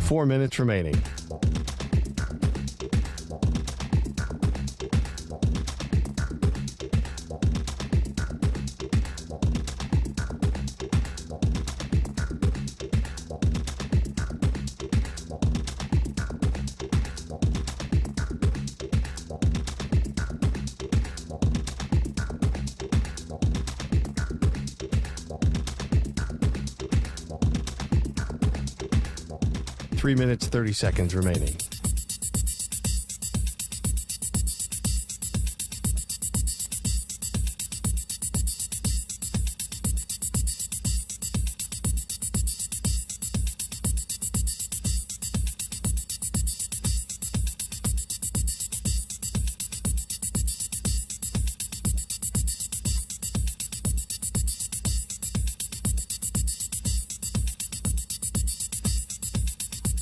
4 minutes remaining. Three minutes, 30 seconds remaining.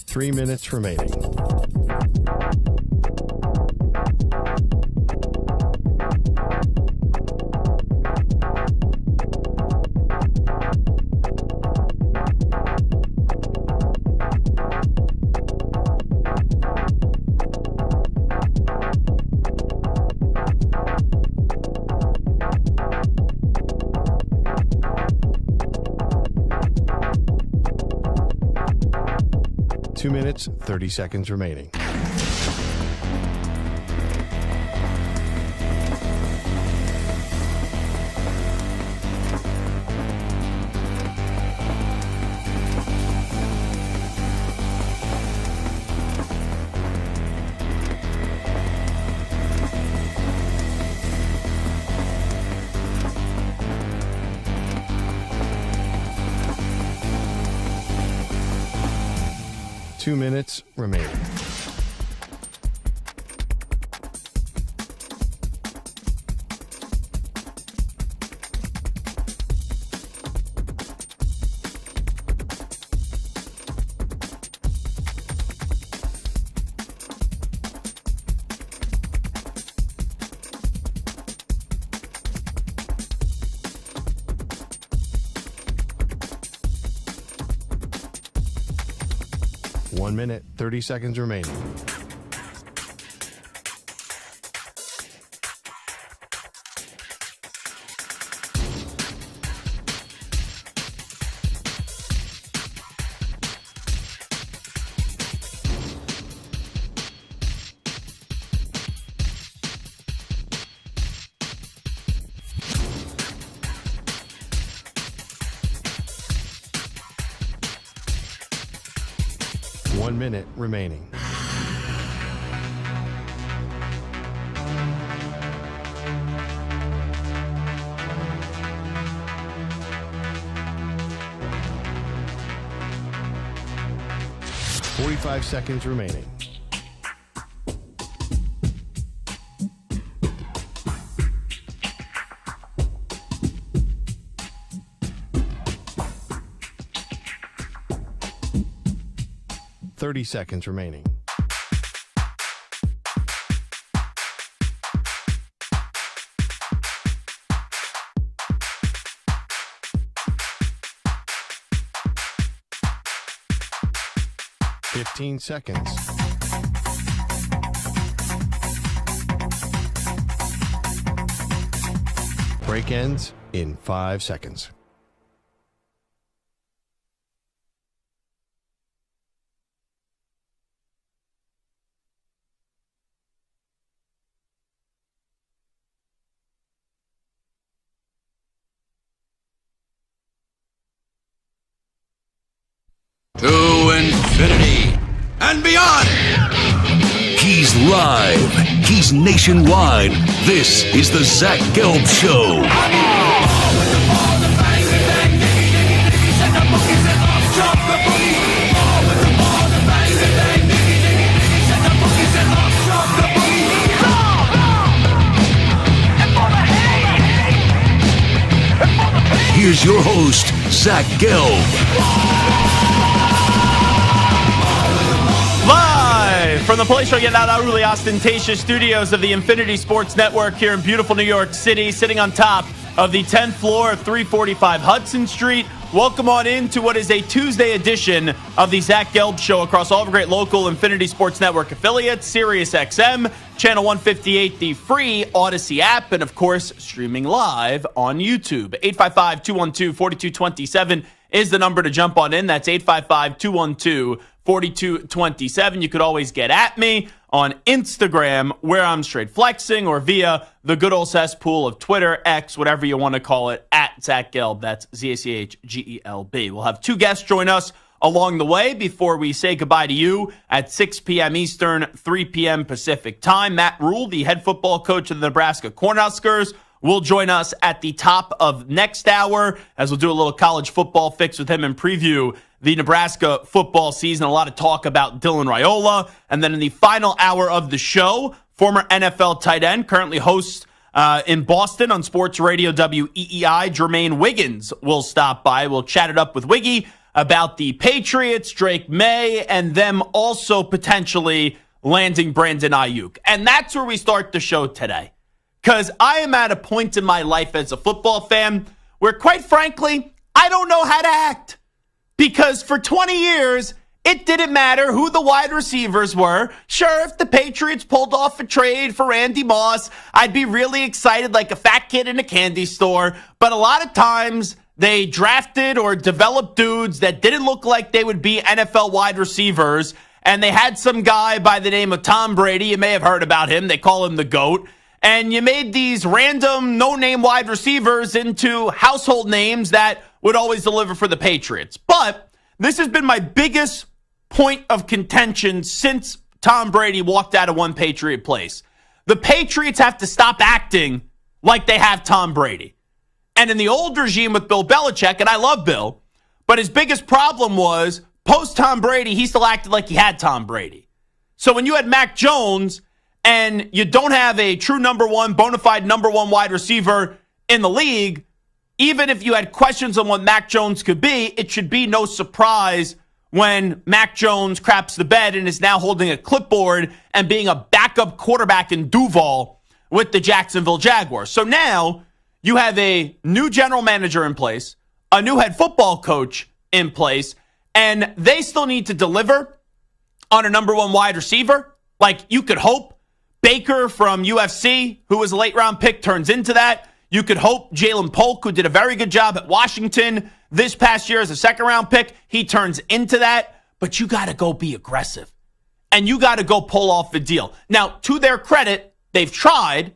Three minutes remaining. Two minutes, 30 seconds remaining. Two minutes remaining. One minute, 30 seconds remaining. One minute remaining. Forty-five seconds remaining. Thirty seconds remaining. Fifteen seconds. Break ends in 5 seconds. To infinity and beyond. He's live. He's nationwide. This is the Zach Gelb Show. Here's your host, Zach Gelb. Live from the place we're getting out of really ostentatious studios of the Infinity Sports Network here in beautiful New York City, sitting on top of the 10th floor of 345 Hudson Street, Welcome on into what is a Tuesday edition of the Zach Gelb Show across all of our great local Infinity Sports Network affiliates, Sirius XM, Channel 158, the free Odyssey app, and of course, streaming live on YouTube. 855-212-4227 is the number to jump on in. That's 855-212-4227. You could always get at me on Instagram, where I'm straight flexing, or via the good old cesspool of Twitter, X, whatever you want to call it, at Zach Gelb. That's ZACHGELB. We'll have two guests join us along the way before we say goodbye to you at 6 p.m. Eastern, 3 p.m. Pacific time. Matt Rhule, the head football coach of the Nebraska Cornhuskers, will join us at the top of next hour as we'll do a little college football fix with him and preview the Nebraska football season. A lot of talk about Dylan Raiola. And then in the final hour of the show, former NFL tight end, currently hosts in Boston on Sports Radio WEEI, Jermaine Wiggins will stop by. We'll chat it up with Wiggy about the Patriots, Drake May, and them also potentially landing Brandon Aiyuk. And that's where we start the show today. Because I am at a point in my life as a football fan where, quite frankly, I don't know how to act. Because for 20 years, it didn't matter who the wide receivers were. Sure, if the Patriots pulled off a trade for Randy Moss, I'd be really excited like a fat kid in a candy store. But a lot of times, they drafted or developed dudes that didn't look like they would be NFL wide receivers. And they had some guy by the name of Tom Brady. You may have heard about him. They call him the GOAT. And you made these random no-name wide receivers into household names that would always deliver for the Patriots. But this has been my biggest point of contention since Tom Brady walked out of one Patriot place. The Patriots have to stop acting like they have Tom Brady. And in the old regime with Bill Belichick, and I love Bill, but his biggest problem was post-Tom Brady, he still acted like he had Tom Brady. So when you had Mac Jones and you don't have a true number one, bona fide number one wide receiver in the league, even if you had questions on what Mac Jones could be, it should be no surprise when Mac Jones craps the bed and is now holding a clipboard and being a backup quarterback in Duval with the Jacksonville Jaguars. So now you have a new general manager in place, a new head football coach in place, and they still need to deliver on a number one wide receiver. Like you could hope Baker from UFC, who was a late round pick, turns into that. You could hope Jalen Polk, who did a very good job at Washington this past year as a second-round pick, he turns into that. But you got to go be aggressive. And you got to go pull off the deal. Now, to their credit, they've tried,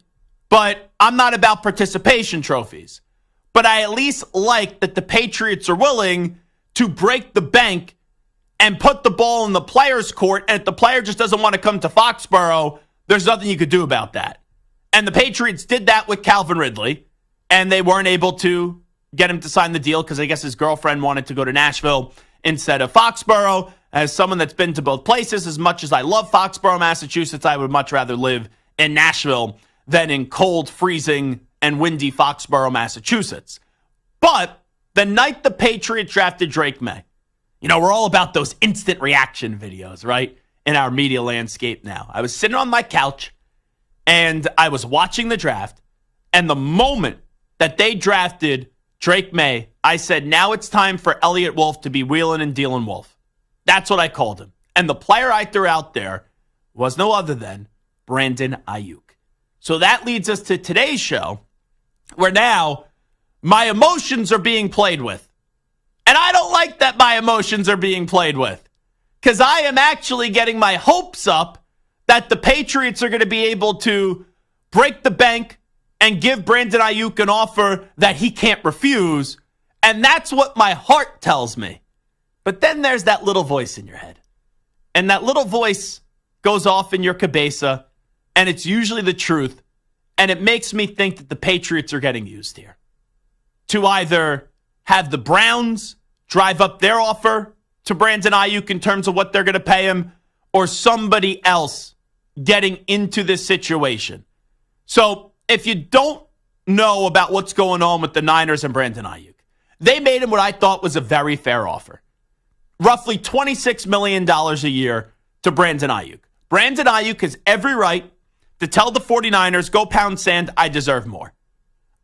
but I'm not about participation trophies. But I at least like that the Patriots are willing to break the bank and put the ball in the player's court. And if the player just doesn't want to come to Foxborough, there's nothing you could do about that. And the Patriots did that with Calvin Ridley, and they weren't able to get him to sign the deal because I guess his girlfriend wanted to go to Nashville instead of Foxborough. As someone that's been to both places, as much as I love Foxborough, Massachusetts, I would much rather live in Nashville than in cold, freezing, and windy Foxborough, Massachusetts. But the night the Patriots drafted Drake May, you know, we're all about those instant reaction videos, right? In our media landscape now. I was sitting on my couch, and I was watching the draft, and the moment that they drafted Drake May, I said, now it's time for Elliott Wolf to be wheeling and dealing Wolf. That's what I called him. And the player I threw out there was no other than Brandon Aiyuk. So that leads us to today's show, where now my emotions are being played with. And I don't like that my emotions are being played with, because I am actually getting my hopes up that the Patriots are going to be able to break the bank and give Brandon Aiyuk an offer that he can't refuse. And that's what my heart tells me. But then there's that little voice in your head. And that little voice goes off in your cabeza, and it's usually the truth. And it makes me think that the Patriots are getting used here to either have the Browns drive up their offer to Brandon Aiyuk in terms of what they're going to pay him, or somebody else getting into this situation. So if you don't know about what's going on with the Niners and Brandon Aiyuk, they made him what I thought was a very fair offer. Roughly $26 million a year to Brandon Aiyuk. Brandon Aiyuk has every right to tell the 49ers, go pound sand, I deserve more.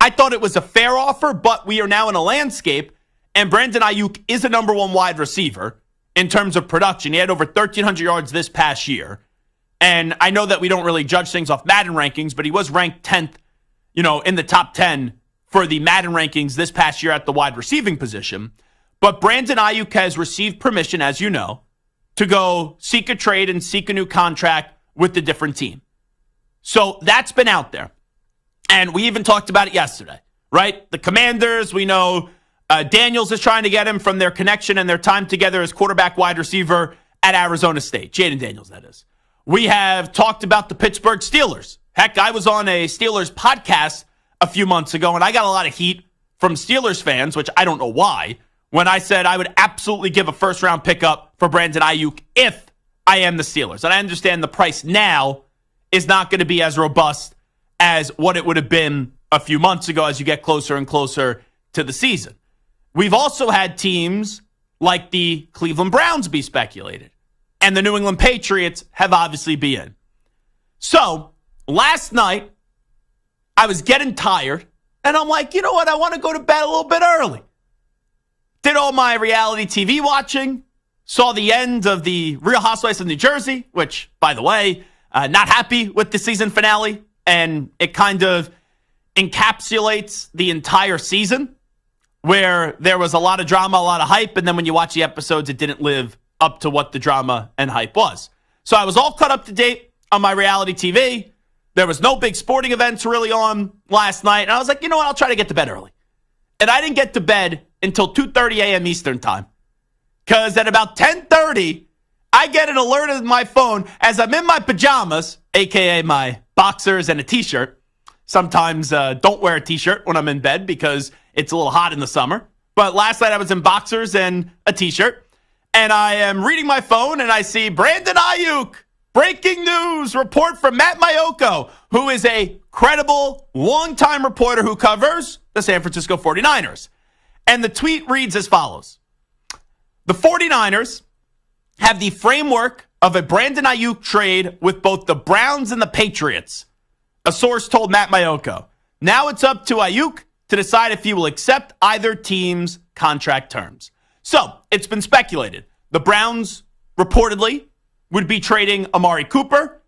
I thought it was a fair offer, but we are now in a landscape And Brandon Aiyuk is a number one wide receiver in terms of production. He had over 1,300 yards this past year. And I know that we don't really judge things off Madden rankings, but he was ranked 10th, in the top 10 for the Madden rankings this past year at the wide receiving position. But Brandon Aiyuk has received permission, as you know, to go seek a trade and seek a new contract with a different team. So that's been out there. And we even talked about it yesterday, right? The Commanders, we know Daniels is trying to get him from their connection and their time together as quarterback wide receiver at Arizona State. Jaden Daniels, that is. We have talked about the Pittsburgh Steelers. Heck, I was on a Steelers podcast a few months ago, and I got a lot of heat from Steelers fans, which I don't know why, when I said I would absolutely give a first-round pickup for Brandon Aiyuk if I am the Steelers. And I understand the price now is not going to be as robust as what it would have been a few months ago as you get closer and closer to the season. We've also had teams like the Cleveland Browns be speculated, and the New England Patriots have obviously been in. So, last night, I was getting tired, and I'm like, you know what? I want to go to bed a little bit early. Did all my reality TV watching, saw the end of the Real Housewives of New Jersey, which, by the way, not happy with the season finale, and it kind of encapsulates the entire season, where there was a lot of drama, a lot of hype, and then when you watch the episodes, it didn't live up to what the drama and hype was. So I was all caught up to date on my reality TV. There was no big sporting events really on last night, and I was like, you know what, I'll try to get to bed early. And I didn't get to bed until 2:30 a.m. Eastern time, because at about 10:30, I get an alert on my phone as I'm in my pajamas, a.k.a. my boxers and a T-shirt. Sometimes don't wear a T-shirt when I'm in bed because it's a little hot in the summer. But last night I was in boxers and a T-shirt. And I am reading my phone and I see Brandon Aiyuk. Breaking news report from Matt Maiocco, who is a credible, longtime reporter who covers the San Francisco 49ers. And the tweet reads as follows. The 49ers have the framework of a Brandon Aiyuk trade with both the Browns and the Patriots. A source told Matt Maiocco. Now it's up to Aiyuk to decide if he will accept either team's contract terms. So, it's been speculated. The Browns reportedly would be trading Amari Cooper,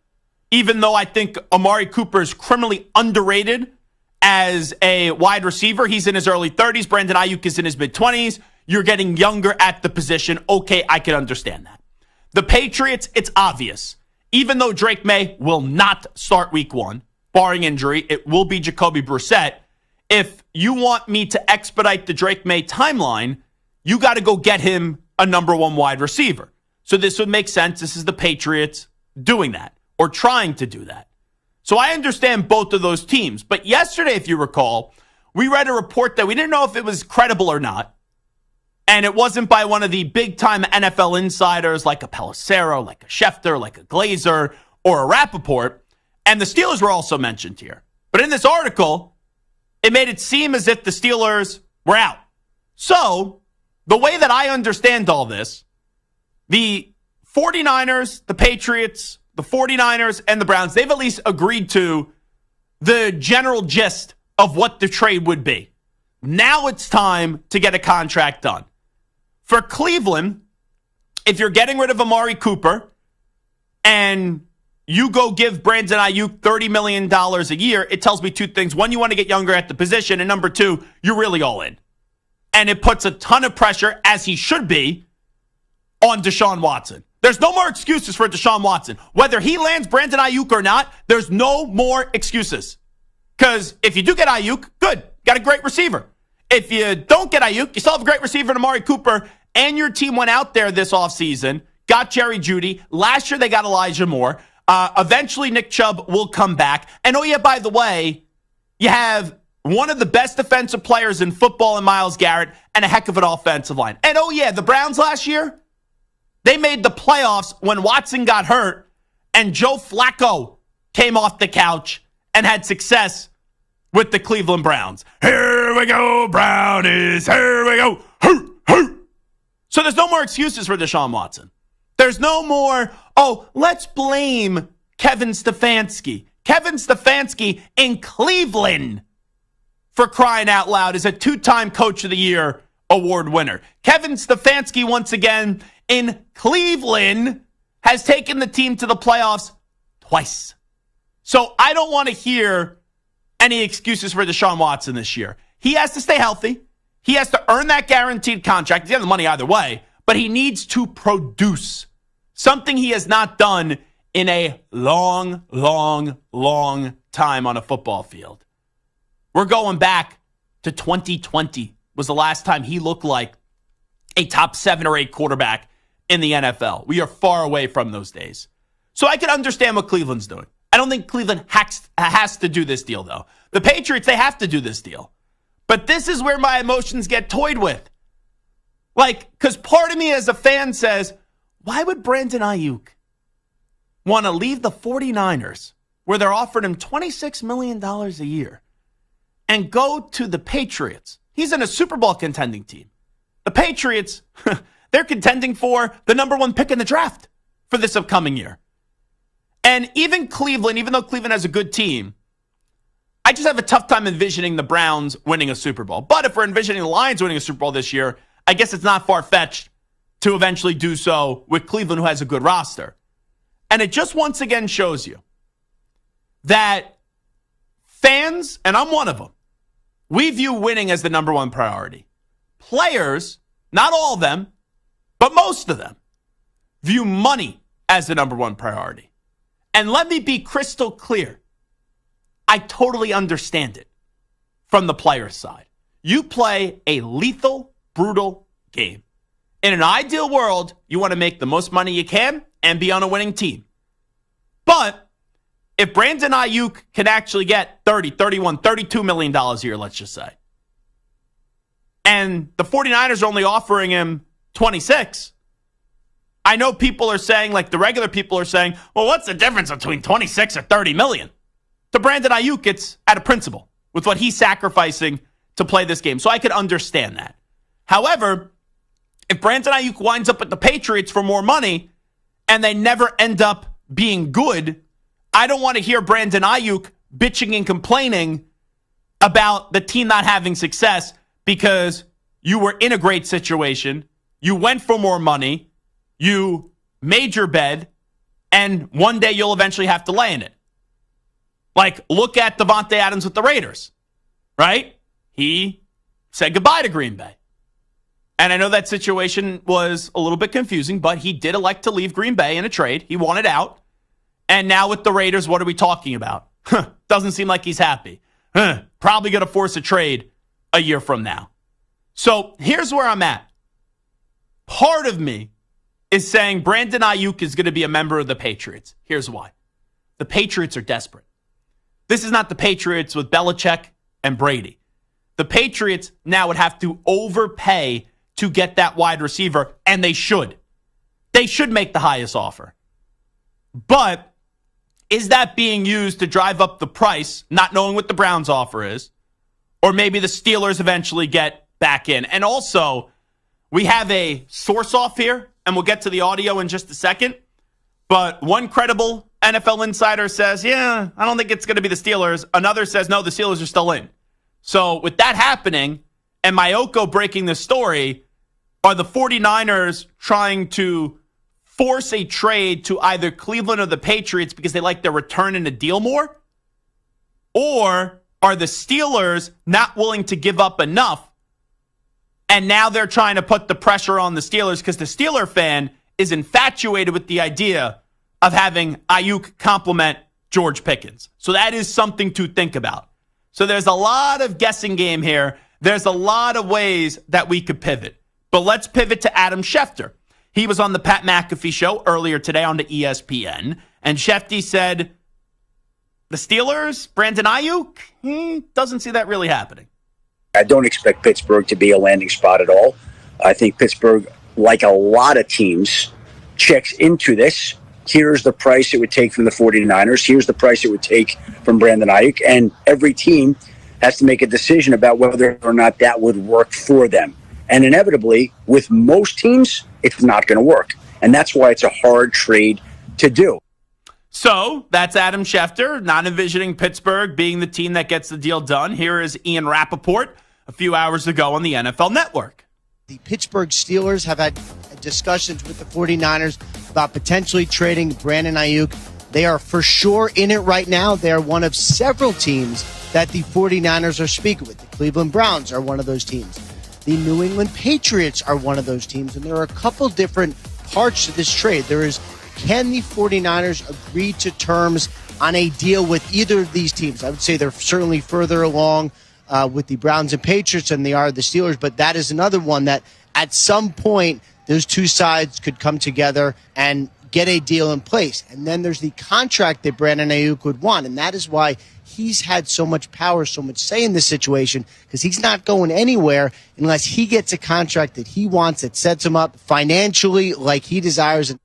even though I think Amari Cooper is criminally underrated as a wide receiver. He's in his early 30s. Brandon Aiyuk is in his mid-20s. You're getting younger at the position. Okay, I can understand that. The Patriots, it's obvious. Even though Drake May will not start week 1, barring injury, it will be Jacoby Brissett. If you want me to expedite the Drake May timeline, you got to go get him a number one wide receiver. So this would make sense. This is the Patriots doing that or trying to do that. So I understand both of those teams. But yesterday, if you recall, we read a report that we didn't know if it was credible or not. And it wasn't by one of the big-time NFL insiders like a Pelissero, like a Schefter, like a Glazer, or a Rappaport. And the Steelers were also mentioned here. But in this article, it made it seem as if the Steelers were out. So, the way that I understand all this, the 49ers, the Patriots, the 49ers, and the Browns, they've at least agreed to the general gist of what the trade would be. Now it's time to get a contract done. For Cleveland, if you're getting rid of Amari Cooper and you go give Brandon Aiyuk $30 million a year, it tells me two things. One, you want to get younger at the position, and number two, you're really all in. And it puts a ton of pressure, as he should be, on Deshaun Watson. There's no more excuses for Deshaun Watson. Whether he lands Brandon Aiyuk or not, there's no more excuses. Because if you do get Aiyuk, good. Got a great receiver. If you don't get Aiyuk, you still have a great receiver in Amari Cooper, and your team went out there this offseason, got Jerry Jeudy. Last year, they got Elijah Moore. Eventually, Nick Chubb will come back. And oh, yeah, by the way, you have one of the best defensive players in football in Myles Garrett and a heck of an offensive line. And oh, yeah, the Browns last year, they made the playoffs when Watson got hurt and Joe Flacco came off the couch and had success with the Cleveland Browns. Here we go, Brownies. Here we go. Hoo, hoo. So there's no more excuses for Deshaun Watson. There's no more, let's blame Kevin Stefanski. Kevin Stefanski in Cleveland, for crying out loud, is a two-time Coach of the Year Award winner. Kevin Stefanski, once again, in Cleveland, has taken the team to the playoffs twice. So I don't want to hear any excuses for Deshaun Watson this year. He has to stay healthy. He has to earn that guaranteed contract. He's got the money either way, but he needs to produce something he has not done in a long, long, long time on a football field. We're going back to 2020 was the last time he looked like a top 7 or 8 quarterback in the NFL. We are far away from those days. So I can understand what Cleveland's doing. I don't think Cleveland has to do this deal, though. The Patriots, they have to do this deal. But this is where my emotions get toyed with. Like, because part of me as a fan says, why would Brandon Aiyuk want to leave the 49ers, where they're offering him $26 million a year, and go to the Patriots? He's in a Super Bowl contending team. The Patriots, they're contending for the number 1 pick in the draft for this upcoming year. And even Cleveland, even though Cleveland has a good team, I just have a tough time envisioning the Browns winning a Super Bowl. But if we're envisioning the Lions winning a Super Bowl this year, I guess it's not far-fetched to eventually do so with Cleveland, who has a good roster. And it just once again shows you that fans, and I'm one of them, we view winning as the number 1 priority. Players, not all of them, but most of them, view money as the number 1 priority. And let me be crystal clear. I totally understand it from the player's side. You play a lethal, brutal game. In an ideal world, you want to make the most money you can and be on a winning team. But if Brandon Aiyuk can actually get $30, $31, $32 million a year, let's just say, and the 49ers are only offering him 26, I know people are saying, like the regular people are saying, well, what's the difference between 26 or 30 million? To Brandon Aiyuk, it's at a principle with what he's sacrificing to play this game. So I could understand that. However, if Brandon Aiyuk winds up at the Patriots for more money and they never end up being good, I don't want to hear Brandon Aiyuk bitching and complaining about the team not having success because you were in a great situation, you went for more money, you made your bed, and one day you'll eventually have to lay in it. Like, look at Devontae Adams with the Raiders, right? He said goodbye to Green Bay. And I know that situation was a little bit confusing, but he did elect to leave Green Bay in a trade. He wanted out. And now with the Raiders, what are we talking about? Doesn't seem like he's happy. Probably going to force a trade a year from now. So here's where I'm at. Part of me is saying Brandon Aiyuk is going to be a member of the Patriots. Here's why. The Patriots are desperate. This is not the Patriots with Belichick and Brady. The Patriots now would have to overpay to get that wide receiver, and they should. They should make the highest offer. But is that being used to drive up the price, not knowing what the Browns' offer is? Or maybe the Steelers eventually get back in. And also, we have a source off here, and we'll get to the audio in just a second. But one credible NFL insider says, yeah, I don't think it's going to be the Steelers. Another says, no, the Steelers are still in. So with that happening, and Mayoko breaking the story, are the 49ers trying to force a trade to either Cleveland or the Patriots because they like their return in a deal more? Or are the Steelers not willing to give up enough, and now they're trying to put the pressure on the Steelers because the Steeler fan is infatuated with the idea of having Aiyuk complement George Pickens. So that is something to think about. So there's a lot of guessing game here. There's a lot of ways that we could pivot. But let's pivot to Adam Schefter. He was on the Pat McAfee show earlier today on the ESPN, and Schefter said, the Steelers, Brandon Aiyuk, he doesn't see that really happening. I don't expect Pittsburgh to be a landing spot at all. I think Pittsburgh, like a lot of teams, checks into this. Here's the price it would take from the 49ers. Here's the price it would take from Brandon Aiyuk. And every team has to make a decision about whether or not that would work for them. And inevitably, with most teams, it's not going to work. And that's why it's a hard trade to do. So that's Adam Schefter, not envisioning Pittsburgh being the team that gets the deal done. Here is Ian Rappaport a few hours ago on the NFL Network. The Pittsburgh Steelers have had discussions with the 49ers about potentially trading Brandon Aiyuk. They are for sure in it right now. They are one of several teams that the 49ers are speaking with. The Cleveland Browns are one of those teams. The New England Patriots are one of those teams. And there are a couple different parts to this trade. There is, can the 49ers agree to terms on a deal with either of these teams? I would say they're certainly further along with the Browns and Patriots than they are the Steelers, but that is another one that at some point those two sides could come together and get a deal in place. And then there's the contract that Brandon Aiyuk would want, and that is why he's had so much power, so much say in this situation, because he's not going anywhere unless he gets a contract that he wants, that sets him up financially like he desires.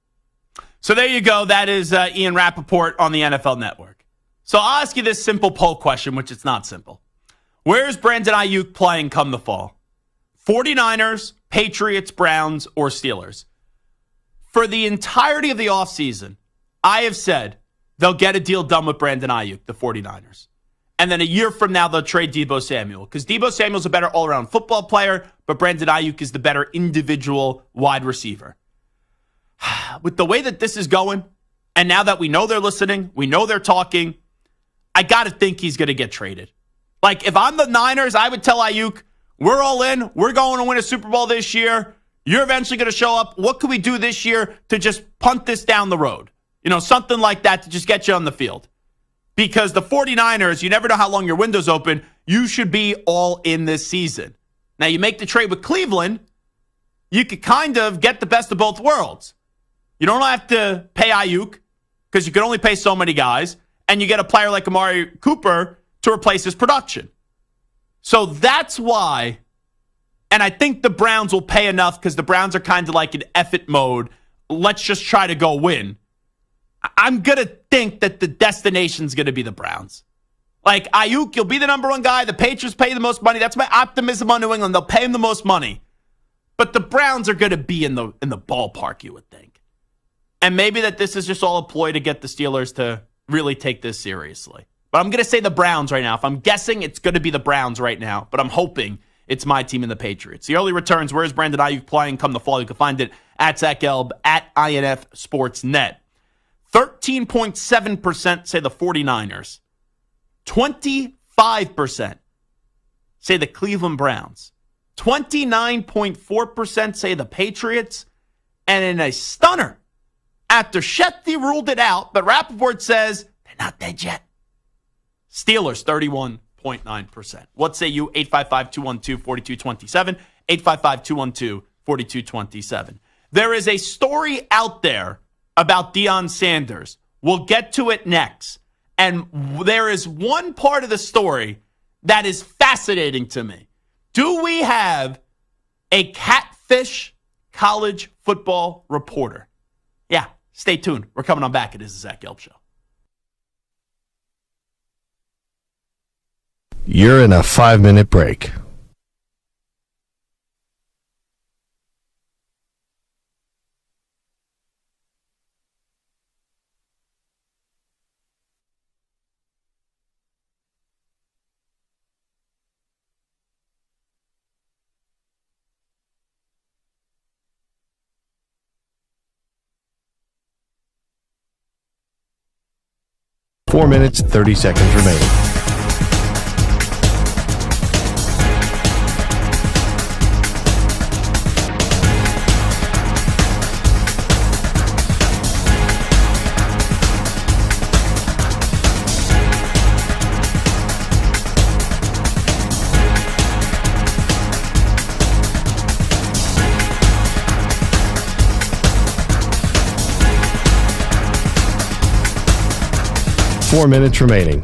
So there you go. That is Ian Rappaport on the NFL Network. So I'll ask you this simple poll question, which it's not simple. Where's Brandon Aiyuk playing come the fall? 49ers, Patriots, Browns, or Steelers? For the entirety of the offseason, I have said they'll get a deal done with Brandon Aiyuk, the 49ers. And then a year from now, they'll trade Deebo Samuel. Because Deebo Samuel's a better all-around football player, but Brandon Aiyuk is the better individual wide receiver. With the way that this is going, and now that we know they're listening, we know they're talking, I got to think he's going to get traded. Like, if I'm the Niners, I would tell Aiyuk, we're all in. We're going to win a Super Bowl this year. You're eventually going to show up. What can we do this year to just punt this down the road? You know, something like that to just get you on the field. Because the 49ers, you never know how long your window's open. You should be all in this season. Now, you make the trade with Cleveland, you could kind of get the best of both worlds. You don't have to pay Aiyuk because you can only pay so many guys, and you get a player like Amari Cooper to replace his production. So that's why, and I think the Browns will pay enough because the Browns are kind of like in effort mode. Let's just try to go win. I'm going to think that the destination's going to be the Browns. Like, Aiyuk, you'll be the number one guy. The Patriots pay the most money. That's my optimism on New England. They'll pay him the most money. But the Browns are going to be in the ballpark, you would think. And maybe that this is just all a ploy to get the Steelers to really take this seriously. But I'm going to say the Browns right now. If I'm guessing, it's going to be the Browns right now. But I'm hoping it's my team and the Patriots. The early returns, where's Brandon Aiyuk playing come the fall? You can find it at Zach Gelb, at INF Sportsnet. 13.7% say the 49ers. 25% say the Cleveland Browns. 29.4% say the Patriots. And in a stunner, after Shetty ruled it out, but Rappaport says they're not dead yet. Steelers, 31.9%. What say you? 855-212-4227. 855-212-4227. There is a story out there about Deion Sanders. We'll get to it next. And there is one part of the story that is fascinating to me. Do we have a catfish college football reporter? Yeah, stay tuned. We're coming on back. It is the Zach Gelb Show. You're in a 5-minute break. Four minutes, 30 seconds remaining. Four minutes remaining.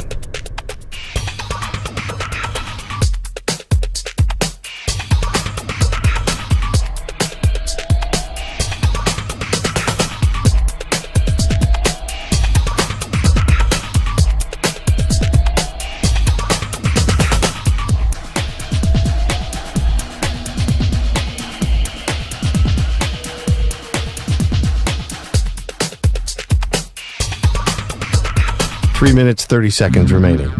Three minutes, 30 seconds remaining.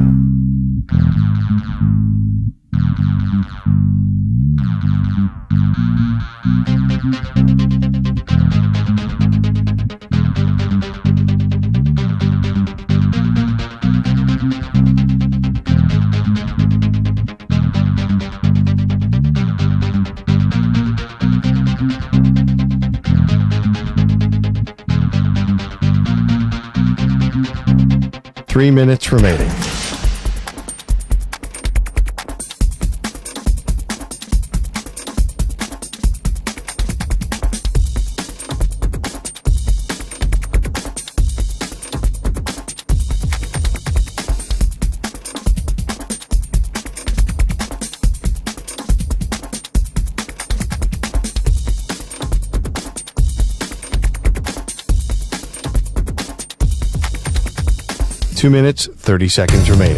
3 minutes remaining. Two minutes, 30 seconds remaining.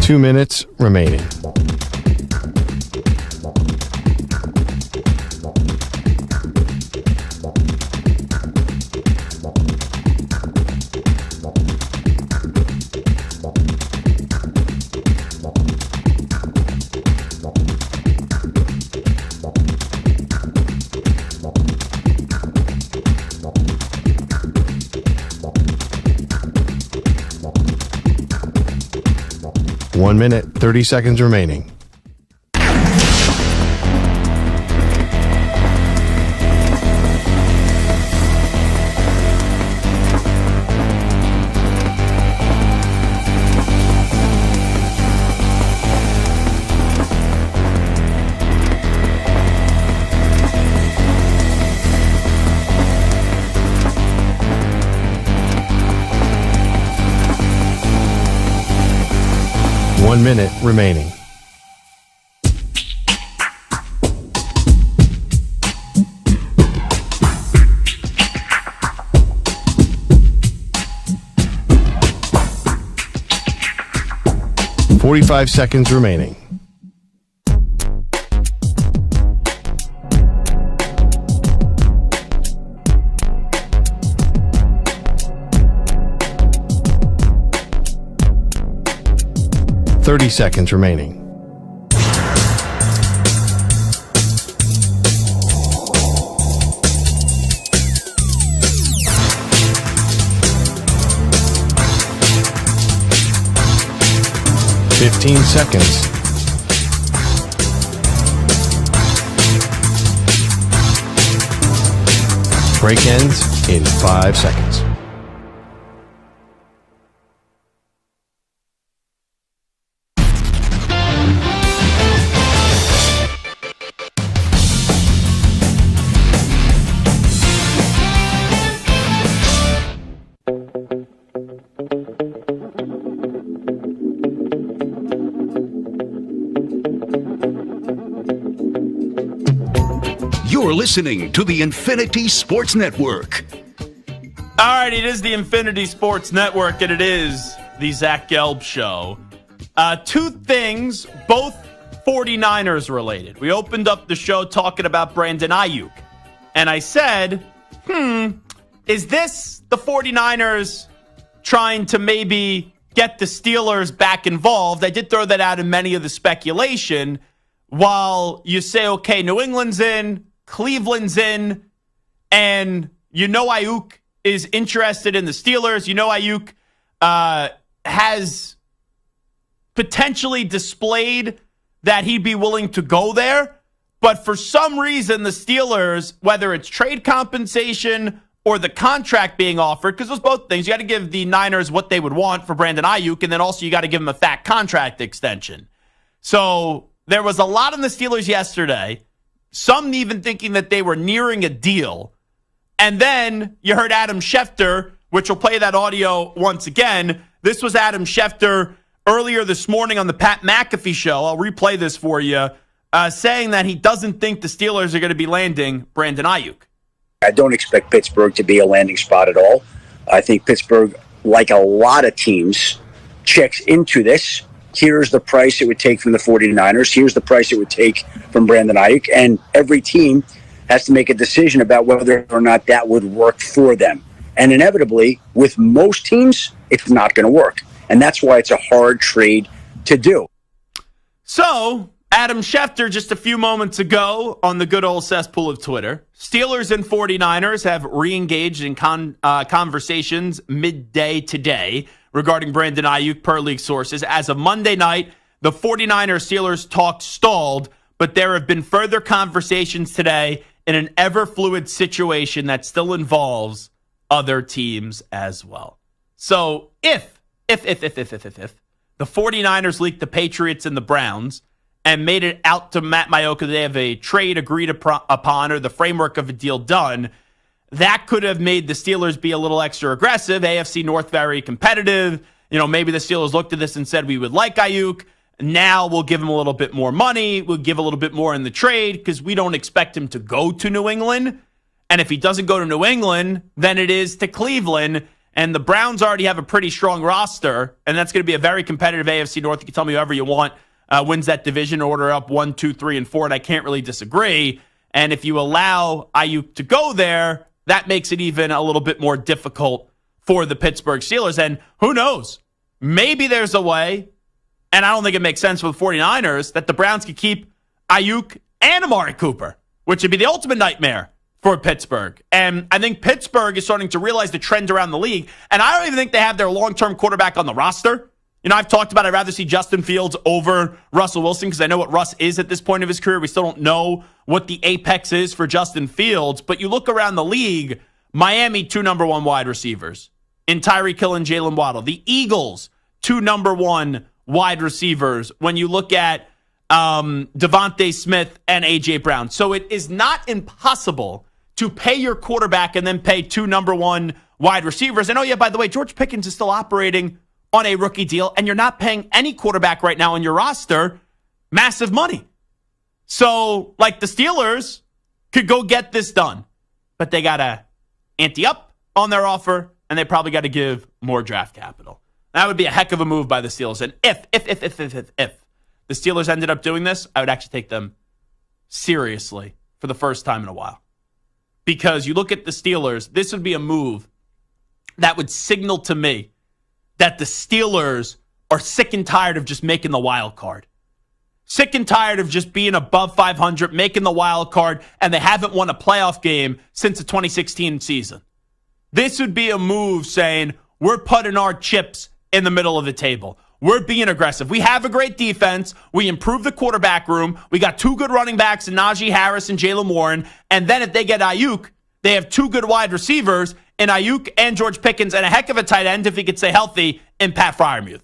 Two minutes remaining. One minute, 30 seconds remaining. One minute remaining. Forty-five seconds remaining. Thirty seconds remaining. Fifteen seconds. Break ends in 5 seconds. You're listening to the Infinity Sports Network. All right, it is the Infinity Sports Network, and it is the Zach Gelb Show. Two things, both 49ers related. We opened up the show talking about Brandon Aiyuk, and I said, is this the 49ers trying to maybe get the Steelers back involved? I did throw that out in many of the speculation. While you say, okay, New England's in, Cleveland's in, and you know Aiyuk is interested in the Steelers. You know Aiyuk has potentially displayed that he'd be willing to go there. But for some reason, the Steelers, whether it's trade compensation or the contract being offered, because those both things, you got to give the Niners what they would want for Brandon Aiyuk, and then also you got to give him a fat contract extension. So there was a lot on the Steelers yesterday, some even thinking that they were nearing a deal. And then you heard Adam Schefter, which will play that audio once again. This was Adam Schefter earlier this morning on the Pat McAfee show. I'll replay this for you, saying that he doesn't think the Steelers are going to be landing Brandon Aiyuk. I don't expect Pittsburgh to be a landing spot at all. I think Pittsburgh, like a lot of teams, checks into this. Here's the price it would take from the 49ers. Here's the price it would take from Brandon Aiyuk. And every team has to make a decision about whether or not that would work for them. And inevitably, with most teams, it's not going to work. And that's why it's a hard trade to do. So, Adam Schefter just a few moments ago on the good old cesspool of Twitter. Steelers and 49ers have re-engaged in conversations midday today regarding Brandon Aiyuk per league sources. As of Monday night, the 49ers-Steelers talk stalled, but there have been further conversations today in an ever-fluid situation that still involves other teams as well. So if the 49ers leaked the Patriots and the Browns and made it out to Matt Maioka that they have a trade agreed upon or the framework of a deal done, that could have made the Steelers be a little extra aggressive. AFC North very competitive. Maybe the Steelers looked at this and said, we would like Aiyuk. Now we'll give him a little bit more money. We'll give a little bit more in the trade because we don't expect him to go to New England. And if he doesn't go to New England, then it is to Cleveland. And the Browns already have a pretty strong roster, and that's going to be a very competitive AFC North. You can tell me whoever you want wins that division, order up 1, 2, 3, and 4, and I can't really disagree. And if you allow Aiyuk to go there, that makes it even a little bit more difficult for the Pittsburgh Steelers. And who knows? Maybe there's a way, and I don't think it makes sense for the 49ers, that the Browns could keep Aiyuk and Amari Cooper, which would be the ultimate nightmare for Pittsburgh. And I think Pittsburgh is starting to realize the trend around the league. And I don't even think they have their long-term quarterback on the roster. I've talked about I'd rather see Justin Fields over Russell Wilson because I know what Russ is at this point of his career. We still don't know what the apex is for Justin Fields. But you look around the league, Miami, 2 number 1 wide receivers in Tyreek Hill and Jalen Waddle. The Eagles, 2 number 1 wide receivers when you look at Devontae Smith and A.J. Brown. So it is not impossible to pay your quarterback and then pay 2 number 1 wide receivers. And by the way, George Pickens is still operating on a rookie deal, and you're not paying any quarterback right now on your roster massive money. So, the Steelers could go get this done, but they got to ante up on their offer, and they probably got to give more draft capital. That would be a heck of a move by the Steelers. And if the Steelers ended up doing this, I would actually take them seriously for the first time in a while. Because you look at the Steelers, this would be a move that would signal to me that the Steelers are sick and tired of just making the wild card. Sick and tired of just being above 500, making the wild card, and they haven't won a playoff game since the 2016 season. This would be a move saying, we're putting our chips in the middle of the table. We're being aggressive. We have a great defense. We improved the quarterback room. We got 2 good running backs in Najee Harris and Jaylen Warren. And then if they get Aiyuk, they have 2 good wide receivers in Aiyuk and George Pickens and a heck of a tight end, if he could stay healthy, in Pat Freiermuth.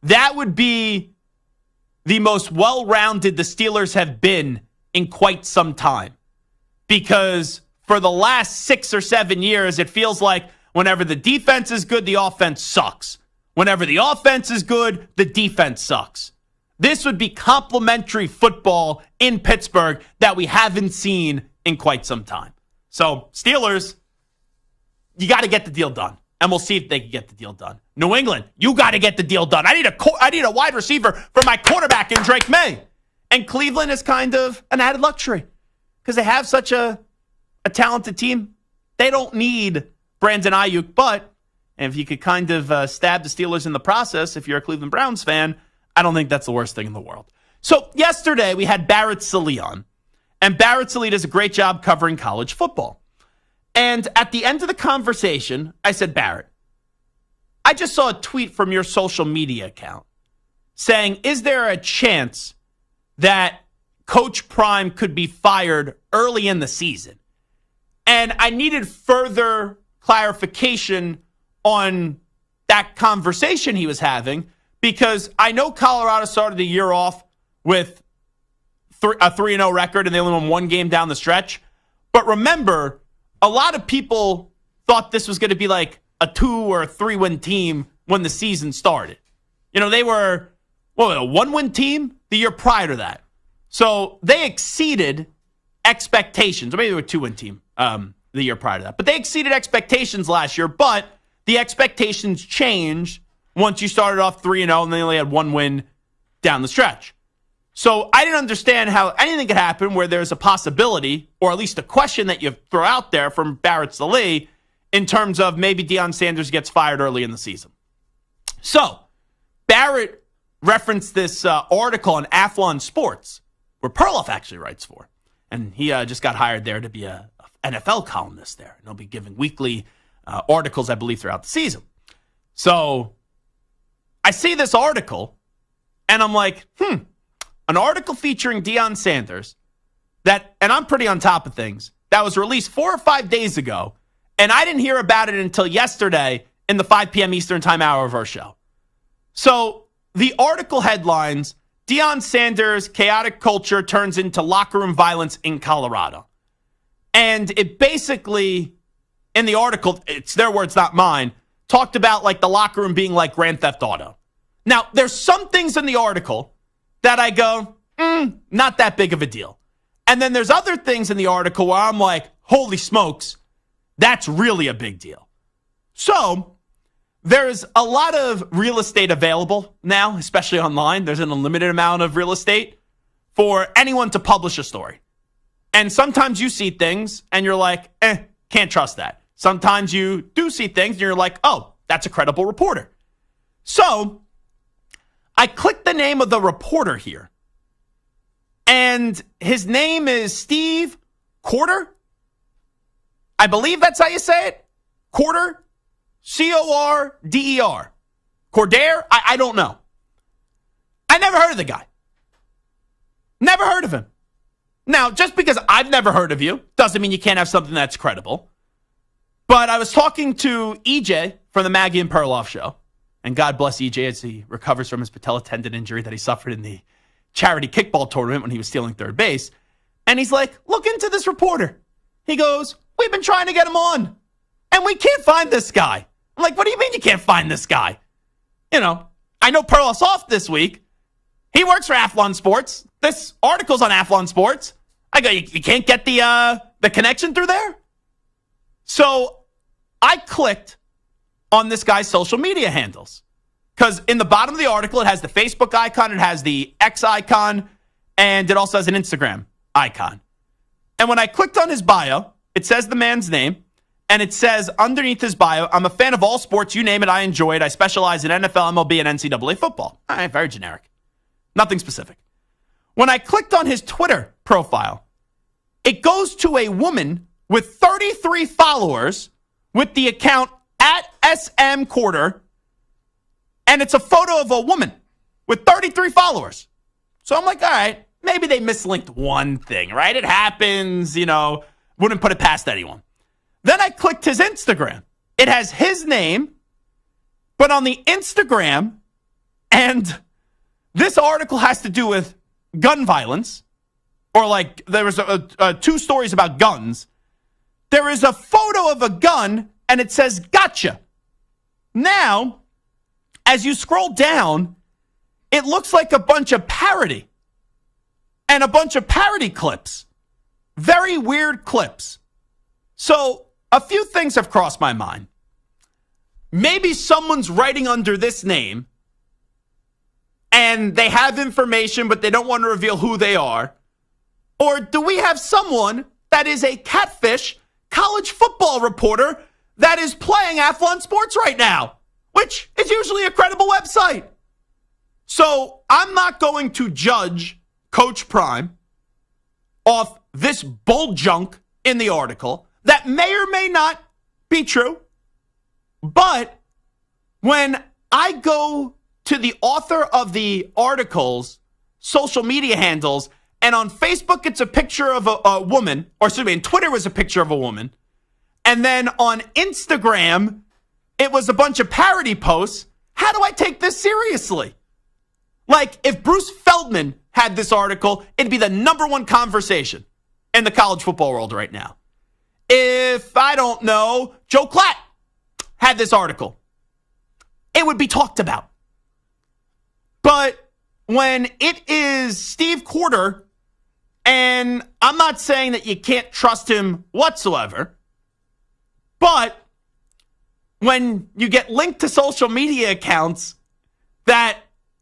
That would be the most well-rounded the Steelers have been in quite some time. Because for the last 6 or 7 years, it feels like whenever the defense is good, the offense sucks. Whenever the offense is good, the defense sucks. This would be complementary football in Pittsburgh that we haven't seen in quite some time. So, Steelers, you got to get the deal done. And we'll see if they can get the deal done. New England, you got to get the deal done. I need a wide receiver for my quarterback in Drake May. And Cleveland is kind of an added luxury because they have such a talented team. They don't need Brandon Aiyuk, but if you could kind of stab the Steelers in the process, if you're a Cleveland Browns fan, I don't think that's the worst thing in the world. So yesterday we had Barrett Sallee on, and Barrett Sallee does a great job covering college football. And at the end of the conversation, I said, Barrett, I just saw a tweet from your social media account saying, is there a chance that Coach Prime could be fired early in the season? And I needed further clarification on that conversation he was having because I know Colorado started the year off with a 3-0 record and they only won 1 game down the stretch. But remember, a lot of people thought this was going to be like a 2 or a 3-win team when the season started. They were a 1-win team the year prior to that. So they exceeded expectations. Or maybe they were a 2-win team the year prior to that. But they exceeded expectations last year. But the expectations changed once you started off 3-0 and they only had 1 win down the stretch. So I didn't understand how anything could happen where there's a possibility, or at least a question that you throw out there from Barrett Sallee in terms of maybe Deion Sanders gets fired early in the season. So Barrett referenced this article on Athlon Sports, where Perloff actually writes for. And he just got hired there to be a NFL columnist there. And he'll be giving weekly articles, I believe, throughout the season. So I see this article, and I'm like, an article featuring Deion Sanders that, and I'm pretty on top of things, that was released 4 or 5 days ago, and I didn't hear about it until yesterday in the 5 p.m. Eastern time hour of our show. So the article headlines, Deion Sanders' chaotic culture turns into locker room violence in Colorado. And it basically, in the article, it's their words, not mine, talked about like the locker room being like Grand Theft Auto. Now, there's some things in the article that I go, not that big of a deal. And then there's other things in the article where I'm like, holy smokes, that's really a big deal. So there's a lot of real estate available now, especially online. There's an unlimited amount of real estate for anyone to publish a story. And sometimes you see things and you're like, can't trust that. Sometimes you do see things and you're like, oh, that's a credible reporter. So I clicked the name of the reporter here. And his name is Steve Corder. I believe that's how you say it. Corder. Corder. Corder? I don't know. I never heard of the guy. Never heard of him. Now, just because I've never heard of you doesn't mean you can't have something that's credible. But I was talking to EJ from the Maggie and Perloff show. And God bless EJ as he recovers from his patella tendon injury that he suffered in the charity kickball tournament when he was stealing third base. And he's like, look into this reporter. He goes, we've been trying to get him on, and we can't find this guy. I'm like, what do you mean you can't find this guy? You know, I know Perloff's off this week. He works for Athlon Sports. This article's on Athlon Sports. I go, you can't get the connection through there? So I clicked on this guy's social media handles. Because in the bottom of the article, it has the Facebook icon, it has the X icon, and it also has an Instagram icon. And when I clicked on his bio, it says the man's name, and it says underneath his bio, I'm a fan of all sports, you name it, I enjoy it. I specialize in NFL, MLB, and NCAA football. All right, very generic. Nothing specific. When I clicked on his Twitter profile, it goes to a woman with 33 followers with the account @SMCorder, and it's a photo of a woman with 33 followers. So I'm like, all right, maybe they mislinked one thing, right? It happens, wouldn't put it past anyone. Then I clicked his Instagram. It has his name, but on the Instagram, and this article has to do with gun violence, or like there was 2 stories about guns. There is a photo of a gun, and it says, gotcha. Now, as you scroll down, it looks like a bunch of parody and a bunch of parody clips. Very weird clips. So a few things have crossed my mind. Maybe someone's writing under this name and they have information, but they don't want to reveal who they are. Or do we have someone that is a catfish college football reporter that is playing Athlon Sports right now, which is usually a credible website? So I'm not going to judge Coach Prime off this bull junk in the article that may or may not be true. But when I go to the author of the article's social media handles, and on Facebook it's a picture of a woman, or excuse me, in Twitter was a picture of a woman, and then on Instagram it was a bunch of parody posts, how do I take this seriously? Like, if Bruce Feldman had this article, it'd be the #1 conversation in the college football world right now. If, I don't know, Joe Klatt had this article, it would be talked about. But when it is Steve Corder, and I'm not saying that you can't trust him whatsoever, but when you get linked to social media accounts that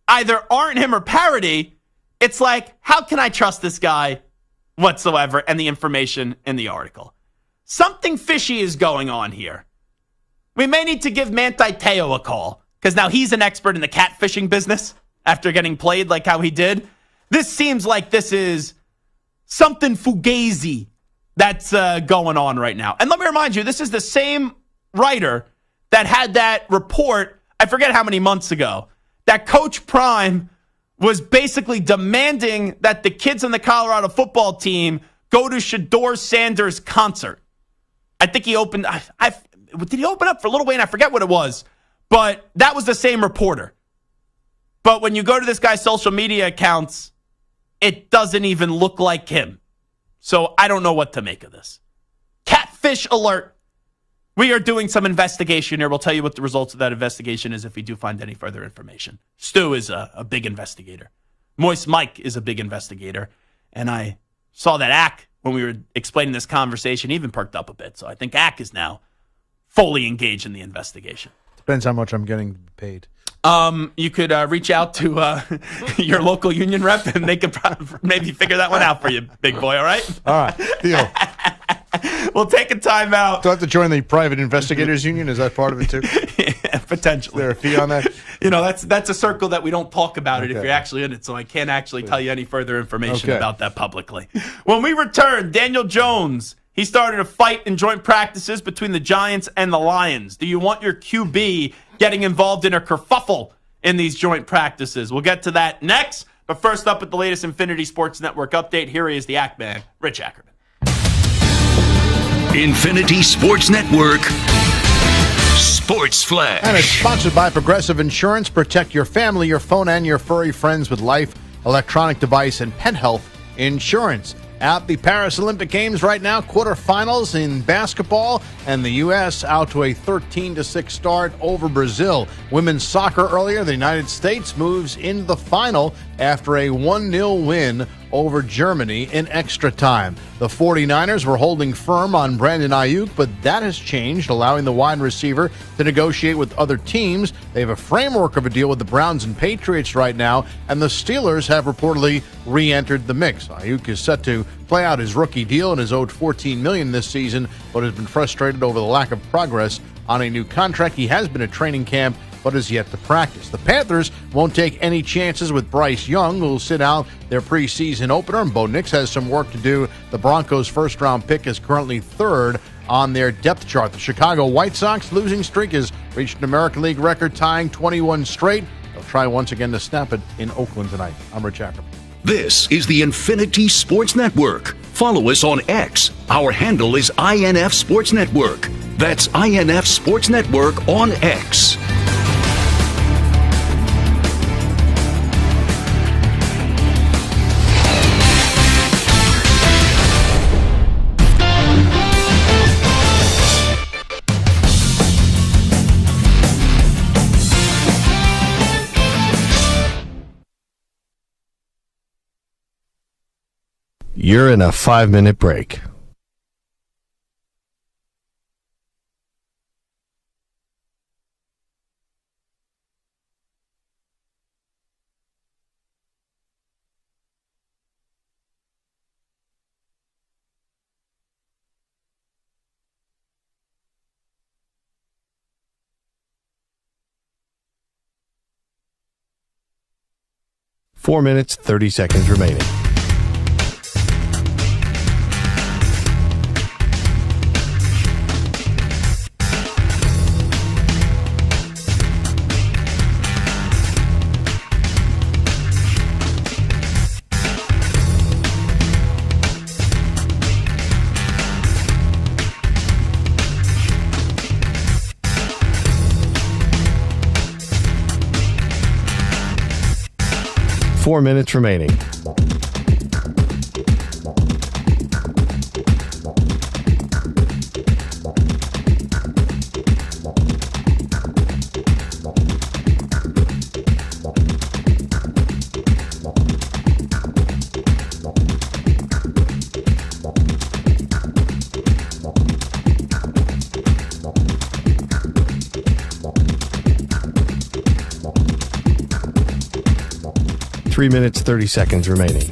either aren't him or parody, it's like, how can I trust this guy whatsoever and the information in the article? Something fishy is going on here. We may need to give Manti Te'o a call, because now he's an expert in the catfishing business. after getting played like how he did. This seems like this is something fugazi that's going on right now. And let me remind you, this is the same writer that had that report, I forget how many months ago, that Coach Prime was basically demanding that the kids on the Colorado football team go to Shedeur Sanders' concert. I think he opened, did he open up for Lil Wayne? I forget what it was, but that was the same reporter. But when you go to this guy's social media accounts, it doesn't even look like him. So I don't know what to make of this. Catfish alert. We are doing some investigation here. We'll tell you what the results of that investigation is if we do find any further information. Stu is a big investigator. Moist Mike is a big investigator. And I saw that Ack, when we were explaining this conversation, even perked up a bit. So I think Ack is now fully engaged in the investigation. Depends how much I'm getting paid. You could reach out to your local union rep, and they could maybe figure that one out for you, big boy, all right? All right, deal. We'll take a timeout. Do I have to join the private investigators union? Is that part of it, too? Yeah, potentially. Is there a fee on that? You know, that's a circle that we don't talk about it if Okay. you're actually in it, so I can't actually tell you any further information Okay. about that publicly. When we return, Daniel Jones, he started a fight in joint practices between the Giants and the Lions. Do you want your QB getting involved in a kerfuffle in these joint practices? We'll get to that next. But first up with the latest Infinity Sports Network update, here he is, the Ack Man, Rich Ackerman. Infinity Sports Network Sports Flash. And it's sponsored by Progressive Insurance. Protect your family, your phone, and your furry friends with life, electronic device, and pet health insurance. At the Paris Olympic Games right now, quarterfinals in basketball, and the U.S. out to a 13-6 start over Brazil. Women's soccer earlier, the United States moves into the final after a 1-0 win over Germany in extra time. The 49ers were holding firm on Brandon Aiyuk, but that has changed, allowing the wide receiver to negotiate with other teams. They have a framework of a deal with the Browns and Patriots right now, and the Steelers have reportedly re-entered the mix. Aiyuk is set to play out his rookie deal and is owed $14 million this season, but has been frustrated over the lack of progress on a new contract. He has been at training camp, but is yet to practice. The Panthers won't take any chances with Bryce Young, who will sit out their preseason opener, and Bo Nix has some work to do. The Broncos' first-round pick is currently third on their depth chart. The Chicago White Sox losing streak has reached an American League record, tying 21 straight. They'll try once again to snap it in Oakland tonight. I'm Rich Ackerman. This is the Infinity Sports Network. Follow us on X. Our handle is INF Sports Network. That's INF Sports Network on X. You're in a 5-minute break. Four minutes, 30 seconds remaining. Four minutes remaining. Three minutes, 30 seconds remaining.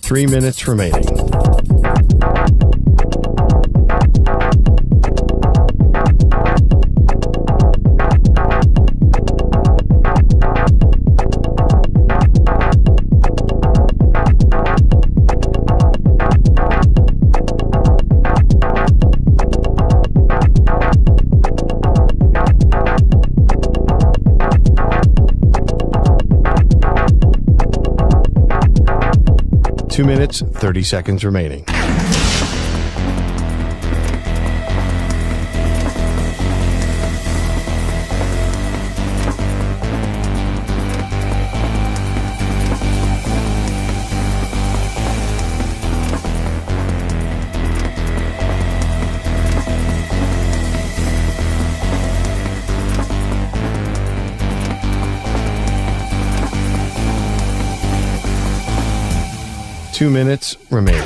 3 minutes remaining. Two minutes, 30 seconds remaining. Two minutes remaining.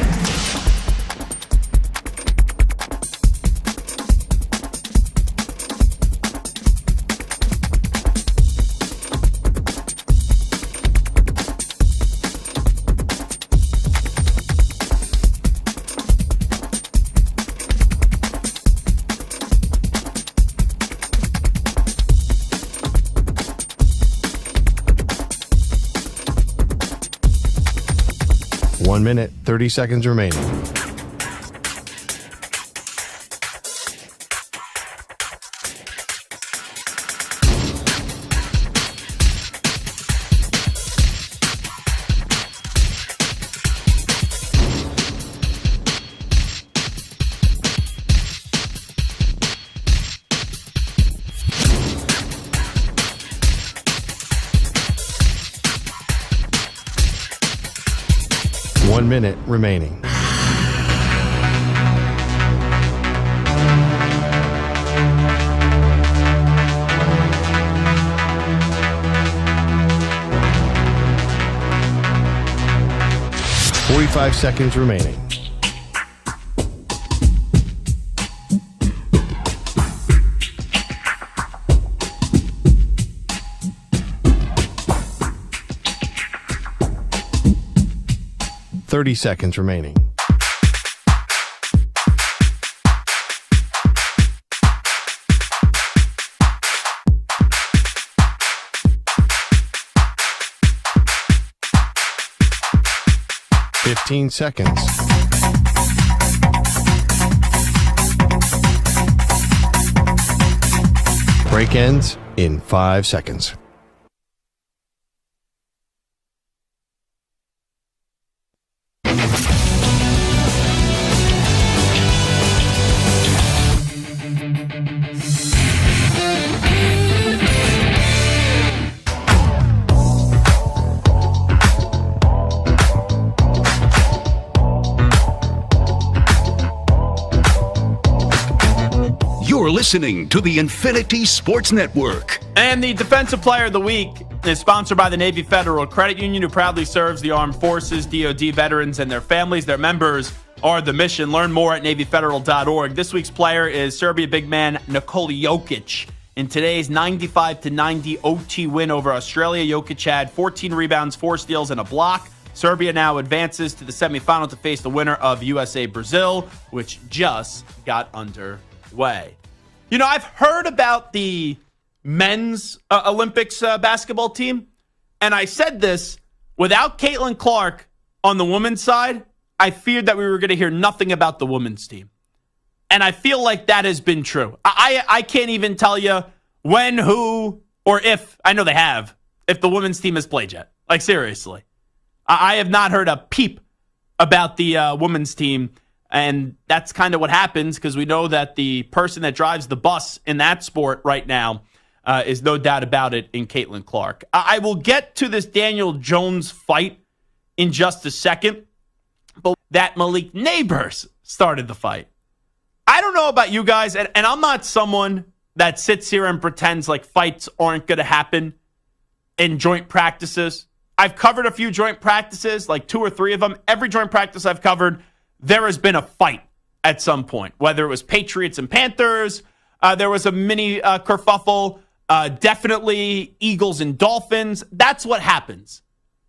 One minute, 30 seconds remaining. One minute remaining. Forty-five seconds remaining. Thirty seconds remaining. Fifteen seconds. Break ends in 5 seconds. You're listening to the Infinity Sports Network. And the Defensive Player of the Week is sponsored by the Navy Federal Credit Union, who proudly serves the armed forces, DoD veterans, and their families. Their members are the mission. Learn more at NavyFederal.org. This week's player is Serbia big man Nikola Jokic. In today's 95-90 OT win over Australia, Jokic had 14 rebounds, 4 steals, and a block. Serbia now advances to the semifinal to face the winner of USA-Brazil, which just got underway. You know, I've heard about the men's Olympics basketball team, and I said this, without Caitlin Clark on the women's side, I feared that we were going to hear nothing about the women's team. And I feel like that has been true. I can't even tell you when, who, or if, I know they have, if the women's team has played yet. Like, seriously. I have not heard a peep about the women's team. And that's kind of what happens because we know that the person that drives the bus in that sport right now is no doubt about it in Caitlin Clark. I will get to this Daniel Jones fight in just a second, but that Malik Neighbors started the fight. I don't know about you guys, and I'm not someone that sits here and pretends like fights aren't going to happen in joint practices. I've covered a few joint practices, like 2 or 3 of them. Every joint practice I've covered, there has been a fight at some point, whether it was Patriots and Panthers, there was a mini kerfuffle, definitely Eagles and Dolphins. That's what happens,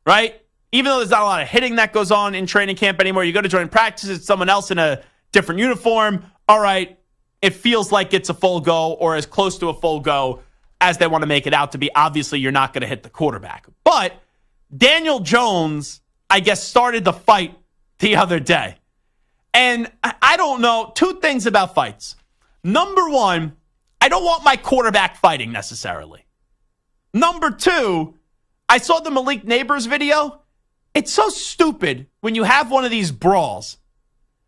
right? even though there's not a lot of hitting that goes on in training camp anymore, you go to join practice, it's someone else in a different uniform. All right, it feels like it's a full go or as close to a full go as they want to make it out to be. Obviously, you're not going to hit the quarterback. But Daniel Jones, I guess, started the fight the other day. And I don't know, two things about fights. Number one, I don't want my quarterback fighting necessarily. Number two, I saw the Malik Neighbors video. It's so stupid when you have one of these brawls.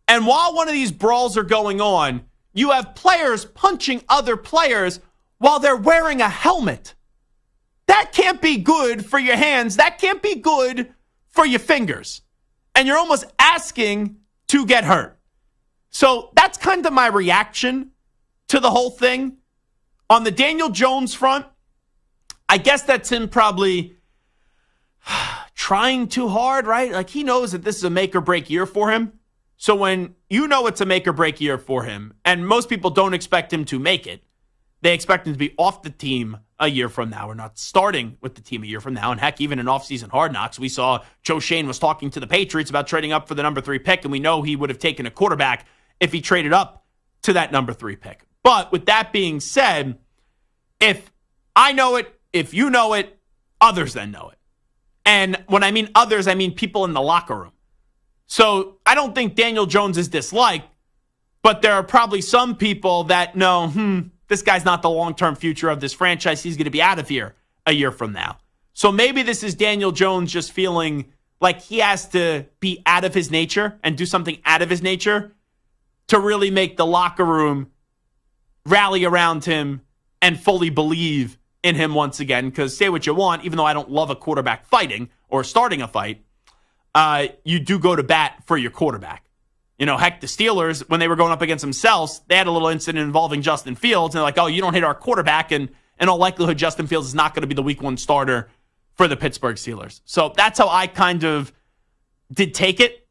And while one of these brawls are going on, you have players punching other players while they're wearing a helmet. That can't be good for your hands. That can't be good for your fingers. And you're almost asking to get hurt. So that's kind of my reaction to the whole thing. On the Daniel Jones front, I guess that's him probably trying too hard, right? Like he knows that this is a make or break year for him. So when you know it's a make or break year for him, and most people don't expect him to make it, they expect him to be off the team a year from now, or not starting with the team a year from now. And heck, even in offseason Hard Knocks, we saw Joe Shane was talking to the Patriots about trading up for the number 3 pick, and we know he would have taken a quarterback if he traded up to that number 3 pick. But with that being said, if I know it, if you know it, others then know it. And when I mean others, I mean people in the locker room. So I don't think Daniel Jones is disliked, but there are probably some people that know, this guy's not the long-term future of this franchise. He's going to be out of here a year from now. So maybe this is Daniel Jones just feeling like he has to be out of his nature and do something out of his nature to really make the locker room rally around him and fully believe in him once again. Because say what you want, even though I don't love a quarterback fighting or starting a fight, you do go to bat for your quarterback. You know, heck, the Steelers, when they were going up against themselves, they had a little incident involving Justin Fields. And they're like, oh, you don't hit our quarterback. And in all likelihood, Justin Fields is not going to be the week 1 starter for the Pittsburgh Steelers. So that's how I kind of did take it,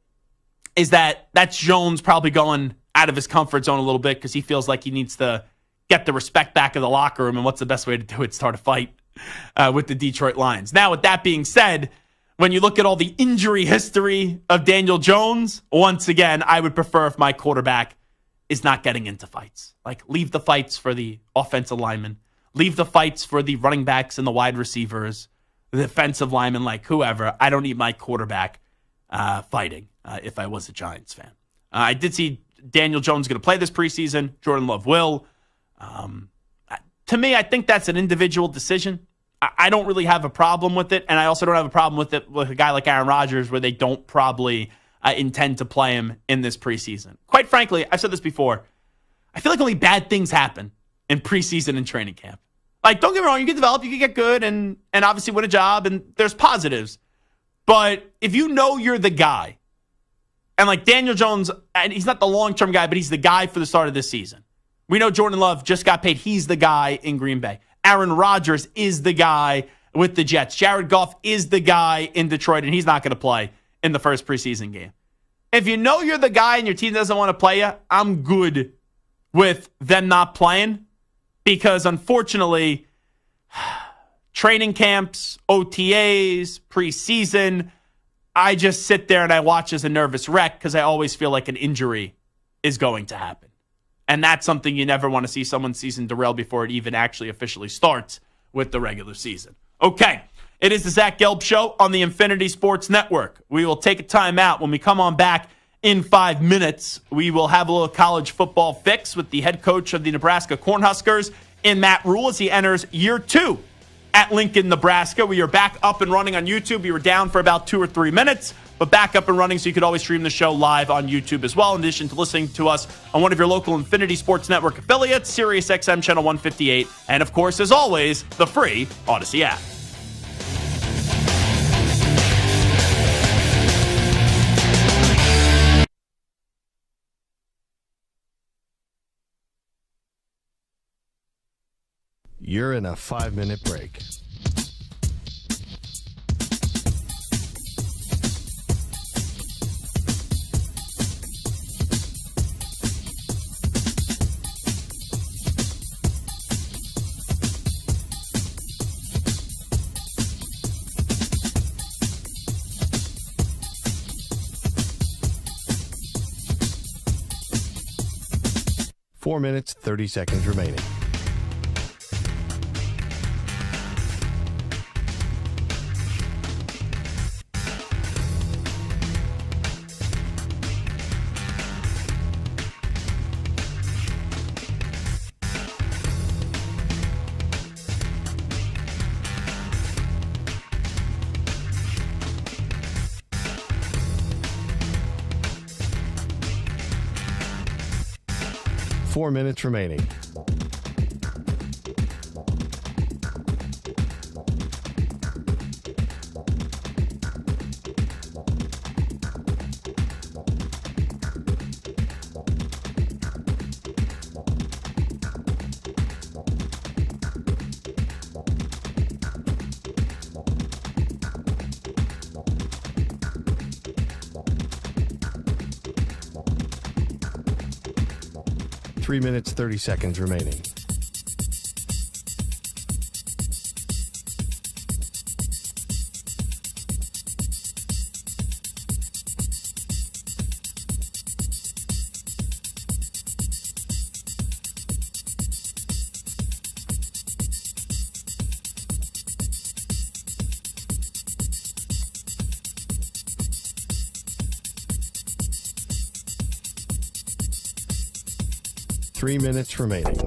is that's Jones probably going out of his comfort zone a little bit because he feels like he needs to get the respect back of the locker room. And what's the best way to do it? Start a fight with the Detroit Lions. Now, with that being said, when you look at all the injury history of Daniel Jones, once again, I would prefer if my quarterback is not getting into fights. Like, leave the fights for the offensive linemen. Leave the fights for the running backs and the wide receivers, the defensive linemen, like whoever. I don't need my quarterback fighting if I was a Giants fan. I did see Daniel Jones going to play this preseason. Jordan Love will. To me, I think that's an individual decision. I don't really have a problem with it, and I also don't have a problem with it with a guy like Aaron Rodgers where they don't probably intend to play him in this preseason. Quite frankly, I've said this before, I feel like only bad things happen in preseason and training camp. Like, don't get me wrong, you can develop, you can get good, and obviously win a job, and there's positives. But if you know you're the guy, and like Daniel Jones, and he's not the long-term guy, but he's the guy for the start of this season. We know Jordan Love just got paid. He's the guy in Green Bay. Aaron Rodgers is the guy with the Jets. Jared Goff is the guy in Detroit, and he's not going to play in the first preseason game. If you know you're the guy and your team doesn't want to play you, I'm good with them not playing because, unfortunately, training camps, OTAs, preseason, I just sit there and I watch as a nervous wreck because I always feel like an injury is going to happen. And that's something you never want to see someone's season derail before it even actually officially starts with the regular season. Okay, it is the Zach Gelb Show on the Infinity Sports Network. We will take a time out. When we come on back in 5 minutes, we will have a little college football fix with the head coach of the Nebraska Cornhuskers in Matt Rhule as he enters year 2 at Lincoln, Nebraska. We are back up and running on YouTube. We were down for about 2 or 3 minutes, but back up and running so you could always stream the show live on YouTube as well, in addition to listening to us on one of your local Infinity Sports Network affiliates, Sirius XM Channel 158, and of course, as always, the free Odyssey app. You're in a 5-minute break. 4 minutes, 30 seconds remaining. Four minutes remaining. Three minutes, 30 seconds remaining. Three minutes remaining.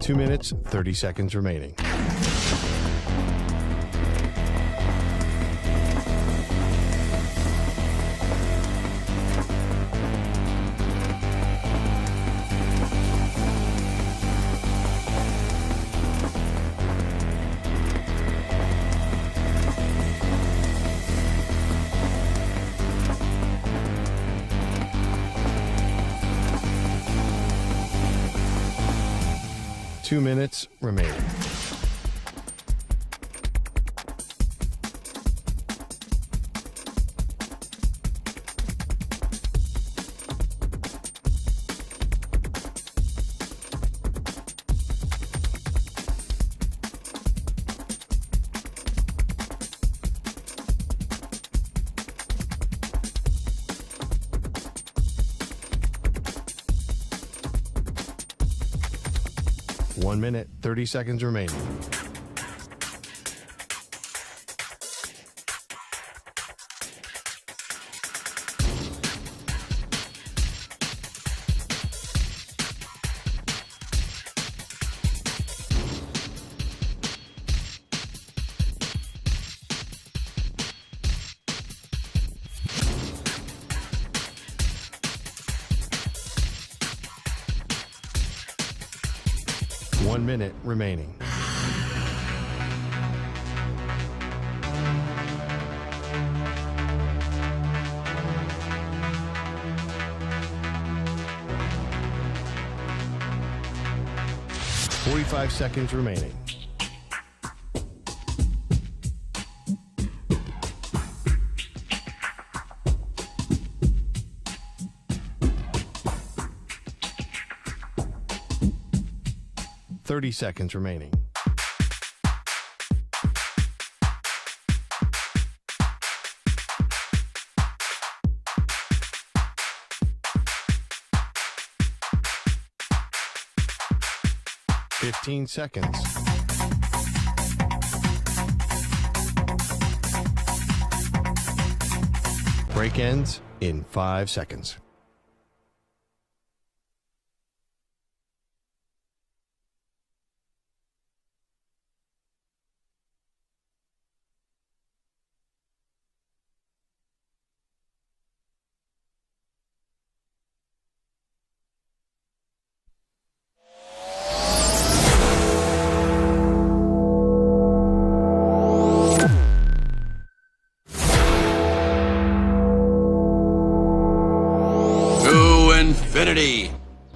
Two minutes, 30 seconds remaining. Two minutes remaining. One minute, 30 seconds remaining. One minute remaining. Forty-five seconds remaining. Thirty seconds remaining. Fifteen seconds. Break ends in 5 seconds.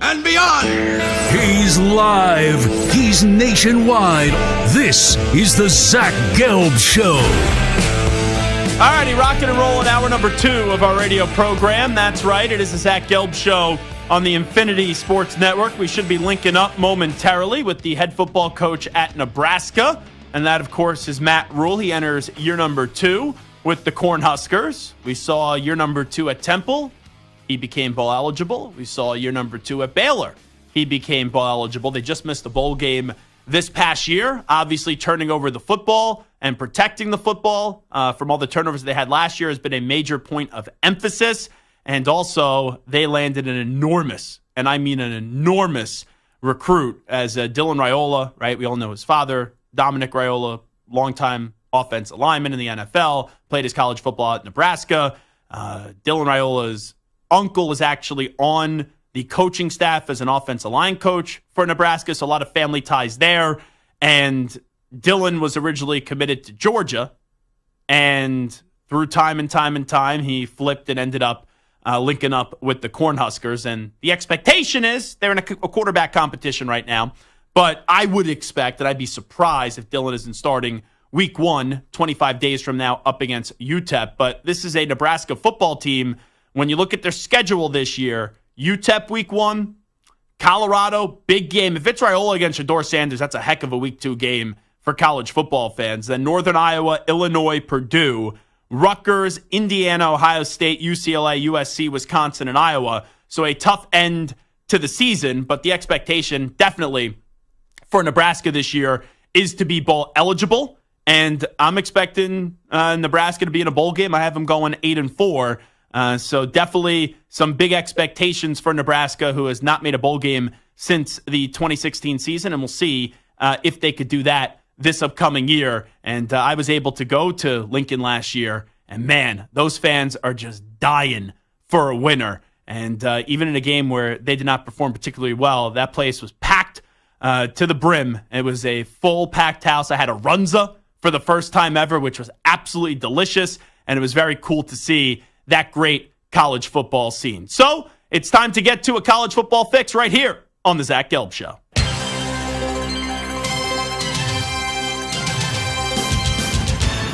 and beyond. He's live. He's nationwide. This is the Zach Gelb Show. All righty, rocking and rolling hour number 2 of our radio program. That's right, it is the Zach Gelb Show on the Infinity Sports Network. We should be linking up momentarily with the head football coach at Nebraska, and that, of course, is Matt Rhule. He enters year number 2 with the Cornhuskers. We saw year number 2 at Temple. He became bowl eligible. We saw year number 2 at Baylor. He became bowl eligible. They just missed the bowl game this past year, obviously turning over the football and protecting the football from all the turnovers they had last year has been a major point of emphasis. And also, they landed an enormous, and I mean an enormous recruit as Dylan Raiola, right? We all know his father, Dominic Raiola, longtime offensive lineman in the NFL, played his college football at Nebraska. Dylan Raiola's uncle is actually on the coaching staff as an offensive line coach for Nebraska, so a lot of family ties there. And Dylan was originally committed to Georgia, and through time and time, he flipped and ended up linking up with the Cornhuskers. And the expectation is they're in a quarterback competition right now, but I would expect that I'd be surprised if Dylan isn't starting week 1, 25 days from now, up against UTEP. But this is a Nebraska football team. When you look at their schedule this year, UTEP week 1, Colorado, big game. If it's Raiola against Deion Sanders, that's a heck of a week 2 game for college football fans. Then Northern Iowa, Illinois, Purdue, Rutgers, Indiana, Ohio State, UCLA, USC, Wisconsin, and Iowa. So a tough end to the season, but the expectation definitely for Nebraska this year is to be bowl eligible. And I'm expecting Nebraska to be in a bowl game. I have them going 8-4. So definitely some big expectations for Nebraska, who has not made a bowl game since the 2016 season. And we'll see if they could do that this upcoming year. And I was able to go to Lincoln last year. And man, those fans are just dying for a winner. And even in a game where they did not perform particularly well, that place was packed to the brim. It was a full packed house. I had a runza for the first time ever, which was absolutely delicious. And it was very cool to see that great college football scene. So it's time to get to a college football fix right here on the Zach Gelb Show.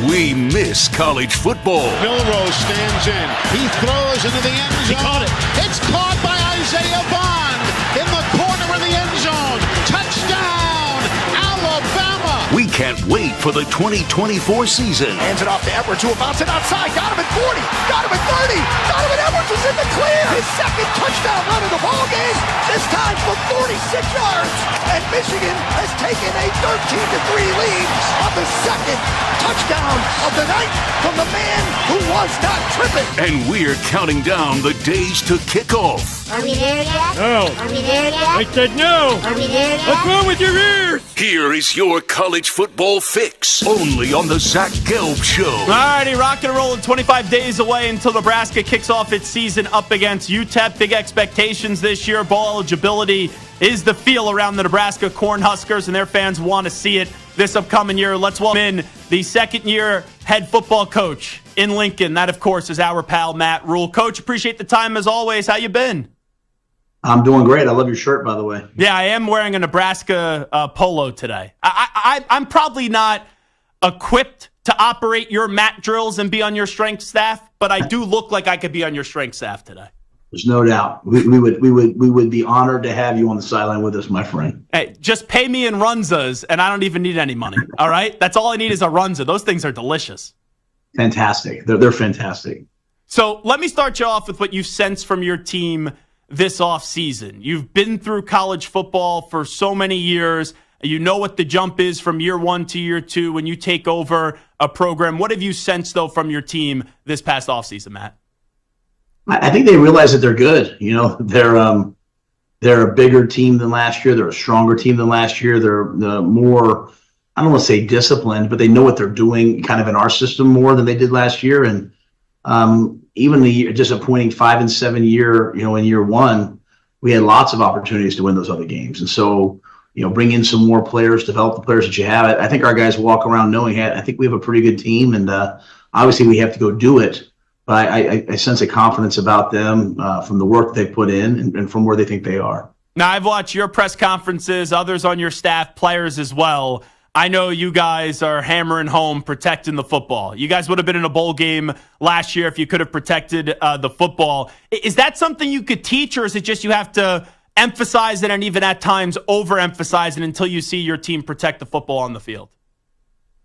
We miss college football. Milrose stands in. He throws into the end zone. He caught it. It's caught by Isaiah Bond in the corner of the end zone. Touchdown, Alabama. We can't wait for the 2024 season. Hands it off to Edwards, who bounce it outside. Got him at 40. Got him at 30. Donovan Edwards is in the clear. His second touchdown run of the ball game. This time from 46 yards. And Michigan has taken a 13-3 lead on the second touchdown of the night from the man who was not tripping. And we're counting down the days to kick off. Are we there yet? No. Are we there yet? I said no. Are we there yet? What's wrong with your ears? Here is your college football fix, only on the Zach Gelb Show. All righty, rocking and rolling 25 days away until Nebraska kicks off its season up against UTEP. Big expectations this year. Bowl eligibility is the feel around the Nebraska Cornhuskers, and their fans want to see it this upcoming year. Let's welcome in the second-year head football coach in Lincoln. That, of course, is our pal Matt Rhule. Coach, appreciate the time as always. How you been? I'm doing great. I love your shirt, by the way. Yeah, I am wearing a Nebraska polo today. I'm probably not equipped to operate your mat drills and be on your strength staff, but I do look like I could be on your strength staff today. There's no doubt. We would be honored to have you on the sideline with us, my friend. Hey, just pay me in runzas, and I don't even need any money. All right, that's all I need is a runza. Those things are delicious. Fantastic. They're fantastic. So let me start you off with what you sense from your team this offseason. You've been through college football for so many years. You know what the jump is from year 1 to year 2 when you take over a program. What have you sensed, though, from your team this past offseason, Matt? I think they realize that they're good. You know, they're a bigger team than last year. They're a stronger team than last year. They're more, I don't want to say disciplined, but they know what they're doing kind of in our system more than they did last year. And even the disappointing 5-7 year, in year 1, we had lots of opportunities to win those other games. And so, bring in some more players, develop the players that you have. I think our guys walk around knowing, hey, I think we have a pretty good team, and obviously we have to go do it. But I sense a confidence about them from the work they put in and from where they think they are. Now, I've watched your press conferences, others on your staff, players as well. I know you guys are hammering home protecting the football. You guys would have been in a bowl game last year if you could have protected the football. Is that something you could teach, or is it just you have to emphasize it and even at times overemphasize it until you see your team protect the football on the field?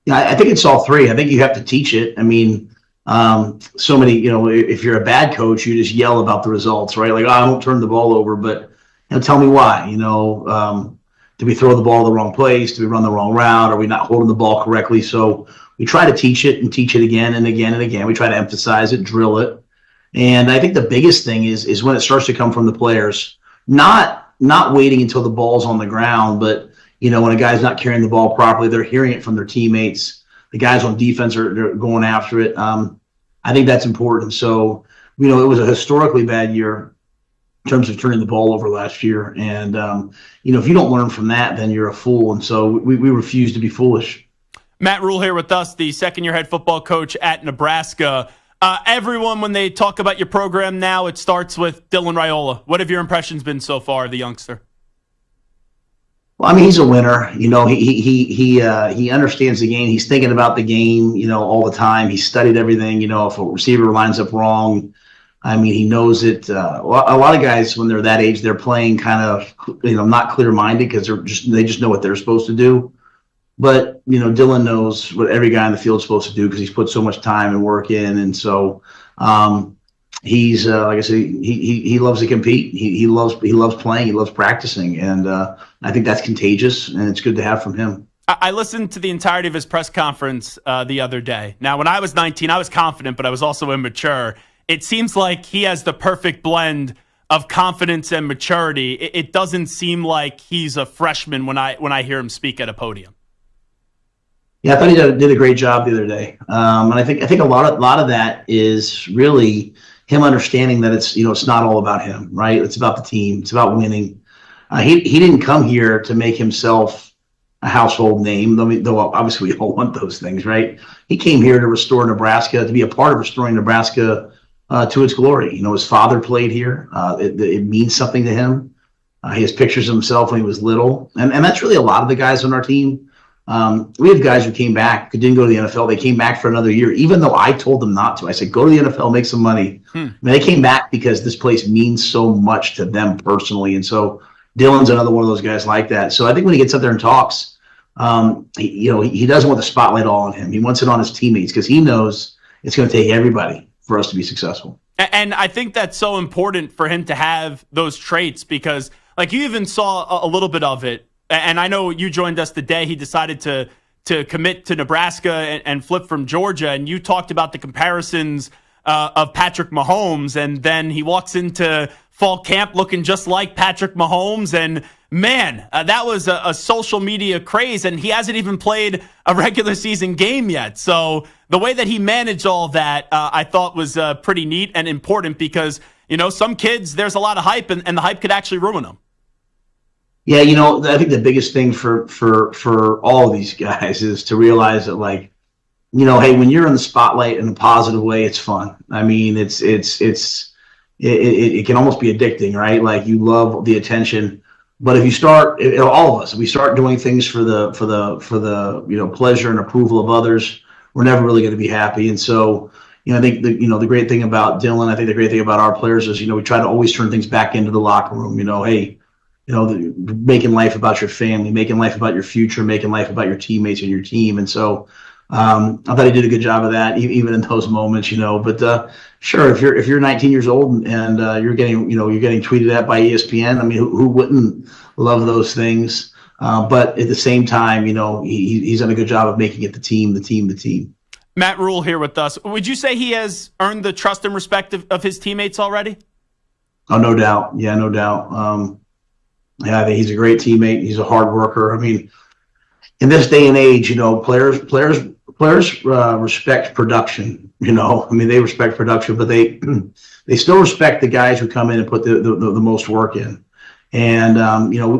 Yeah, I think it's all three. I think you have to teach it. I mean, so many, if you're a bad coach, you just yell about the results, right? Like, I don't turn the ball over, but tell me why. Did we throw the ball the wrong place? Did we run the wrong route? Are we not holding the ball correctly? So we try to teach it and teach it again and again and again. We try to emphasize it, drill it. And I think the biggest thing is when it starts to come from the players, not waiting until the ball's on the ground, but when a guy's not carrying the ball properly, they're hearing it from their teammates. The guys on defense are going after it. I think that's important. So, it was a historically bad year in terms of turning the ball over last year. And, if you don't learn from that, then you're a fool. And so we refuse to be foolish. Matt Rhule here with us, the second-year head football coach at Nebraska. Everyone, when they talk about your program now, it starts with Dylan Raiola. What have your impressions been so far of the youngster? Well, I mean, he's a winner. He understands the game. He's thinking about the game, all the time. He studied everything. If a receiver lines up wrong, I mean, he knows it. A lot of guys, when they're that age, they're playing kind of, not clear-minded because they just know what they're supposed to do. But, Dylan knows what every guy on the field is supposed to do because he's put so much time and work in. And so he's, like I said, he loves to compete. He loves playing. He loves practicing. And I think that's contagious, and it's good to have from him. I listened to the entirety of his press conference the other day. Now, when I was 19, I was confident, but I was also immature. It seems like he has the perfect blend of confidence and maturity. It doesn't seem like he's a freshman when I hear him speak at a podium. Yeah, I thought he did a great job the other day, and I think a lot of that is really him understanding that it's not all about him, right? It's about the team. It's about winning. He didn't come here to make himself a household name, though obviously we all want those things, right? He came here to restore Nebraska, to be a part of restoring Nebraska to its glory. His father played here. It means something to him. He has pictures of himself when he was little, and that's really a lot of the guys on our team. We have guys who came back, who didn't go to the NFL. They came back for another year, even though I told them not to. I said, go to the NFL, make some money. I mean, they came back because this place means so much to them personally. And so Dylan's another one of those guys like that. So I think when he gets up there and talks, he doesn't want the spotlight all on him. He wants it on his teammates because he knows it's going to take everybody for us to be successful. And I think that's so important for him to have those traits because, like, you even saw a little bit of it. And I know you joined us the day he decided to commit to Nebraska and flip from Georgia. And you talked about the comparisons of Patrick Mahomes. And then he walks into fall camp looking just like Patrick Mahomes. And, man, that was a social media craze. And he hasn't even played a regular season game yet. So the way that he managed all that, I thought was pretty neat and important because, some kids, there's a lot of hype and the hype could actually ruin them. Yeah, I think the biggest thing for all of these guys is to realize that, like, hey, when you're in the spotlight in a positive way, it's fun. I mean, it can almost be addicting, right? Like, you love the attention. But if you start, all of us, if we start doing things for the pleasure and approval of others, we're never really going to be happy. And so, I think the great thing about Dylan, I think the great thing about our players is, we try to always turn things back into the locker room. Hey, making life about your family, making life about your future, making life about your teammates and your team. And so I thought he did a good job of that, even in those moments, But sure, if you're 19 years old and you're getting tweeted at by ESPN, I mean, who wouldn't love those things? But at the same time, he's done a good job of making it the team. Matt Rhule here with us. Would you say he has earned the trust and respect of his teammates already? Oh, no doubt. Yeah, no doubt. I think he's a great teammate. He's a hard worker. I mean, in this day and age, players respect production. I mean, they respect production, but they still respect the guys who come in and put the most work in. And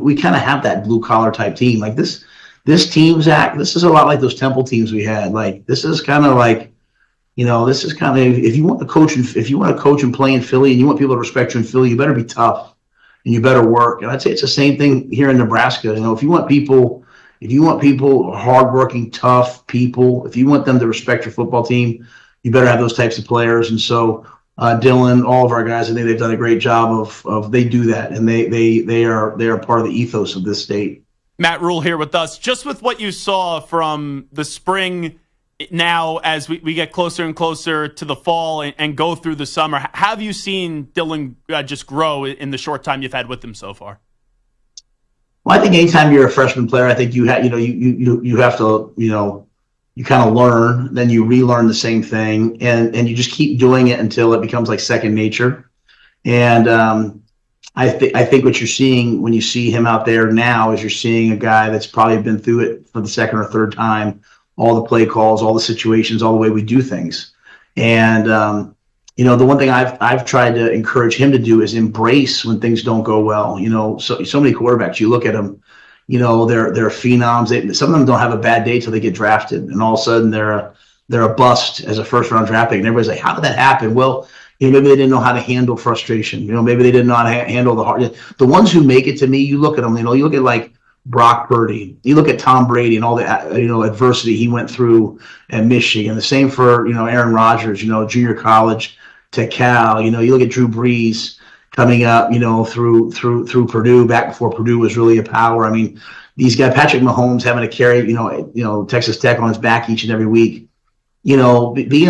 we kind of have that blue collar type team. Like this team, Zach. This is a lot like those Temple teams we had. Like, this is kind of like This is kind of, if you want to coach and play in Philly and you want people to respect you in Philly, you better be tough and you better work. And I'd say it's the same thing here in Nebraska. If you want people hardworking, tough people, if you want them to respect your football team, you better have those types of players. And so Dylan, all of our guys, I think they've done a great job of they do that, and they are part of the ethos of this state. Matt Rhule here with us. Just with what you saw from the spring, now as we get closer and closer to the fall and go through the summer, have you seen Dylan just grow in the short time you've had with him so far? Well, I think anytime you're a freshman player, I think you have to you kind of learn, then you relearn the same thing, and you just keep doing it until it becomes like second nature. And I think what you're seeing when you see him out there now is you're seeing a guy that's probably been through it for the second or third time, all the play calls, all the situations, all the way we do things. And the one thing I've tried to encourage him to do is embrace when things don't go well. So many quarterbacks, you look at them, they're phenoms. Some of them don't have a bad day till they get drafted, and all of a sudden they're a bust as a first round draft pick. And everybody's like, how did that happen? Well, maybe they didn't know how to handle frustration. Maybe they didn't know how to handle the hard. The ones who make it, to me, you look at them. You look at like Brock Purdy. You look at Tom Brady and all the adversity he went through at Michigan. The same for Aaron Rodgers. Junior college to Cal. You look at Drew Brees coming up. Through Purdue, back before Purdue was really a power. I mean, these guys, Patrick Mahomes having to carry Texas Tech on his back each and every week. Being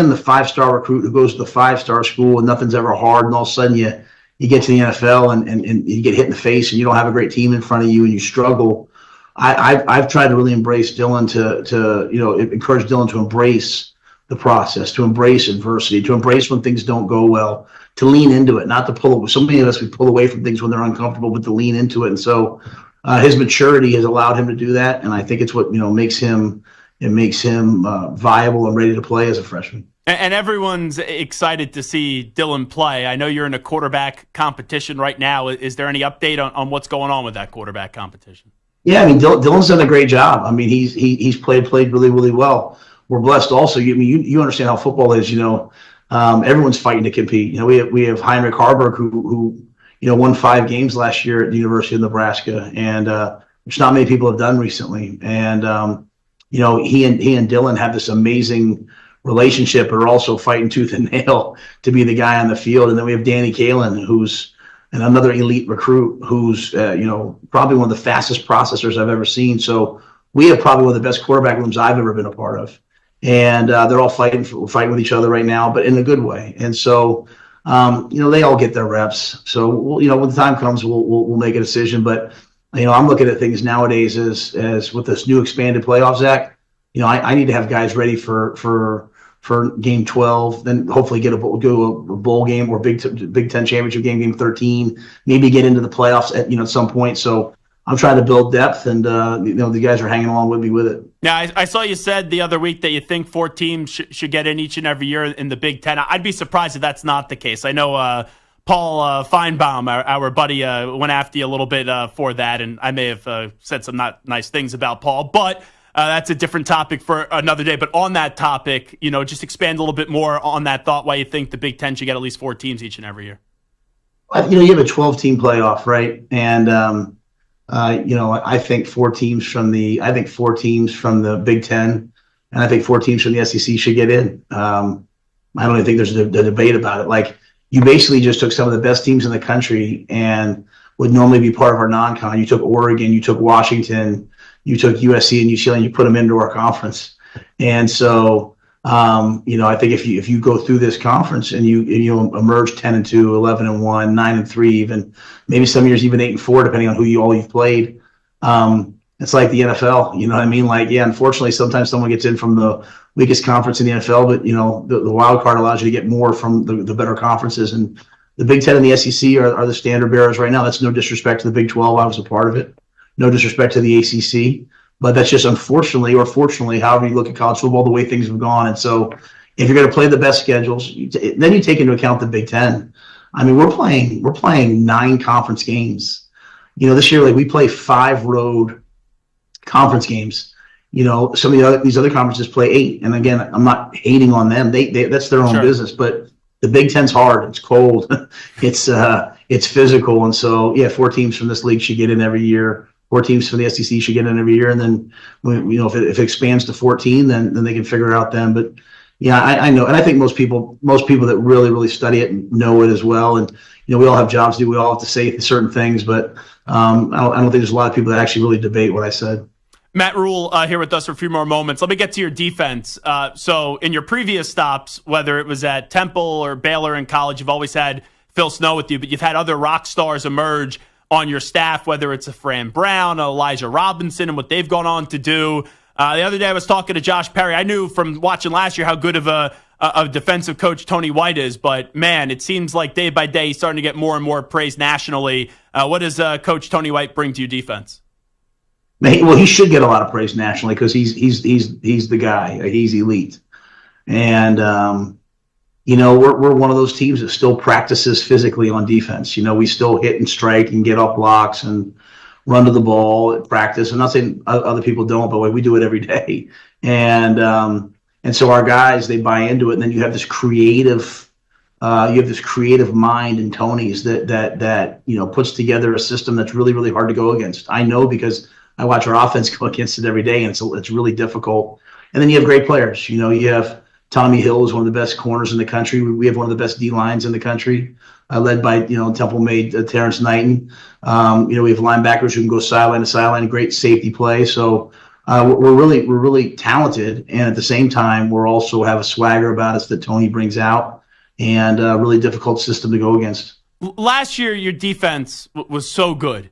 the 5-star recruit who goes to the 5-star school and nothing's ever hard, and all of a sudden you get to the NFL and you get hit in the face and you don't have a great team in front of you and you struggle. I've tried to really embrace Dylan to encourage Dylan to embrace the process, to embrace adversity, to embrace when things don't go well, to lean into it, not to pull away. So many of us, we pull away from things when they're uncomfortable, but to lean into it. And so his maturity has allowed him to do that, and I think it's what makes him viable and ready to play as a freshman. And everyone's excited to see Dylan play. I know you're in a quarterback competition right now. Is there any update on what's going on with that quarterback competition? Yeah, I mean, Dylan's done a great job. I mean, he's played really, really well. We're blessed also. You understand how football is. Everyone's fighting to compete. We have Heinrich Harburg who won 5 games last year at the University of Nebraska, and which not many people have done recently. And he and Dylan have this amazing relationship, but are also fighting tooth and nail to be the guy on the field. And then we have Danny Kalen, who's another elite recruit, who's probably one of the fastest processors I've ever seen. So we have probably one of the best quarterback rooms I've ever been a part of. And they're all fighting with each other right now, but in a good way. And so they all get their reps. So when the time comes, we'll make a decision. But I'm looking at things nowadays as with this new expanded playoff, Zach. I need to have guys ready for game 12, then hopefully go a bowl game or Big Ten championship game 13, maybe get into the playoffs at some point. So I'm trying to build depth, and the guys are hanging along with me with it. Now, I saw you said the other week that you think 4 teams should get in each and every year in the Big Ten. I'd be surprised if that's not the case. I know Paul Feinbaum, our buddy, went after you a little bit for that, and I may have said some not nice things about Paul, but that's a different topic for another day. But on that topic, just expand a little bit more on that thought, why you think the Big Ten should get at least 4 teams each and every year. You have a 12-team playoff, right? And I think 4 teams from the Big Ten, and I think 4 teams from the SEC should get in. I don't even think there's a debate about it. Like, you basically just took some of the best teams in the country and would normally be part of our non-con. You took Oregon, you took Washington, you took USC and UCLA, and you put them into our conference. And so, I think if you go through this conference and you emerge 10-2, 11-1, 9-3, even maybe some years even 8-4, depending on who you've played. It's like the NFL. You know what I mean? Like, yeah, unfortunately, sometimes someone gets in from the weakest conference in the NFL, but the wild card allows you to get more from the better conferences. And the Big Ten and the SEC are the standard bearers right now. That's no disrespect to the Big 12. I was a part of it. No disrespect to the ACC. But that's just unfortunately or fortunately, however you look at college football, the way things have gone. And so if you're going to play the best schedules, then you take into account the Big Ten. I mean, we're playing 9 conference games. This year, we play 5 road conference games. Some of these other conferences play 8. And again, I'm not hating on them. They that's their own business. But the Big Ten's hard. It's cold. It's physical. And so, 4 teams from this league should get in every year. 4 teams from the SEC should get in every year. And then, if it expands to 14, then they can figure it out then. But yeah, I know. And I think most people that really, really study it know it as well. And, we all have jobs to do. We all have to say certain things. But I don't think there's a lot of people that actually really debate what I said. Matt Rhule here with us for a few more moments. Let me get to your defense. So in your previous stops, whether it was at Temple or Baylor in college, you've always had Phil Snow with you, but you've had other rock stars emerge on your staff, whether it's a Fran Brown, Elijah Robinson, and what they've gone on to do. The other day I was talking to Josh Perry. I knew from watching last year how good of a defensive coach Tony White is, but man, it seems like day by day he's starting to get more and more praise nationally. What does Coach Tony White bring to your defense? Well, he should get a lot of praise nationally because he's the guy. He's elite, and we're one of those teams that still practices physically on defense. We still hit and strike and get off blocks and run to the ball at practice. I'm not saying other people don't, but we do it every day, and so our guys, they buy into it. And then you have this creative mind in Tony's that puts together a system that's really, really hard to go against. I know because I watch our offense go against it every day, and it's really difficult. And then you have great players. You have Tommy Hill is one of the best corners in the country. We have one of the best D lines in the country, led by Temple made Terrence Knighton. We have linebackers who can go sideline to sideline, great safety play. So we're really talented, and at the same time, we're also have a swagger about us that Tony brings out, and a really difficult system to go against. Last year, your defense was so good.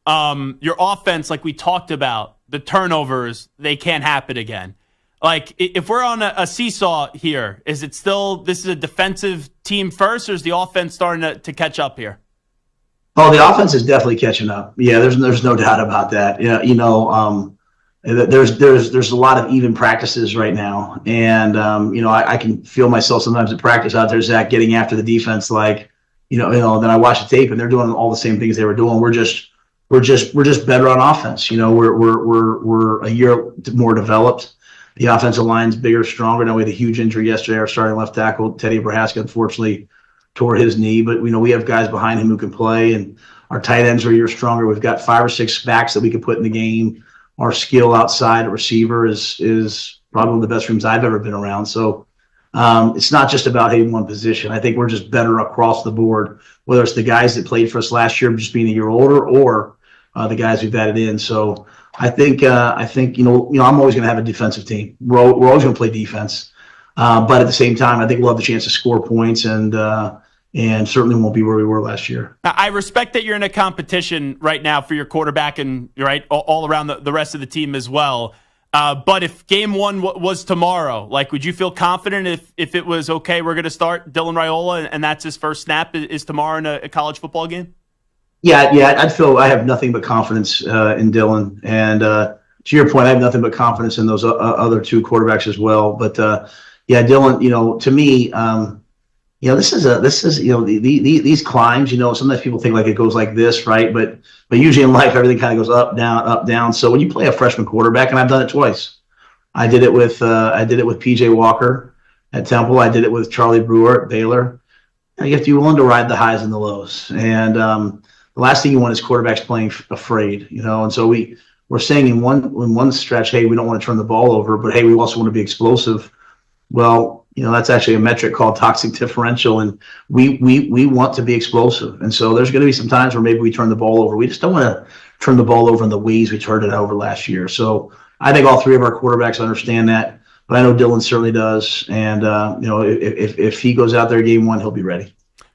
Your offense, like we talked about, the turnovers, they can't happen again. Like, if we're on a seesaw here, is it still, this is a defensive team first, or is the offense starting to catch up here? Oh, the offense is definitely catching up. Yeah, there's no doubt about that. Yeah, there's a lot of even practices right now, and I can feel myself sometimes at practice out there, Zach, getting after the defense. Like, then I watch the tape and they're doing all the same things they were doing. We're just better on offense. We're a year more developed. The offensive line's bigger, stronger. Now we had a huge injury yesterday. Our starting left tackle, Teddy Brahaska, unfortunately tore his knee, but we have guys behind him who can play, and our tight ends are a year stronger. We've got 5 or 6 backs that we can put in the game. Our skill outside at receiver is probably one of the best rooms I've ever been around. So it's not just about hitting one position. I think we're just better across the board, whether it's the guys that played for us last year just being a year older, or the guys we've added in. So I think I'm always going to have a defensive team. We're always going to play defense, but at the same time, I think we'll have the chance to score points, and certainly won't be where we were last year. I respect that you're in a competition right now for your quarterback, and right all around the rest of the team as well. But if game 1 was tomorrow, like, would you feel confident if it was okay, we're going to start Dylan Raiola and that's his first snap is tomorrow in a college football game? Yeah, I have nothing but confidence in Dylan, and to your point, I have nothing but confidence in those other 2 quarterbacks as well. But Dylan, to me, this is these climbs. Sometimes people think like it goes like this, right? But usually in life, everything kind of goes up, down. So when you play a freshman quarterback, and I've done it twice, I did it with PJ Walker at Temple. I did it with Charlie Brewer at Baylor. You have to be willing to ride the highs and the lows, and the last thing you want is quarterbacks playing afraid, and so we're saying in one stretch, hey, we don't want to turn the ball over, but hey, we also want to be explosive. Well, that's actually a metric called toxic differential, and we want to be explosive. And so there's going to be some times where maybe we turn the ball over. We just don't want to turn the ball over in the ways we turned it over last year. So I think all 3 of our quarterbacks understand that, but I know Dylan certainly does. And if he goes out there game 1, he'll be ready.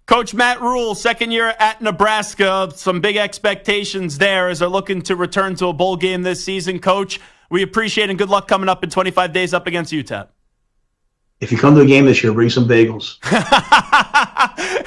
Coach Matt Rhule, second year at Nebraska. Some big expectations there as they're looking to return to a bowl game this season. Coach, we appreciate it, and good luck coming up in 25 days up against UTEP. If you come to a game this year, bring some bagels.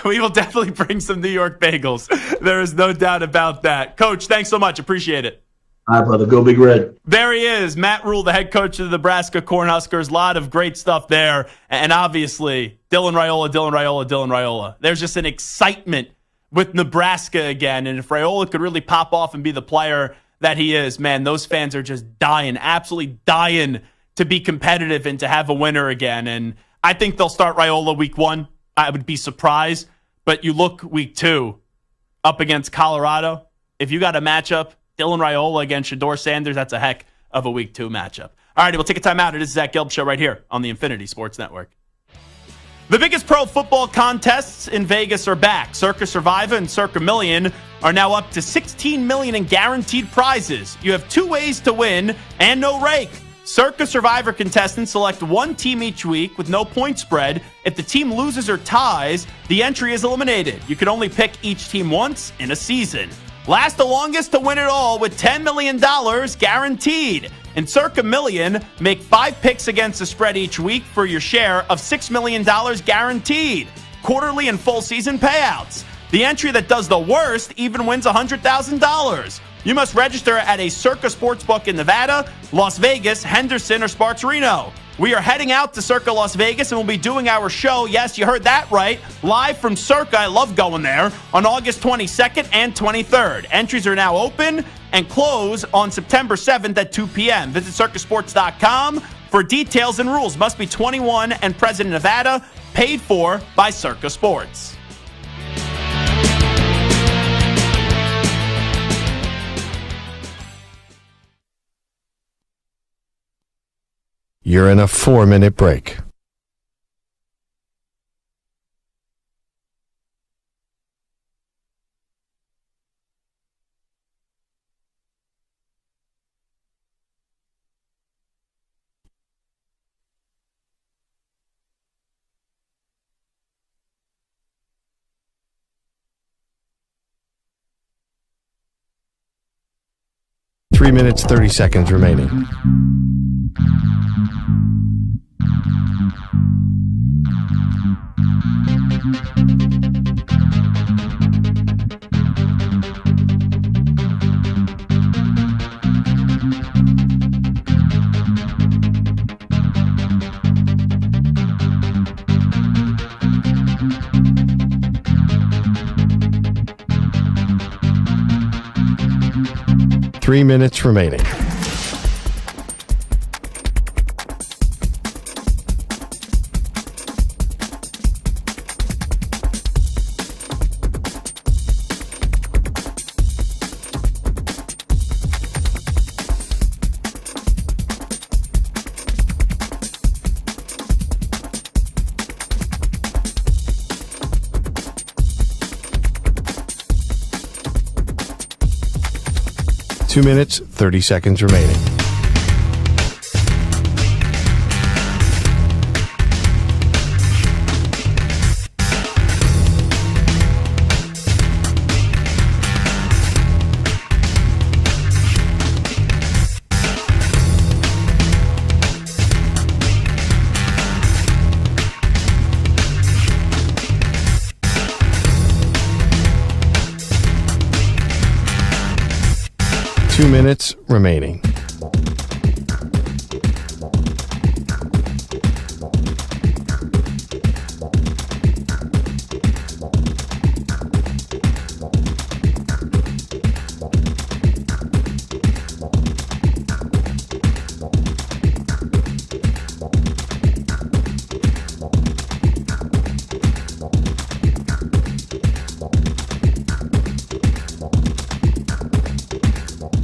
We will definitely bring some New York bagels. There is no doubt about that. Coach, thanks so much. Appreciate it. All right, brother. Go Big Red. There he is, Matt Rhule, the head coach of the Nebraska Cornhuskers. A lot of great stuff there. And obviously, Dylan Raiola. There's just an excitement with Nebraska again. And if Raiola could really pop off and be the player that he is, man, those fans are just dying, absolutely dying to be competitive and to have a winner again. And I think they'll start Raiola week 1. I would be surprised. But you look week 2 up against Colorado. If you got a matchup, Dylan Raiola against Shedeur Sanders, that's a heck of a week 2 matchup. All right, we'll take a time out. It is Zach Gelb Show right here on the Infinity Sports Network. The biggest pro football contests in Vegas are back. Circa Survivor and Circa Million are now up to $16 million in guaranteed prizes. You have 2 ways to win and no rake. Circa Survivor contestants select one team each week with no point spread. If the team loses or ties, the entry is eliminated. You can only pick each team once in a season. Last the longest to win it all with $10 million guaranteed. In Circa Million, make 5 picks against the spread each week for your share of $6 million guaranteed. Quarterly and full season payouts. The entry that does the worst even wins $100,000. You must register at a Circa Sportsbook in Nevada, Las Vegas, Henderson, or Sparks Reno. We are heading out to Circa Las Vegas and we'll be doing our show, yes, you heard that right, live from Circa, I love going there, on August 22nd and 23rd. Entries are now open and close on September 7th at 2 p.m. Visit circasports.com for details and rules. Must be 21 and present in Nevada, paid for by Circa Sports. You're in a 4-minute break. Three minutes, 30 seconds remaining. Three minutes remaining. Two minutes, 30 seconds remaining. Two minutes remaining.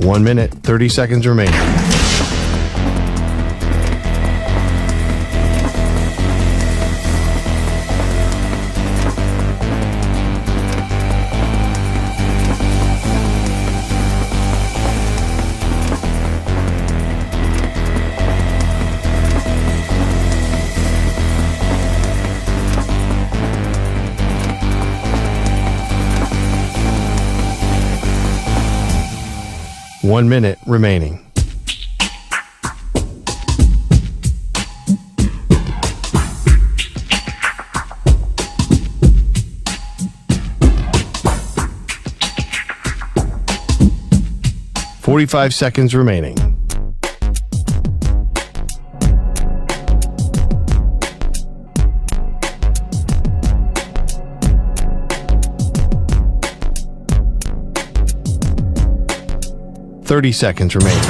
One minute, 30 seconds remaining. One minute remaining. $45 seconds remaining. 30 seconds remaining.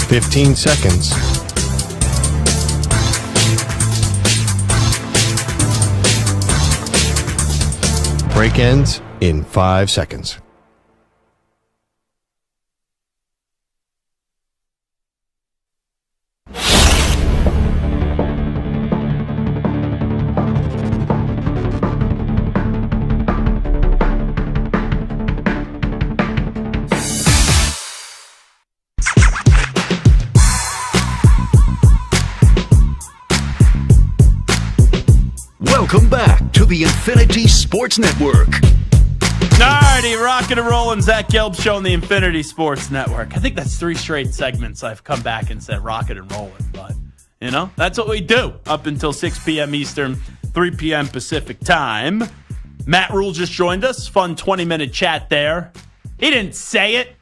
Fifteen seconds. Break ends in 5 seconds. Welcome back to the Infinity Sports Network. Alrighty, rocking and rolling. Zach Gelb Show on the Infinity Sports Network. I think that's 3 straight segments I've come back and said rocking and rolling. But, that's what we do up until 6 p.m. Eastern, 3 p.m. Pacific time. Matt Rhule just joined us. Fun 20-minute chat there. He didn't say it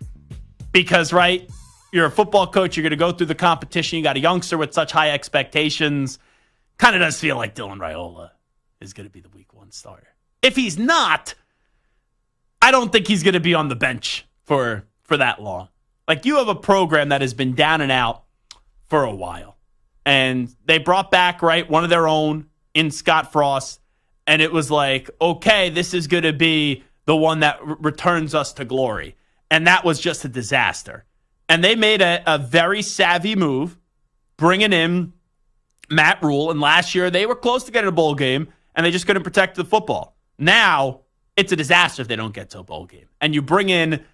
because, right, you're a football coach. You're going to go through the competition. You got a youngster with such high expectations. Kind of does feel like Dylan Rhule is going to be the week 1 starter. If he's not, I don't think he's going to be on the bench for that long. Like, you have a program that has been down and out for a while. And they brought back, right, one of their own in Scott Frost. And it was like, okay, this is going to be the one that returns us to glory. And that was just a disaster. And they made a very savvy move, bringing in Matt Rhule. And last year, they were close to getting a bowl game, and they just couldn't protect the football. Now, it's a disaster if they don't get to a bowl game. And you bring in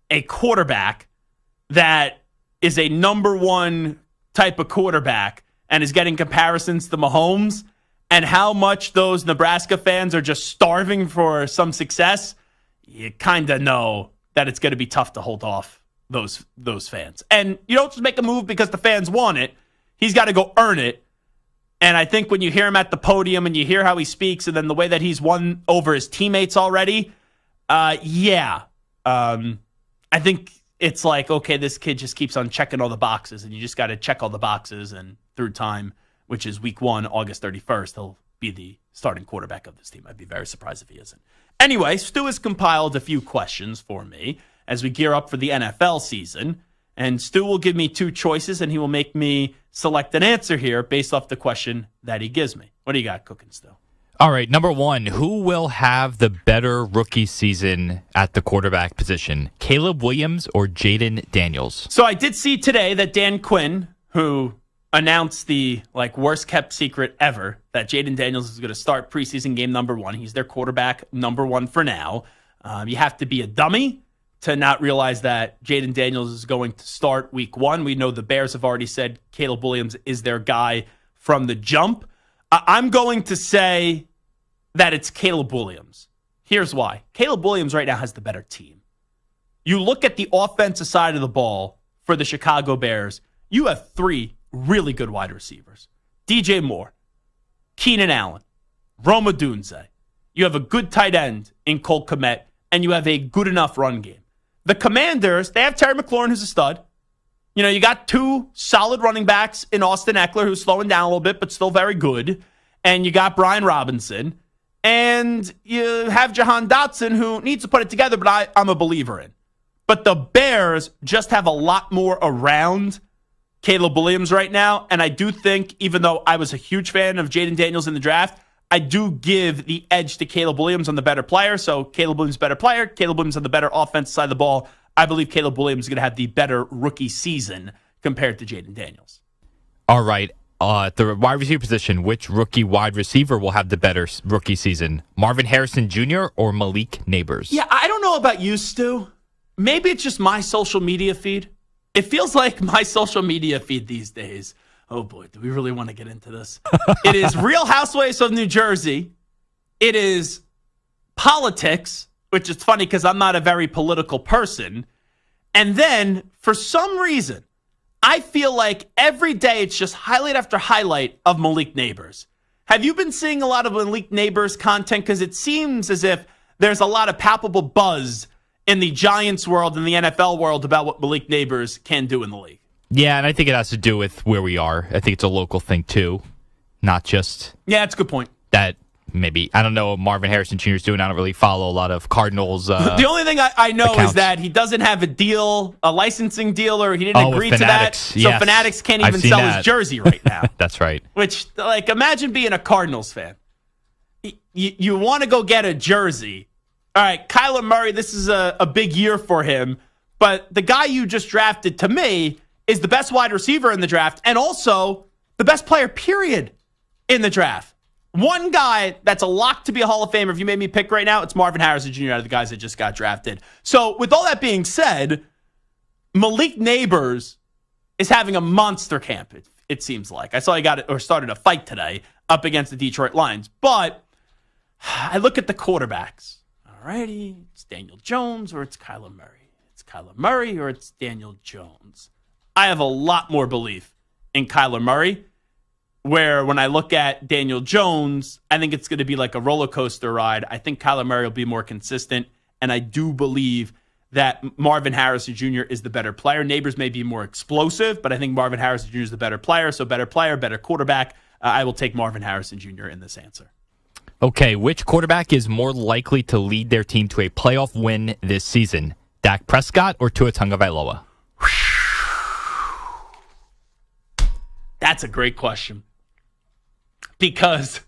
a quarterback that is a number 1 type of quarterback and is getting comparisons to Mahomes, and how much those Nebraska fans are just starving for some success, you kind of know that it's going to be tough to hold off those fans. And you don't just make a move because the fans want it. He's got to go earn it. And I think when you hear him at the podium and you hear how he speaks and then the way that he's won over his teammates already, I think it's like, okay, this kid just keeps on checking all the boxes, and you just got to check all the boxes, and through time, which is week 1, August 31st, he'll be the starting quarterback of this team. I'd be very surprised if he isn't. Anyway, Stu has compiled a few questions for me as we gear up for the NFL season. And Stu will give me 2 choices, and he will make me select an answer here based off the question that he gives me. What do you got cooking, Stu? All right, number 1, who will have the better rookie season at the quarterback position, Caleb Williams or Jaden Daniels? So I did see today that Dan Quinn, who announced the worst-kept secret ever, that Jaden Daniels is going to start preseason game number 1. He's their quarterback number 1 for now. You have to be a dummy to not realize that Jaden Daniels is going to start week 1. We know the Bears have already said Caleb Williams is their guy from the jump. I'm going to say that it's Caleb Williams. Here's why. Caleb Williams right now has the better team. You look at the offensive side of the ball for the Chicago Bears, you have 3 really good wide receivers. DJ Moore, Keenan Allen, Rome Odunze. You have a good tight end in Cole Kmet, and you have a good enough run game. The Commanders, they have Terry McLaurin, who's a stud. You got 2 solid running backs in Austin Eckler, who's slowing down a little bit, but still very good. And you got Brian Robinson. And you have Jahan Dotson, who needs to put it together, but I'm a believer in. But the Bears just have a lot more around Caleb Williams right now. And I do think, even though I was a huge fan of Jaden Daniels in the draft, I do give the edge to Caleb Williams on the better player. So Caleb Williams, better player. Caleb Williams on the better offensive side of the ball. I believe Caleb Williams is going to have the better rookie season compared to Jaden Daniels. All right. The wide receiver position, which rookie wide receiver will have the better rookie season? Marvin Harrison Jr. or Malik Neighbors? Yeah, I don't know about you, Stu. Maybe it's just my social media feed. It feels like my social media feed these days. Oh, boy, do we really want to get into this? It is Real Housewives of New Jersey. It is politics, which is funny because I'm not a very political person. And then, for some reason, I feel like every day it's just highlight after highlight of Malik Neighbors. Have you been seeing a lot of Malik Neighbors content? Because it seems as if there's a lot of palpable buzz in the Giants world and the NFL world about what Malik Neighbors can do in the league. Yeah, and I think it has to do with where we are. I think it's a local thing, too. Not just... Yeah, that's a good point. That maybe... I don't know what Marvin Harrison Jr. is doing. I don't really follow a lot of Cardinals The only thing I know accounts. is that he doesn't have a deal, a licensing deal, or he didn't agree to that. So yes. Fanatics can't I've even seen sell that. his jersey right now. That's right. Which, like, imagine being a Cardinals fan. You want to go get a jersey. All right, Kyler Murray, this is a big year for him. But the guy you just drafted, to me, is the best wide receiver in the draft and also the best player, period, in the draft. One guy that's a lock to be a Hall of Famer, if you made me pick right now, it's Marvin Harrison Jr. out of the guys that just got drafted. So with all that being said, Malik Neighbors is having a monster camp, it seems like. I saw he started a fight today up against the Detroit Lions. But I look at the quarterbacks. All righty, it's Daniel Jones or it's Kyler Murray. It's Kyler Murray or it's Daniel Jones. I have a lot more belief in Kyler Murray, where when I look at Daniel Jones, I think it's going to be like a roller coaster ride. I think Kyler Murray will be more consistent, and I do believe that Marvin Harrison Jr. is the better player. Neighbors may be more explosive, but I think Marvin Harrison Jr. is the better player, so better player, better quarterback. I will take Marvin Harrison Jr. in this answer. Okay, which quarterback is more likely to lead their team to a playoff win this season? Dak Prescott or Tua Tagovailoa? That's a great question. Because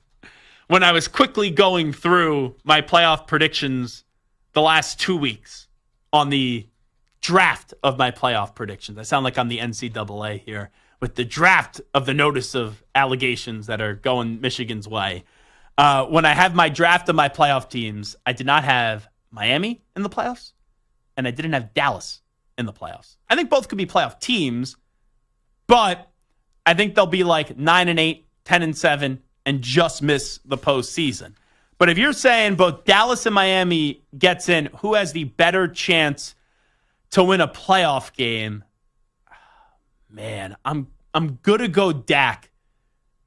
when I was quickly going through my playoff predictions the last 2 weeks on the draft of my playoff predictions, I sound like I'm the NCAA here, with the draft of the notice of allegations that are going Michigan's way. When I have my draft of my playoff teams, I did not have Miami in the playoffs, and I didn't have Dallas in the playoffs. I think both could be playoff teams, but I think they'll be like 9-8, 10-7, and just miss the postseason. But if you're saying both Dallas and Miami gets in, who has the better chance to win a playoff game? Man, I'm gonna go Dak,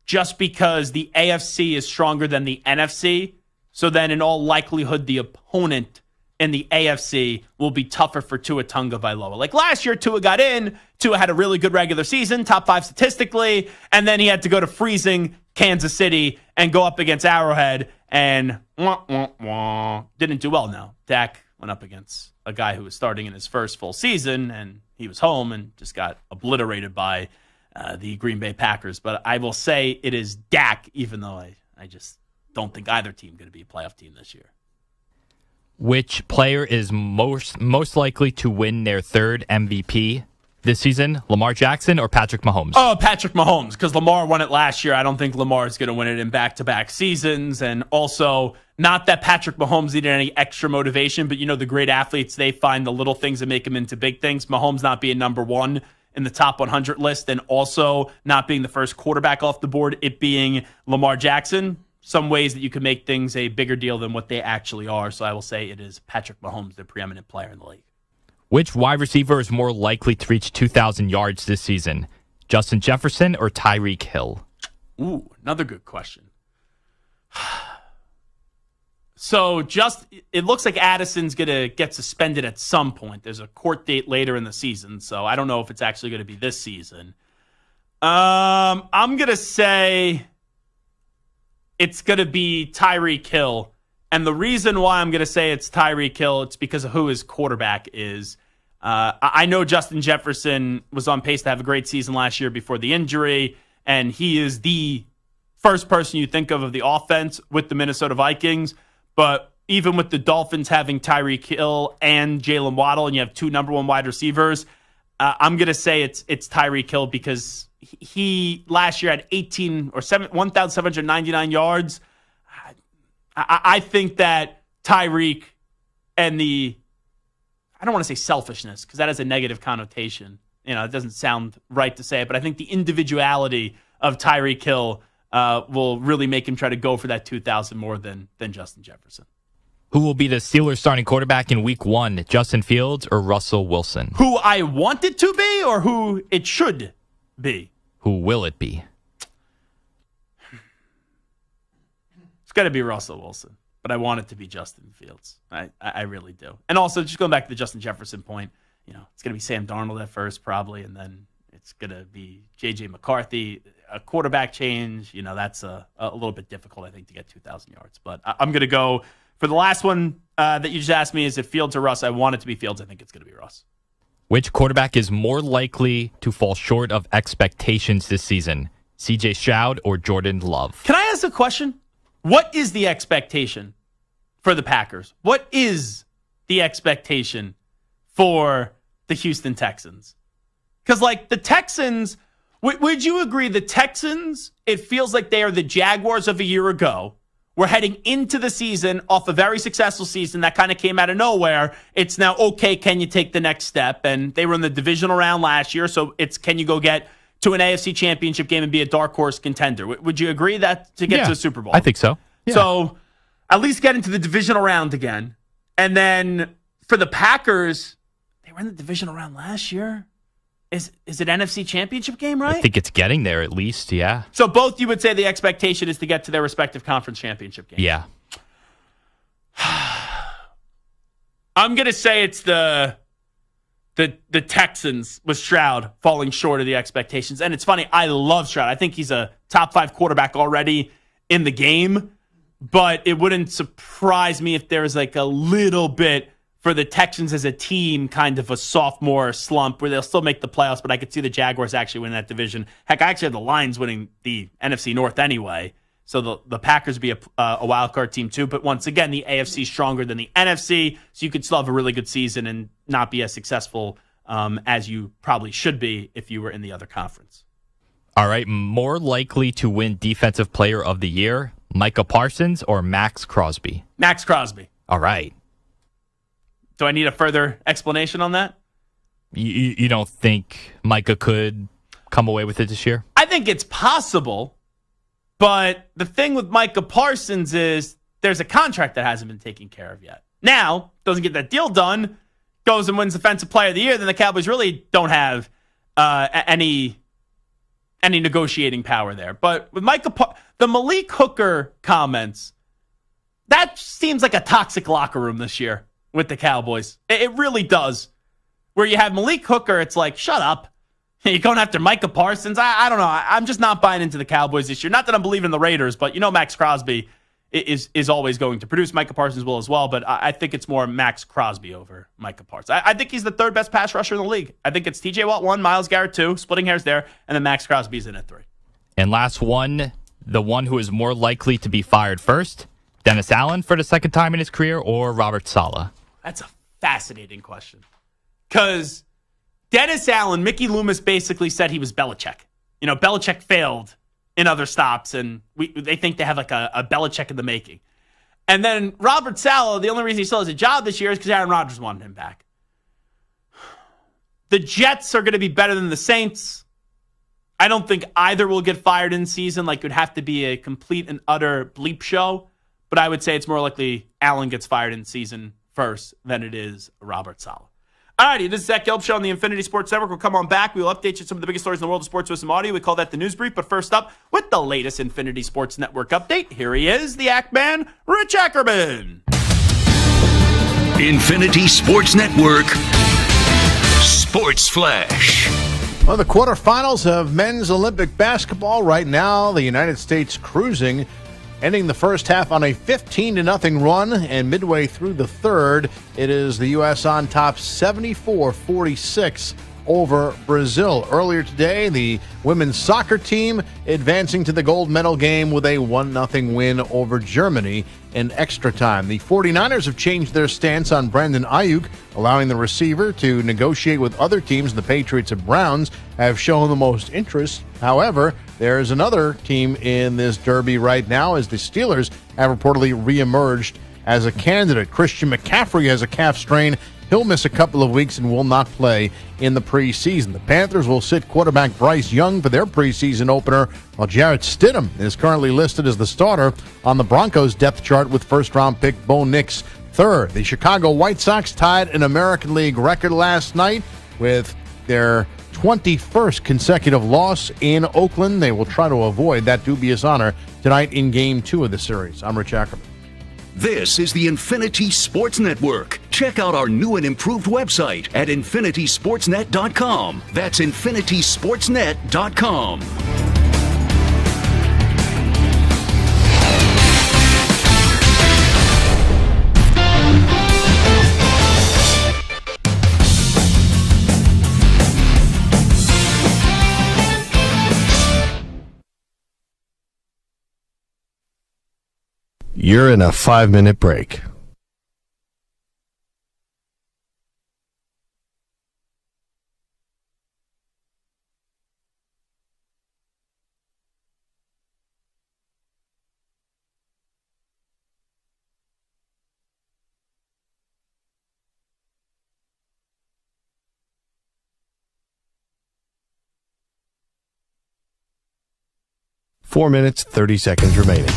just because the AFC is stronger than the NFC. So then, in all likelihood, the opponent in the AFC will be tougher for Tua Tagovailoa. Like last year, Tua got in. Tua had a really good regular season, top 5 statistically, and then he had to go to freezing Kansas City and go up against Arrowhead, and didn't do well now. Dak went up against a guy who was starting in his first full season, and he was home and just got obliterated by the Green Bay Packers. But I will say it is Dak, even though I just don't think either team going to be a playoff team this year. Which player is most likely to win their third MVP this season? Lamar Jackson or Patrick Mahomes? Oh, Patrick Mahomes, because Lamar won it last year. I don't think Lamar is going to win it in back-to-back seasons. And also, not that Patrick Mahomes needed any extra motivation, but the great athletes, they find the little things that make them into big things. Mahomes not being number one in the top 100 list, and also not being the first quarterback off the board, it being Lamar Jackson. Some ways that you can make things a bigger deal than what they actually are. So I will say it is Patrick Mahomes, the preeminent player in the league. Which wide receiver is more likely to reach 2,000 yards this season? Justin Jefferson or Tyreek Hill? Ooh, another good question. So it looks like Addison's going to get suspended at some point. There's a court date later in the season, so I don't know if it's actually going to be this season. I'm going to say it's going to be Tyreek Hill. And the reason why I'm going to say it's Tyreek Hill, it's because of who his quarterback is. I know Justin Jefferson was on pace to have a great season last year before the injury, and he is the first person you think of the offense with the Minnesota Vikings. But even with the Dolphins having Tyreek Hill and Jalen Waddle, and you have two number one wide receivers, I'm going to say it's Tyreek Hill because he last year had 1,799 yards. I think that Tyreek and I don't want to say selfishness because that has a negative connotation. It doesn't sound right to say it, but I think the individuality of Tyreek Hill will really make him try to go for that 2,000 more than Justin Jefferson. Who will be the Steelers starting quarterback in week 1, Justin Fields or Russell Wilson? Who I want it to be or who it should be? Who will it be? It's got to be Russell Wilson, but I want it to be Justin Fields. I really do. And also, just going back to the Justin Jefferson point, it's going to be Sam Darnold at first probably, and then it's going to be J.J. McCarthy. A quarterback change, that's a little bit difficult, I think, to get 2,000 yards. But I'm going to go for the last one that you just asked me. Is it Fields or Russ? I want it to be Fields. I think it's going to be Russ. Which quarterback is more likely to fall short of expectations this season? C.J. Stroud or Jordan Love? Can I ask a question? What is the expectation for the Packers? What is the expectation for the Houston Texans? Because, the Texans, would you agree the Texans, it feels like they are the Jaguars of a year ago. We're heading into the season off a very successful season that kind of came out of nowhere. It's now, okay, can you take the next step? And they were in the divisional round last year, so it's can you go get to an AFC championship game and be a dark horse contender? Would you agree that to get to the Super Bowl? I think so. Yeah. So at least get into the divisional round again. And then for the Packers, they were in the divisional round last year. Is it NFC championship game, right? I think it's getting there at least, yeah. So both you would say the expectation is to get to their respective conference championship game. Yeah. I'm going to say it's the Texans with Stroud falling short of the expectations. And it's funny, I love Stroud. I think he's a top 5 quarterback already in the game. But it wouldn't surprise me if there was a little bit for the Texans as a team, kind of a sophomore slump where they'll still make the playoffs, but I could see the Jaguars actually win that division. Heck, I actually have the Lions winning the NFC North anyway, so the Packers would be a wild card team too. But once again, the AFC is stronger than the NFC, so you could still have a really good season and not be as successful as you probably should be if you were in the other conference. All right, more likely to win Defensive Player of the Year, Micah Parsons or Max Crosby? Max Crosby. All right. Do I need a further explanation on that? You don't think Micah could come away with it this year? I think it's possible, but the thing with Micah Parsons is there's a contract that hasn't been taken care of yet. Now, doesn't get that deal done, goes and wins Defensive Player of the Year, then the Cowboys really don't have any negotiating power there. But with the Malik Hooker comments, that seems like a toxic locker room this year with the Cowboys. It really does. Where you have Malik Hooker, it's like, shut up. You're going after Micah Parsons. I don't know. I'm just not buying into the Cowboys this year. Not that I'm believing in the Raiders, but Max Crosby is always going to produce. Micah Parsons will as well, but I think it's more Max Crosby over Micah Parsons. I think he's the third best pass rusher in the league. I think it's TJ Watt 1, Myles Garrett 2, splitting hairs there, and then Max Crosby's in at 3. And last one, the one who is more likely to be fired first, Dennis Allen for the second time in his career or Robert Saleh? That's a fascinating question. Because Dennis Allen, Mickey Loomis basically said he was Belichick. Belichick failed in other stops, and they think they have a Belichick in the making. And then Robert Saleh, the only reason he still has a job this year is because Aaron Rodgers wanted him back. The Jets are going to be better than the Saints. I don't think either will get fired in season. It would have to be a complete and utter bleep show. But I would say it's more likely Allen gets fired in season first than it is Robert Saleh. Alrighty, this is Zach Gelb Show on the Infinity Sports Network. We'll come on back. We will update you some of the biggest stories in the world of sports with some audio. We call that the News Brief. But first up, with the latest Infinity Sports Network update, here he is, the Act Man, Rich Ackerman. Infinity Sports Network Sports Flash. Well, the quarterfinals of men's Olympic basketball right now, the United States cruising, ending the first half on a 15-0 run, and midway through the third, it is the U.S. on top 74-46 over Brazil. Earlier today, the women's soccer team advancing to the gold medal game with a 1-0 win over Germany in extra time. The 49ers have changed their stance on Brandon Aiyuk, allowing the receiver to negotiate with other teams. The Patriots and Browns have shown the most interest. However, there's another team in this derby right now as the Steelers have reportedly reemerged as a candidate. Christian McCaffrey has a calf strain. He'll miss a couple of weeks and will not play in the preseason. The Panthers will sit quarterback Bryce Young for their preseason opener, while Jarrett Stidham is currently listed as the starter on the Broncos depth chart with first-round pick Bo Nix third. The Chicago White Sox tied an American League record last night with their 21st consecutive loss in Oakland. They will try to avoid that dubious honor tonight in Game 2 of the series. I'm Rich Ackerman. This is the Infinity Sports Network. Check out our new and improved website at infinitysportsnet.com. That's infinitysportsnet.com. You're in a 5-minute break. Four minutes, 30 seconds remaining.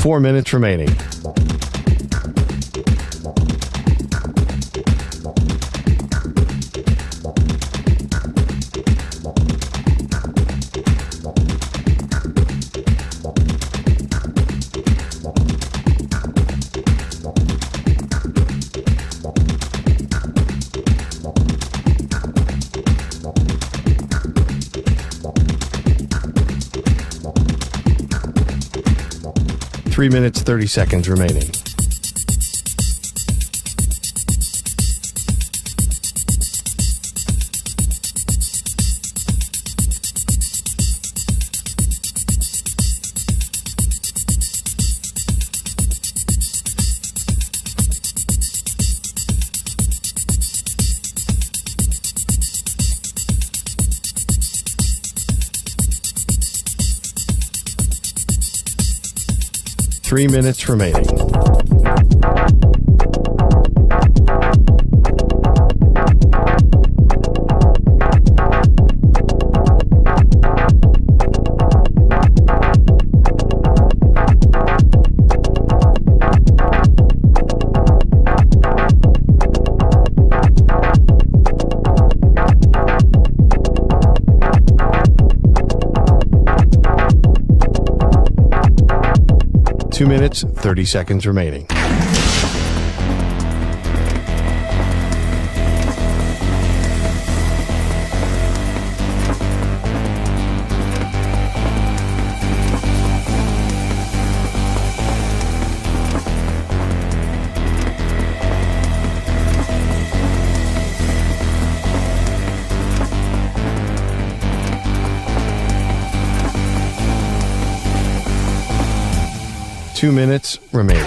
Four minutes remaining. Three minutes, 30 seconds remaining. Three minutes remaining. Two minutes, 30 seconds remaining. Two minutes remaining.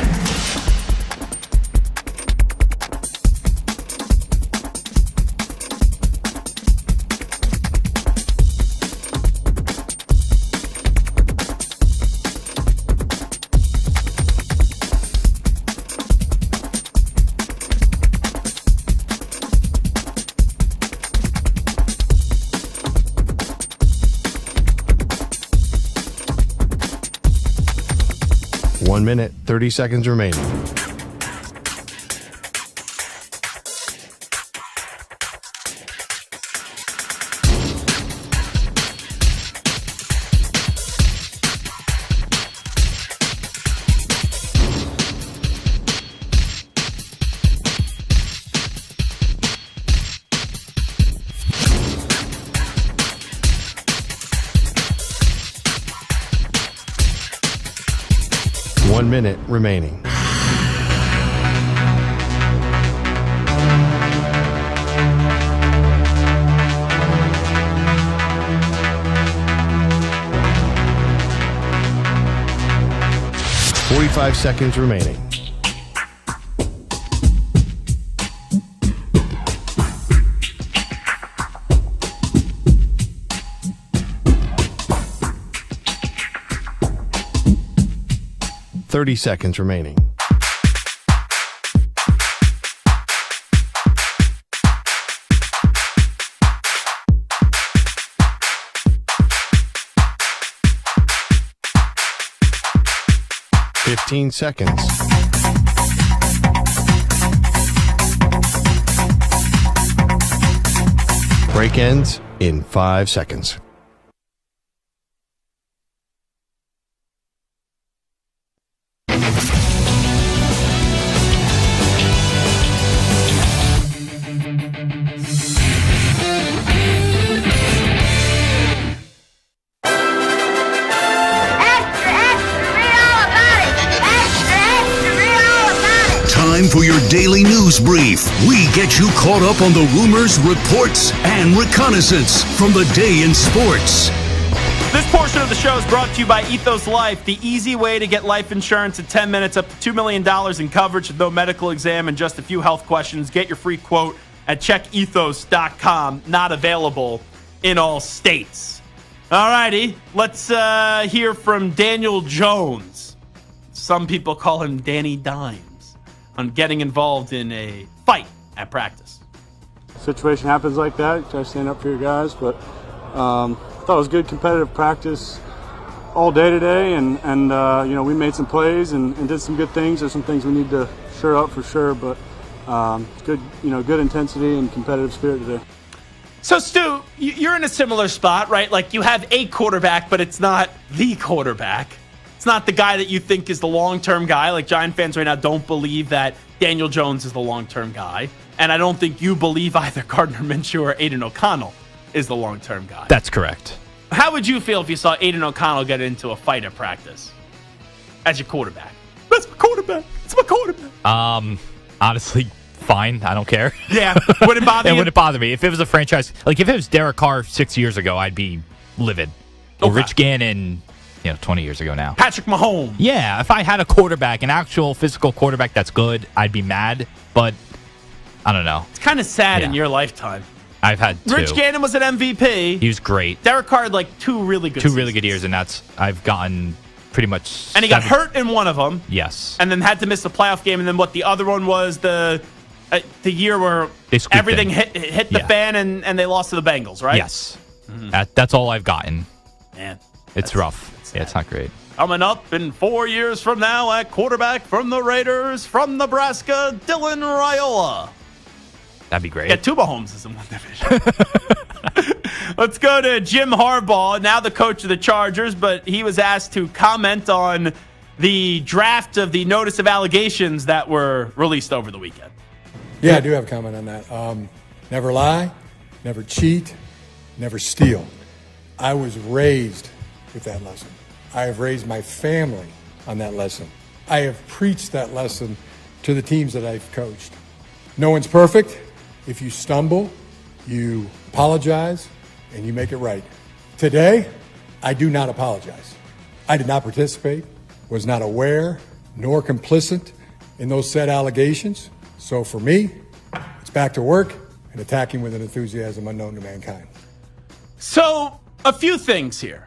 One minute, 30 seconds remaining. One minute remaining. Five seconds remaining. Seconds remaining. 15 seconds. Break ends in 5 seconds. Time for your daily news brief. We get you caught up on the rumors, reports, and reconnaissance from the day in sports. This portion of the show is brought to you by Ethos Life, the easy way to get life insurance in 10 minutes, up to $2 million in coverage with no medical exam and just a few health questions. Get your free quote at checkethos.com. Not available in all states. All righty, let's hear from Daniel Jones. Some people call him Danny Dimes, on getting involved in a fight at practice. Situation happens like that. You try to stand up for your guys, but I thought it was good competitive practice all day today, and we made some plays and did some good things. There's some things we need to shore up for sure, but good intensity and competitive spirit today. So, Stu, you're in a similar spot, right? Like, you have a quarterback, but it's not the quarterback. It's not the guy that you think is the long-term guy. Like, Giant fans right now don't believe that Daniel Jones is the long-term guy. And I don't think you believe either Gardner Minshew or Aiden O'Connell is the long-term guy. That's correct. How would you feel if you saw Aiden O'Connell get into a fight at practice as your quarterback? That's my quarterback. It's my quarterback. Honestly, fine. I don't care. Yeah. Wouldn't bother you? It wouldn't bother me. If it was a franchise, like if it was Derek Carr 6 years ago, I'd be livid. Or Rich Gannon, 20 years ago now. Patrick Mahomes. Yeah, if I had a quarterback, an actual physical quarterback that's good, I'd be mad. But I don't know. It's kind of sad in your lifetime. I've had two. Rich Gannon was an MVP. He was great. Derek Carr had like two really good years, and I've gotten pretty much. And he got hurt in one of them. Yes. And then had to miss the playoff game. And then the other one was the year where everything hit the fan and they lost to the Bengals, right? Yes. Mm-hmm. That's all I've gotten. Man. It's rough. It's not great. Coming up in 4 years from now at quarterback from the Raiders, from Nebraska, Dylan Rhule. That'd be great. Yeah, two Mahomes in one division. Let's go to Jim Harbaugh, now the coach of the Chargers, but he was asked to comment on the draft of the notice of allegations that were released over the weekend. Yeah, I do have a comment on that. Never lie, never cheat, never steal. I was raised with that lesson. I have raised my family on that lesson. I have preached that lesson to the teams that I've coached. No one's perfect. If you stumble, you apologize, and you make it right. Today, I do not apologize. I did not participate, was not aware, nor complicit in those said allegations. So for me, it's back to work and attacking with an enthusiasm unknown to mankind. So, a few things here.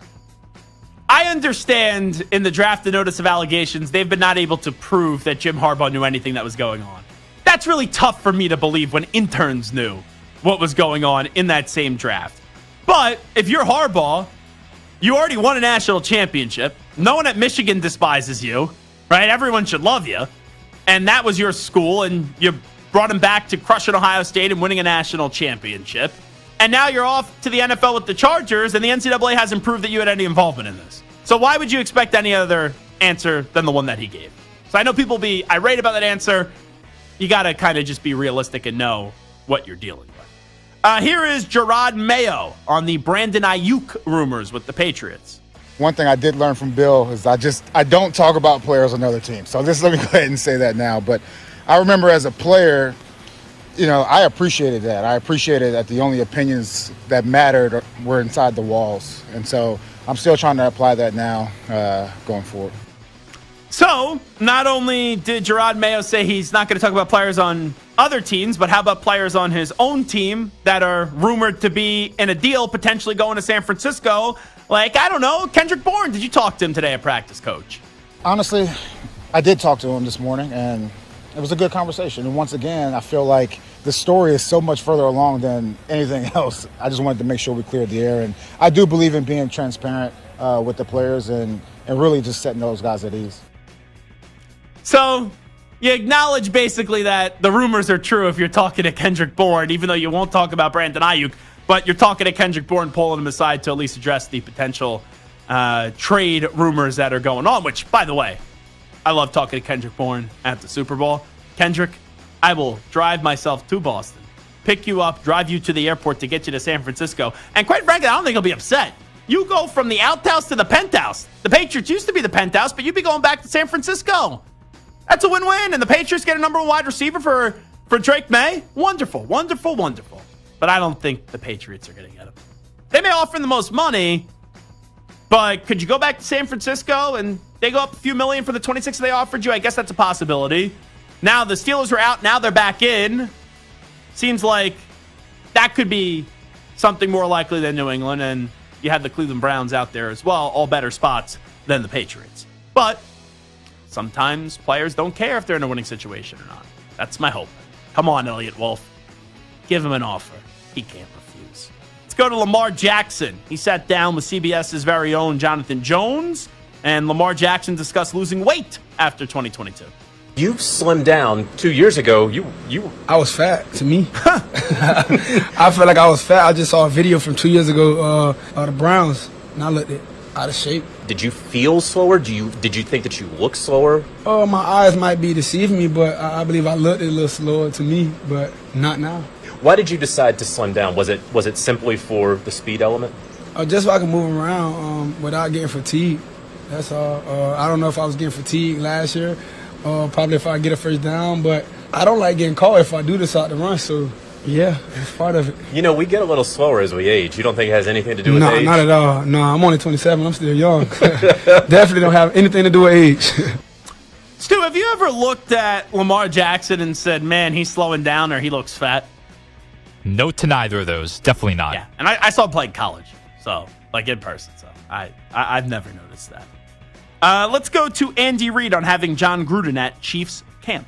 I understand in the draft, the notice of allegations, they've been not able to prove that Jim Harbaugh knew anything that was going on. That's really tough for me to believe when interns knew what was going on in that same draft. But if you're Harbaugh, you already won a national championship. No one at Michigan despises you, right? Everyone should love you. And that was your school, and you brought him back to crushing Ohio State and winning a national championship. And now you're off to the NFL with the Chargers, and the NCAA hasn't proved that you had any involvement in this. So why would you expect any other answer than the one that he gave? So I know people be irate about that answer. You got to kind of just be realistic and know what you're dealing with. Here is Gerard Mayo on the Brandon Aiyuk rumors with the Patriots. One thing I did learn from Bill is I don't talk about players on other teams. So let me go ahead and say that now. But I remember as a player, I appreciated that. I appreciated that the only opinions that mattered were inside the walls. And so I'm still trying to apply that now going forward. So, not only did Gerard Mayo say he's not going to talk about players on other teams, but how about players on his own team that are rumored to be in a deal, potentially going to San Francisco? Like, I don't know, Kendrick Bourne, did you talk to him today at practice, Coach? Honestly, I did talk to him this morning, and it was a good conversation. And once again, I feel like the story is so much further along than anything else. I just wanted to make sure we cleared the air. And I do believe in being transparent with the players and really just setting those guys at ease. So you acknowledge basically that the rumors are true if you're talking to Kendrick Bourne, even though you won't talk about Brandon Aiyuk, but you're talking to Kendrick Bourne, pulling him aside to at least address the potential trade rumors that are going on, which, by the way, I love talking to Kendrick Bourne at the Super Bowl. Kendrick, I will drive myself to Boston, pick you up, drive you to the airport to get you to San Francisco, and quite frankly, I don't think he'll be upset. You go from the outhouse to the penthouse. The Patriots used to be the penthouse, but you'd be going back to San Francisco. That's a win-win, and the Patriots get a number one wide receiver for Drake May. Wonderful, wonderful, wonderful. But I don't think the Patriots are going to get him. They may offer him the most money, but could you go back to San Francisco and they go up a few million for the 26 they offered you? I guess that's a possibility. Now the Steelers are out. Now they're back in. Seems like that could be something more likely than New England, and you have the Cleveland Browns out there as well, all better spots than the Patriots. But sometimes players don't care if they're in a winning situation or not. That's my hope. Come on, Elliott Wolf. Give him an offer. He can't refuse. Let's go to Lamar Jackson. He sat down with CBS's very own Jonathan Jones, and Lamar Jackson discussed losing weight after 2022. You've slimmed down 2 years ago. I was fat, to me. I felt like I was fat. I just saw a video from 2 years ago of the Browns, and I looked out of shape. Did you feel slower? Did you think that you looked slower? My eyes might be deceiving me, but I believe I looked a little slower to me, but not now. Why did you decide to slim down? Was it simply for the speed element? Just so I can move around without getting fatigued. That's all. I don't know if I was getting fatigued last year. Probably if I get a first down, but I don't like getting caught if I do decide to run, so yeah, it's part of it. You know, we get a little slower as we age. You don't think it has anything to do with age? No, not at all. No, I'm only 27. I'm still young. Definitely don't have anything to do with age. Stu, have you ever looked at Lamar Jackson and said, man, he's slowing down or he looks fat? No to neither of those. Definitely not. Yeah, and I saw him play in college, so like in person, so I've never noticed that. Let's go to Andy Reid on having John Gruden at Chiefs camp.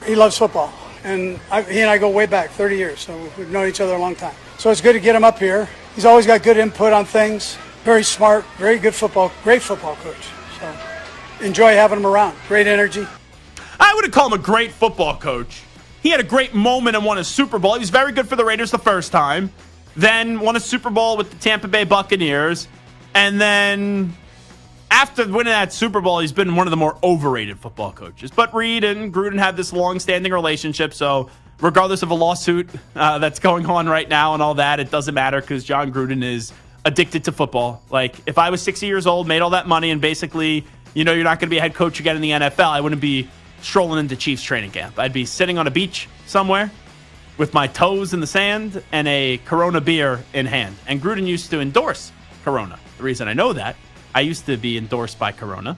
He loves football, and he and I go way back, 30 years, so we've known each other a long time. So it's good to get him up here. He's always got good input on things, very smart, very good football, great football coach. So enjoy having him around, great energy. I wouldn't call him a great football coach. He had a great moment and won a Super Bowl. He was very good for the Raiders the first time, then won a Super Bowl with the Tampa Bay Buccaneers, and then after winning that Super Bowl, he's been one of the more overrated football coaches. But Reid and Gruden have this long-standing relationship, so regardless of a lawsuit that's going on right now and all that, it doesn't matter because John Gruden is addicted to football. Like, if I was 60 years old, made all that money, and basically, you're not going to be a head coach again in the NFL, I wouldn't be strolling into Chiefs training camp. I'd be sitting on a beach somewhere with my toes in the sand and a Corona beer in hand. And Gruden used to endorse Corona. The reason I know that, I used to be endorsed by Corona.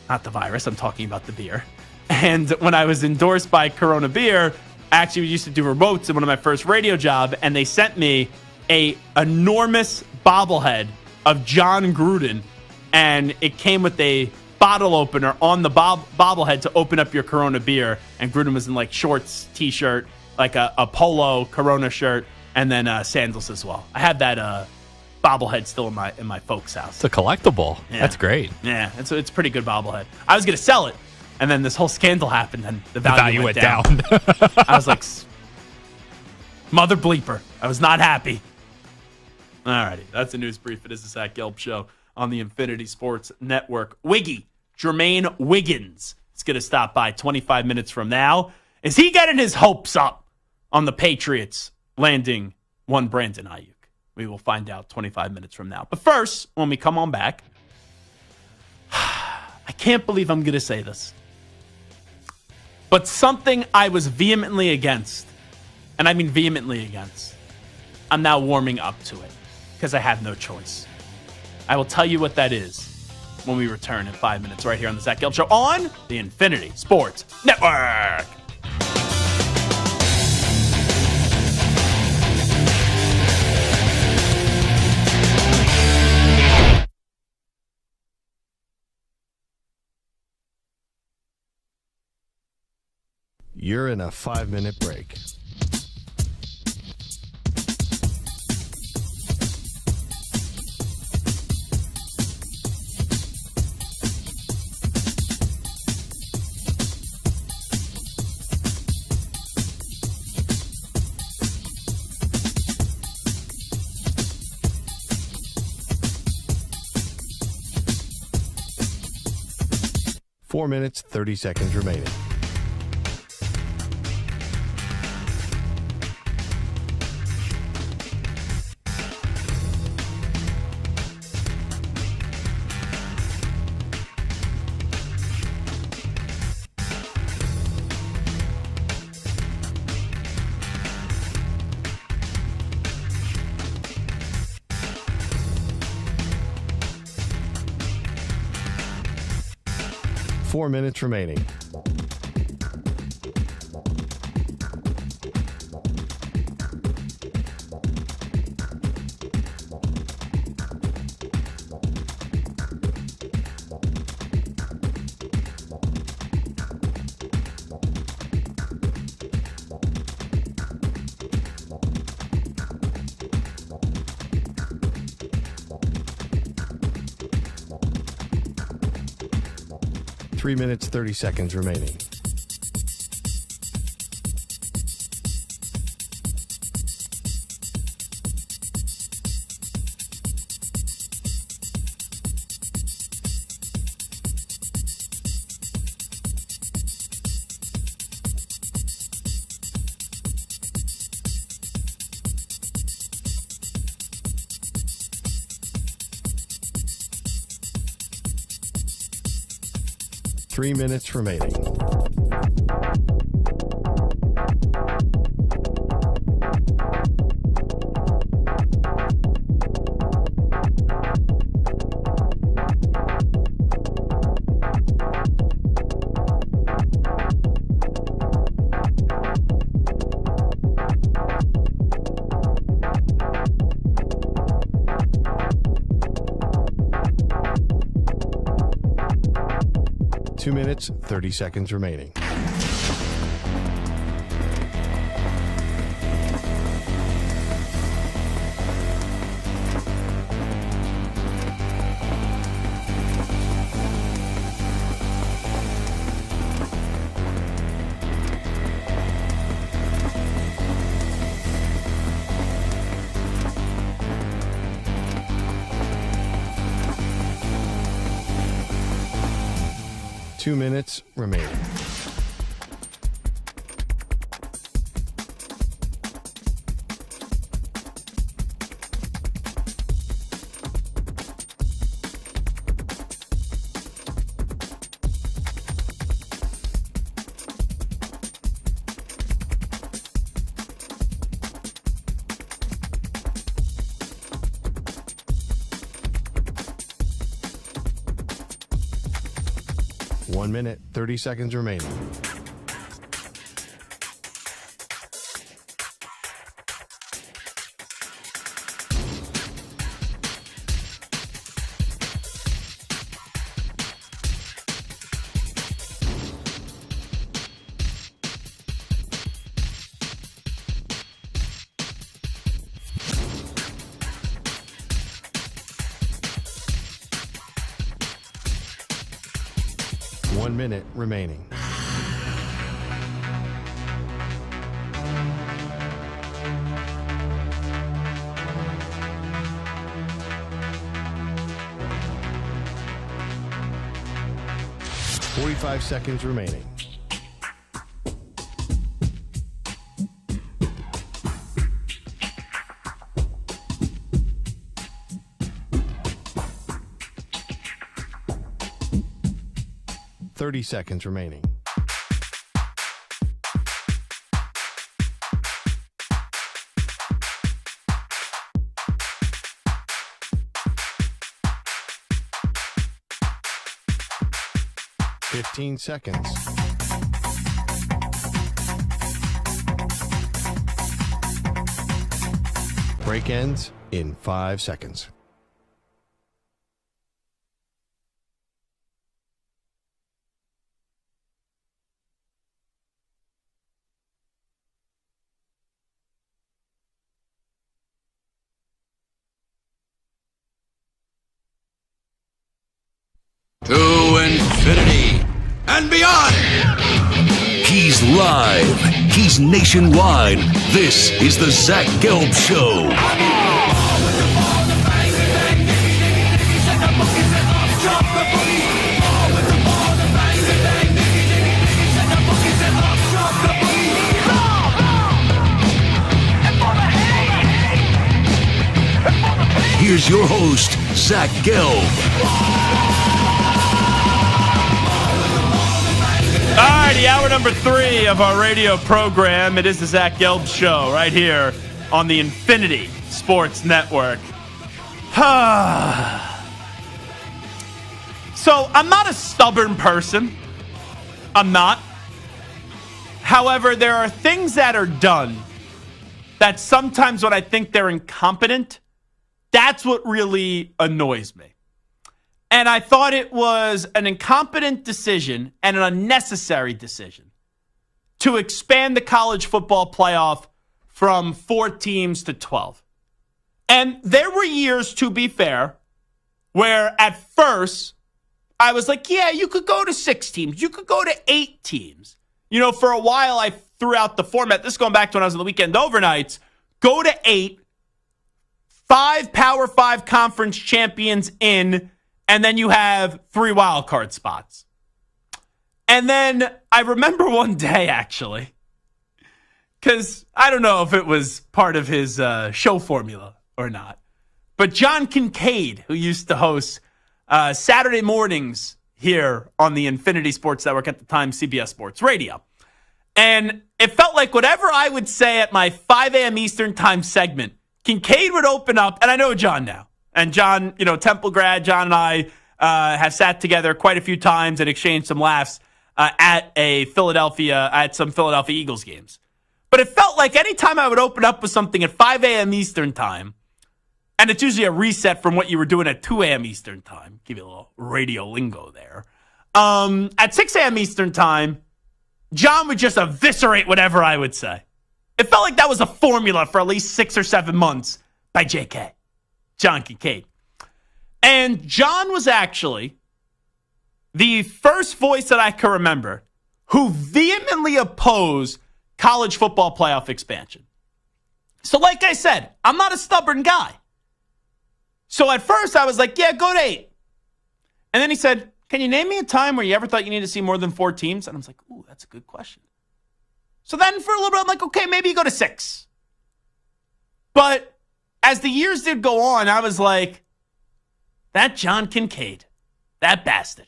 Not the virus, I'm talking about the beer. And when I was endorsed by Corona beer, I actually used to do remotes in one of my first radio job, and they sent me a enormous bobblehead of John Gruden, and it came with a bottle opener on the bobblehead to open up your Corona beer. And Gruden was in like shorts, t-shirt, like a polo Corona shirt, and then sandals as well. I had that bobblehead still in my folks' house. It's a collectible. Yeah. That's great. Yeah, it's a pretty good bobblehead. I was going to sell it, and then this whole scandal happened, and the value went down. I was like, mother bleeper. I was not happy. All righty, that's a news brief. It is the Zach Gelb Show on the Infinity Sports Network. Jermaine Wiggins is going to stop by 25 minutes from now. Is he getting his hopes up on the Patriots landing one Brandon Aiyuk? We will find out 25 minutes from now. But first, when we come on back, I can't believe I'm going to say this, but something I was vehemently against, and I mean vehemently against, I'm now warming up to it because I have no choice. I will tell you what that is when we return in 5 minutes right here on the Zach Gelb Show on the Infinity Sports Network. You're in a 5-minute break. 4 minutes, 30 seconds remaining. Four minutes remaining. Three minutes, 30 seconds remaining. Three minutes remaining. Two minutes, 30 seconds remaining. Two minutes remaining. One minute, 30 seconds remaining. One minute remaining. Forty-five seconds remaining. Thirty seconds remaining. Fifteen seconds. Break ends in 5 seconds. To infinity and beyond. He's live. He's nationwide. This is the Zach Gelb Show. here's your host, Zach Gelb. All righty, hour number 3 of our radio program. It is the Zach Gelb Show right here on the Infinity Sports Network. So I'm not a stubborn person. I'm not. However, there are things that are done that sometimes when I think they're incompetent, that's what really annoys me. And I thought it was an incompetent decision and an unnecessary decision to expand the college football playoff from 4 teams to 12. And there were years, to be fair, where at first I was like, yeah, you could go to 6 teams. You could go to 8 teams. You know, for a while I threw out the format. This is going back to when I was on the weekend overnights. Go to 8, 5 Power 5 conference champions in, and then you have 3 wild card spots. And then I remember one day, actually, because I don't know if it was part of his show formula or not, but John Kincaid, who used to host Saturday mornings here on the Infinity Sports Network, at the time CBS Sports Radio. And it felt like whatever I would say at my 5 a.m. Eastern time segment, Kincaid would open up, and I know John now. And John, you know, Temple grad, John and I have sat together quite a few times and exchanged some laughs at some Philadelphia Eagles games. But it felt like anytime I would open up with something at 5 a.m. Eastern time, and it's usually a reset from what you were doing at 2 a.m. Eastern time. Give you a little radio lingo there. At 6 a.m. Eastern time, John would just eviscerate whatever I would say. It felt like that was a formula for at least 6 or 7 months by JK, John Kincaid. And John was actually the first voice that I can remember who vehemently opposed college football playoff expansion. So like I said, I'm not a stubborn guy. So at first I was like, yeah, go to 8. And then he said, can you name me a time where you ever thought you needed to see more than 4 teams? And I was like, ooh, that's a good question. So then for a little bit, I'm like, okay, maybe you go to 6. But as the years did go on, I was like, that John Kincaid, that bastard,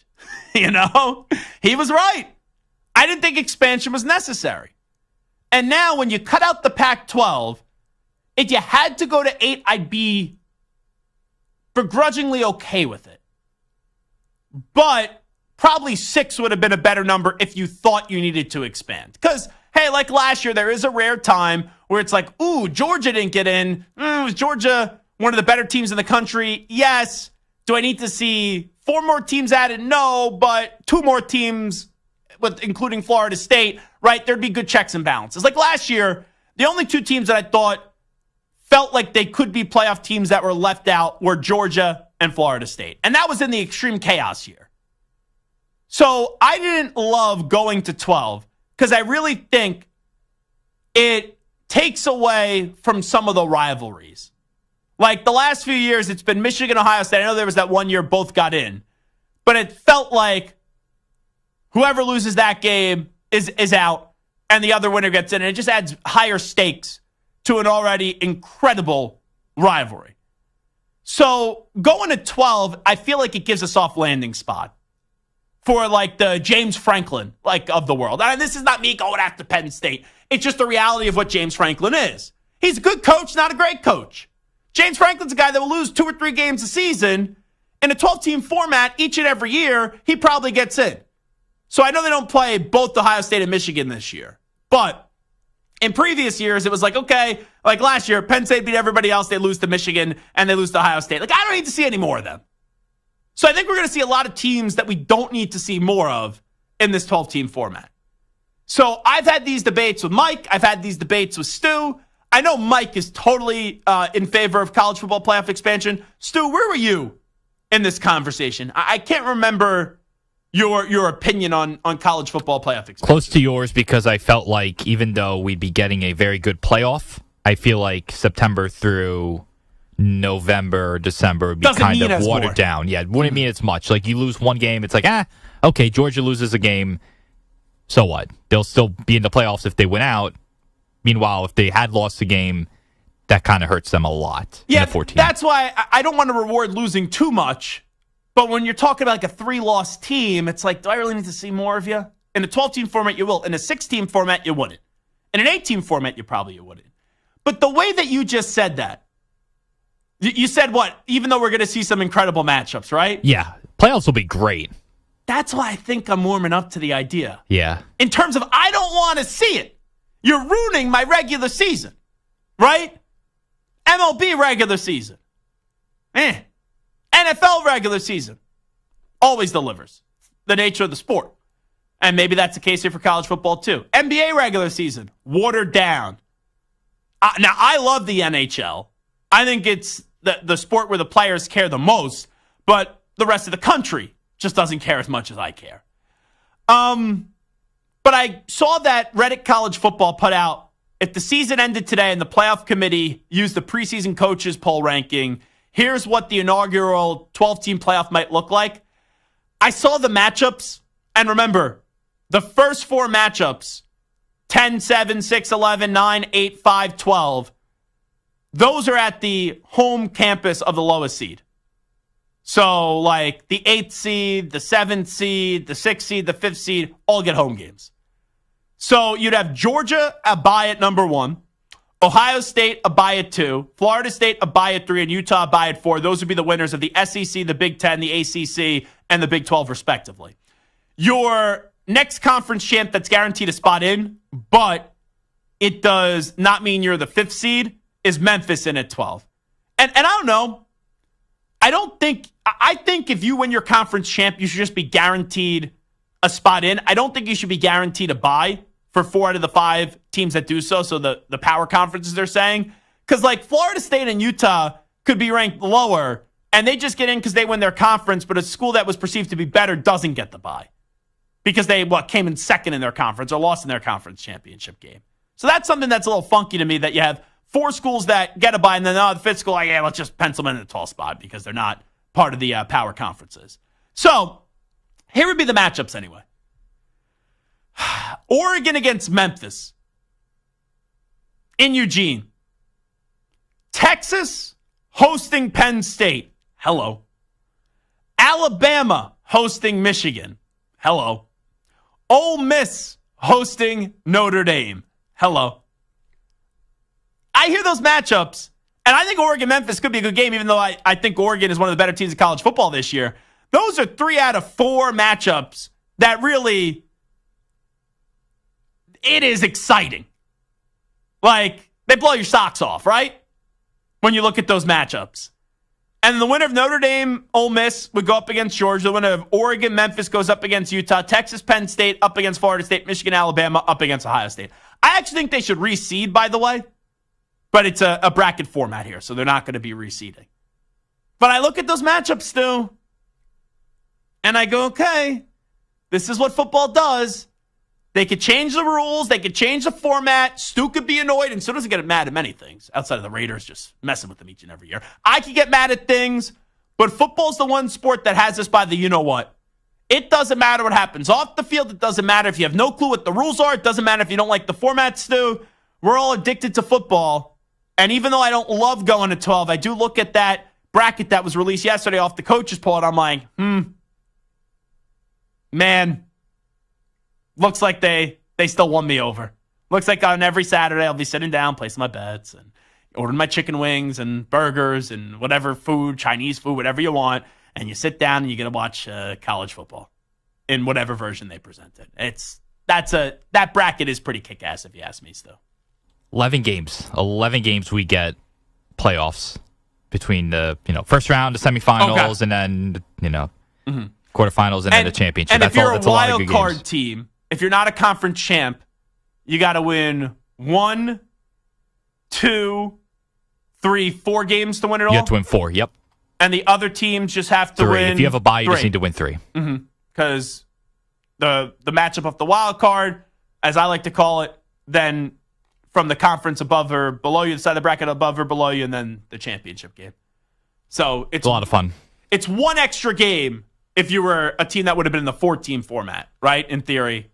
you know, he was right. I didn't think expansion was necessary. And now when you cut out the Pac-12, if you had to go to 8, I'd be begrudgingly okay with it. But probably 6 would have been a better number if you thought you needed to expand. Because, hey, like last year, there is a rare time where it's like, ooh, Georgia didn't get in. Was Georgia one of the better teams in the country? Yes. Do I need to see 4 more teams added? No, but 2 more teams, including Florida State, right? There'd be good checks and balances. Like last year, the only 2 teams that I thought felt like they could be playoff teams that were left out were Georgia and Florida State. And that was in the extreme chaos year. So I didn't love going to 12 because I really think it takes away from some of the rivalries. Like the last few years, it's been Michigan, Ohio State. I know there was that one year both got in. But it felt like whoever loses that game is out and the other winner gets in. And it just adds higher stakes to an already incredible rivalry. So going to 12, I feel like it gives a soft landing spot for like the James Franklin like of the world. And this is not me going after Penn State. It's just the reality of what James Franklin is. He's a good coach, not a great coach. James Franklin's a guy that will lose 2 or 3 games a season. In a 12-team format, each and every year, he probably gets in. So I know they don't play both Ohio State and Michigan this year. But in previous years, it was like, okay, like last year, Penn State beat everybody else. They lose to Michigan and they lose to Ohio State. Like, I don't need to see any more of them. So I think we're going to see a lot of teams that we don't need to see more of in this 12-team format. So I've had these debates with Mike. I've had these debates with Stu. I know Mike is totally in favor of college football playoff expansion. Stu, where were you in this conversation? I can't remember your opinion on college football playoff expansion. Close to yours because I felt like even though we'd be getting a very good playoff, I feel like September through November, December would be kind of watered down. Yeah, it wouldn't mean it's much. Like you lose one game, it's like, okay, Georgia loses a game, so what? They'll still be in the playoffs if they win out. Meanwhile, if they had lost the game, that kind of hurts them a lot. Yeah, in the 14. That's why I don't want to reward losing too much. But when you're talking about like a 3-loss team, it's like, do I really need to see more of you? In a 12-team format, you will. In a 6-team format, you wouldn't. In an 8-team format, you probably wouldn't. But the way that you just said that, you said what? Even though we're going to see some incredible matchups, right? Yeah, playoffs will be great. That's why I think I'm warming up to the idea. Yeah. In terms of, I don't want to see it. You're ruining my regular season, right? MLB regular season. NFL regular season. Always delivers. The nature of the sport. And maybe that's the case here for college football too. NBA regular season. Watered down. Now, I love the NHL. I think it's the sport where the players care the most, but the rest of the country just doesn't care as much as I care. But I saw that Reddit College Football put out, if the season ended today and the playoff committee used the preseason coaches poll ranking, here's what the inaugural 12-team playoff might look like. I saw the matchups, and remember, the first 4 matchups, 10, 7, 6, 11, 9, 8, 5, 12, those are at the home campus of the lowest seed. So, like, the 8th seed, the 7th seed, the 6th seed, the 5th seed, all get home games. So, you'd have Georgia a bye at number 1, Ohio State a bye at 2, Florida State a bye at 3, and Utah a bye at 4. Those would be the winners of the SEC, the Big Ten, the ACC, and the Big 12, respectively. Your next conference champ that's guaranteed a spot in, but it does not mean you're the 5th seed, is Memphis in at 12. And I don't know. I think if you win your conference champ, you should just be guaranteed a spot in. I don't think you should be guaranteed a bye for 4 out of the 5 teams that do so. So the power conferences they're saying. Because like Florida State and Utah could be ranked lower and they just get in because they win their conference, but a school that was perceived to be better doesn't get the bye. Because they came in second in their conference or lost in their conference championship game. So that's something that's a little funky to me, that you have 4 schools that get a bye, and then the 5th school, like, yeah, let's just pencil them in the 12th spot because they're not part of the power conferences. So here would be the matchups anyway. Oregon against Memphis in Eugene. Texas hosting Penn State. Hello. Alabama hosting Michigan. Hello. Ole Miss hosting Notre Dame. Hello. I hear those matchups, and I think Oregon-Memphis could be a good game, even though I think Oregon is one of the better teams in college football this year. Those are 3 out of 4 matchups that really, it is exciting. Like, they blow your socks off, right? When you look at those matchups. And the winner of Notre Dame, Ole Miss would go up against Georgia. The winner of Oregon, Memphis goes up against Utah. Texas, Penn State up against Florida State. Michigan, Alabama up against Ohio State. I actually think they should reseed, by the way. But it's a bracket format here, so they're not going to be reseeding. But I look at those matchups, Stu, and I go, okay, this is what football does. They could change the rules. They could change the format. Stu could be annoyed, and Stu doesn't get mad at many things outside of the Raiders just messing with them each and every year. I could get mad at things, but football's the one sport that has us by the you-know-what. It doesn't matter what happens off the field. It doesn't matter if you have no clue what the rules are. It doesn't matter if you don't like the format, Stu. We're all addicted to football. And even though I don't love going to 12, I do look at that bracket that was released yesterday off the coaches poll, and I'm like, man, looks like they still won me over. Looks like on every Saturday I'll be sitting down, placing my bets, and ordering my chicken wings and burgers and whatever food, Chinese food, whatever you want, and you sit down and you get to watch college football in whatever version they present it. That bracket is pretty kick-ass if you ask me, still. 11 games we get playoffs between the first round, the semifinals, and then quarterfinals and then the championship. And that's if you're that's a wild lot card team, if you're not a conference champ, you got to win 1, 2, 3, 4 games to win it all. You have to win 4. Yep. And the other teams just have to 3. win. If you have a bye, you 3. just need to win 3. Because the matchup of the wild card, as I like to call it, then from the conference above or below you, the side of the bracket above or below you, and then the championship game. So it's a lot of fun. It's 1 extra game if you were a team that would have been in the 4-team format, right? In theory.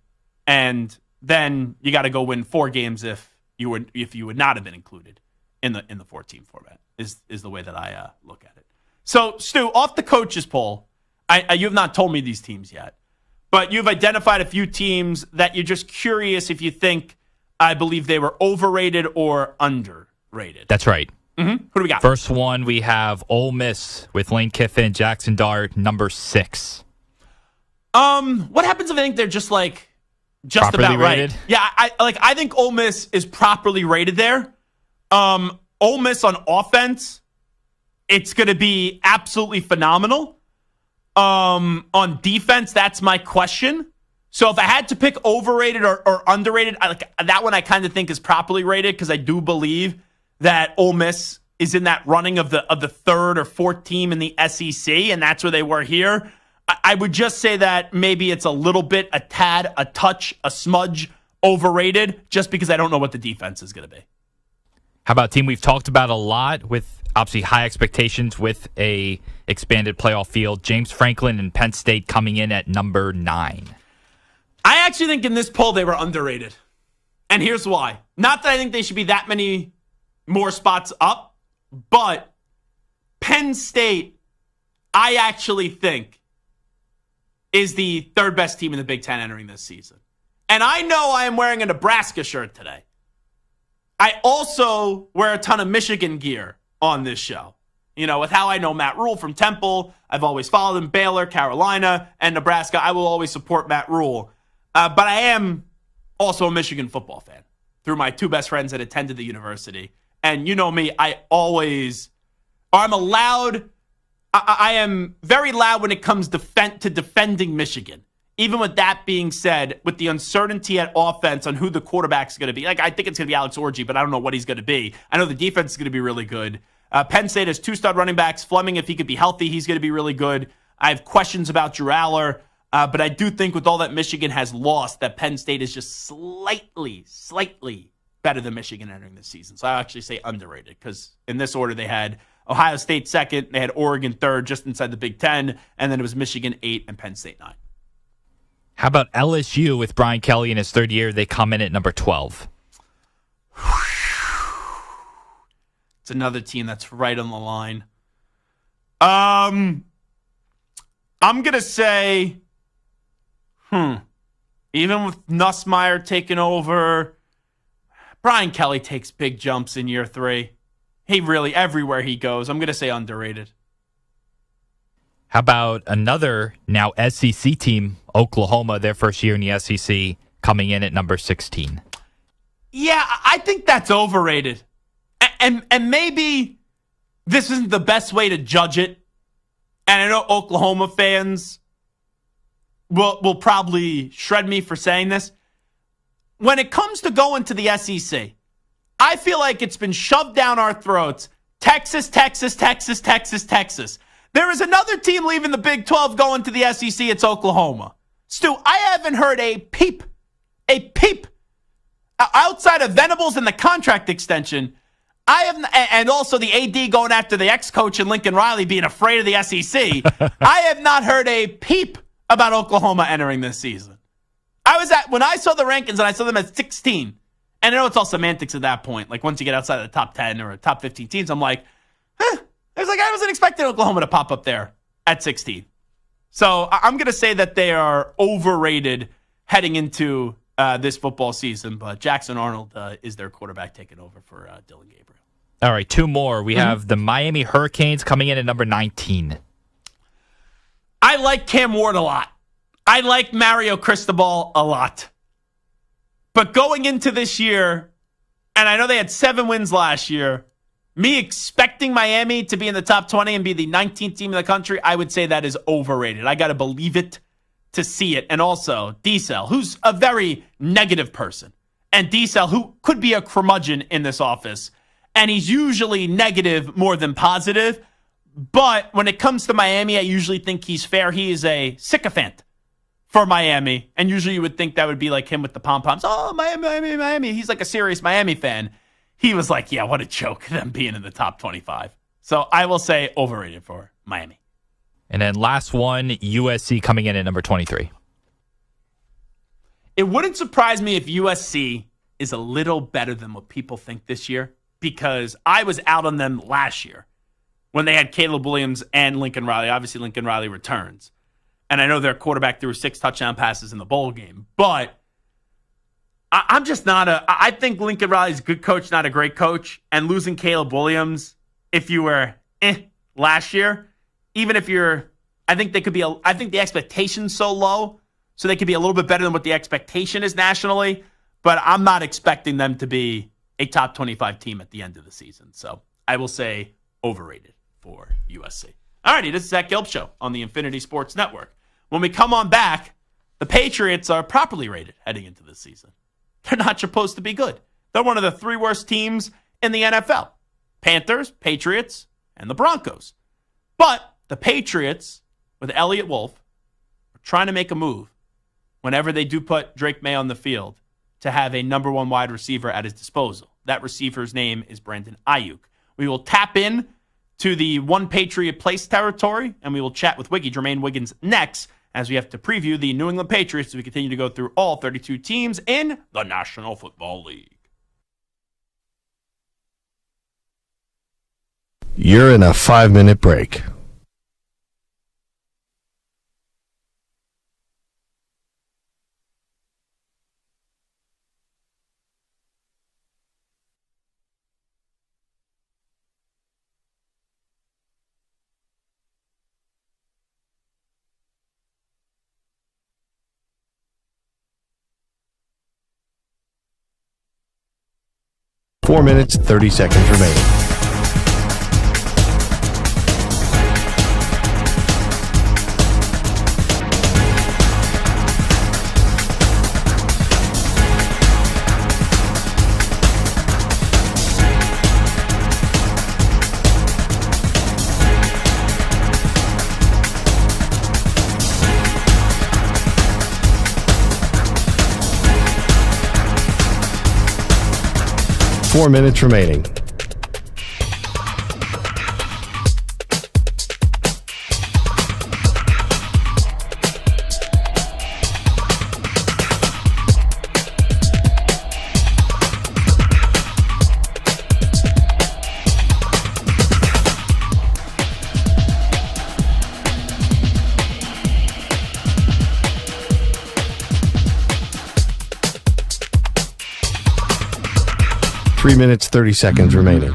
And then you got to go win 4 games if you would not have been included in the 4-team format is the way that I look at it. So, Stu, off the coaches poll, you have not told me these teams yet, but you've identified a few teams that you're just curious if you think, I believe they were overrated or underrated. That's right. Mm-hmm. Who do we got? First one, we have Ole Miss with Lane Kiffin, Jackson Dart, number 6. What happens if I think they're just properly about rated? Right? Yeah, I think Ole Miss is properly rated there. Ole Miss on offense, it's going to be absolutely phenomenal. On defense, that's my question. So if I had to pick overrated or underrated, that one I kind of think is properly rated because I do believe that Ole Miss is in that running of the third or fourth team in the SEC, and that's where they were here. I would just say that maybe it's a little bit, a tad, a touch, a smudge overrated just because I don't know what the defense is going to be. How about a team we've talked about a lot with obviously high expectations with a expanded playoff field, James Franklin and Penn State coming in at number 9. I actually think in this poll they were underrated. And here's why. Not that I think they should be that many more spots up, but Penn State, I actually think, is the third best team in the Big Ten entering this season. And I know I am wearing a Nebraska shirt today. I also wear a ton of Michigan gear on this show. You know, with how I know Matt Rhule from Temple, I've always followed him, Baylor, Carolina, and Nebraska. I will always support Matt Rhule. But I am also a Michigan football fan through my two best friends that attended the university. And you know me, I am very loud when it comes to defending Michigan. Even with that being said, with the uncertainty at offense on who the quarterback's going to be, I think it's going to be Alex Orji, but I don't know what he's going to be. I know the defense is going to be really good. Penn State has 2 stud running backs. Fleming, if he could be healthy, he's going to be really good. I have questions about Drew Aller, but I do think with all that Michigan has lost, that Penn State is just slightly better than Michigan entering this season. So I actually say underrated because in this order they had Ohio State 2nd, they had Oregon 3rd, just inside the Big Ten, and then it was Michigan 8 and Penn State 9. How about LSU with Brian Kelly in his 3rd year? They come in at number 12. It's another team that's right on the line. I'm going to say, even with Nussmeier taking over, Brian Kelly takes big jumps in year 3. He really, everywhere he goes, I'm going to say underrated. How about another now SEC team, Oklahoma, their first year in the SEC, coming in at number 16? Yeah, I think that's overrated. And maybe this isn't the best way to judge it. And I know Oklahoma fans will probably shred me for saying this. When it comes to going to the SEC, I feel like it's been shoved down our throats. Texas. There is another team leaving the Big 12 going to the SEC. It's Oklahoma. Stu, I haven't heard a peep outside of Venables and the contract extension. And also the AD going after the ex-coach and Lincoln Riley being afraid of the SEC. I have not heard a peep about Oklahoma entering this season. When I saw the rankings and I saw them at 16, and I know it's all semantics at that point. Like once you get outside of the top 10 or top 15 teams, I'm like, I wasn't expecting Oklahoma to pop up there at 16. So I'm going to say that they are overrated heading into this football season, but Jackson Arnold is their quarterback taking over for Dylan Gabriel. All right, 2 more. We have the Miami Hurricanes coming in at number 19. I like Cam Ward a lot. I like Mario Cristobal a lot. But going into this year, and I know they had 7 wins last year, me expecting Miami to be in the top 20 and be the 19th team in the country, I would say that is overrated. I got to believe it to see it. And also, Diesel, who's a very negative person, and Diesel, who could be a curmudgeon in this office, and he's usually negative more than positive. But when it comes to Miami, I usually think he's fair. He is a sycophant for Miami, and usually you would think that would be like him with the pom-poms. Oh, Miami. He's like a serious Miami fan. He was like, yeah, what a joke, them being in the top 25. So I will say overrated for Miami. And then last one, USC coming in at number 23. It wouldn't surprise me if USC is a little better than what people think this year because I was out on them last year when they had Caleb Williams and Lincoln Riley. Obviously, Lincoln Riley returns. And I know their quarterback threw 6 touchdown passes in the bowl game. But I'm just not I think Lincoln Riley's a good coach, not a great coach. And losing Caleb Williams, if you were last year, even if you're, I think the expectation's so low, so they could be a little bit better than what the expectation is nationally. But I'm not expecting them to be a top 25 team at the end of the season. So I will say overrated for USC. All righty, this is Zach Gelb Show on the Infinity Sports Network. When we come on back, the Patriots are properly rated heading into this season. They're not supposed to be good. They're one of the 3 worst teams in the NFL. Panthers, Patriots, and the Broncos. But the Patriots, with Elliott Wolf, are trying to make a move whenever they do put Drake May on the field to have a number 1 wide receiver at his disposal. That receiver's name is Brandon Aiyuk. We will tap in to the One Patriot Place territory, and we will chat with Jermaine Wiggins next as we have to preview the New England Patriots as we continue to go through all 32 teams in the National Football League. You're in a 5-minute break. Four minutes, 30 seconds remaining. Four minutes remaining. Three minutes, 30 seconds remaining.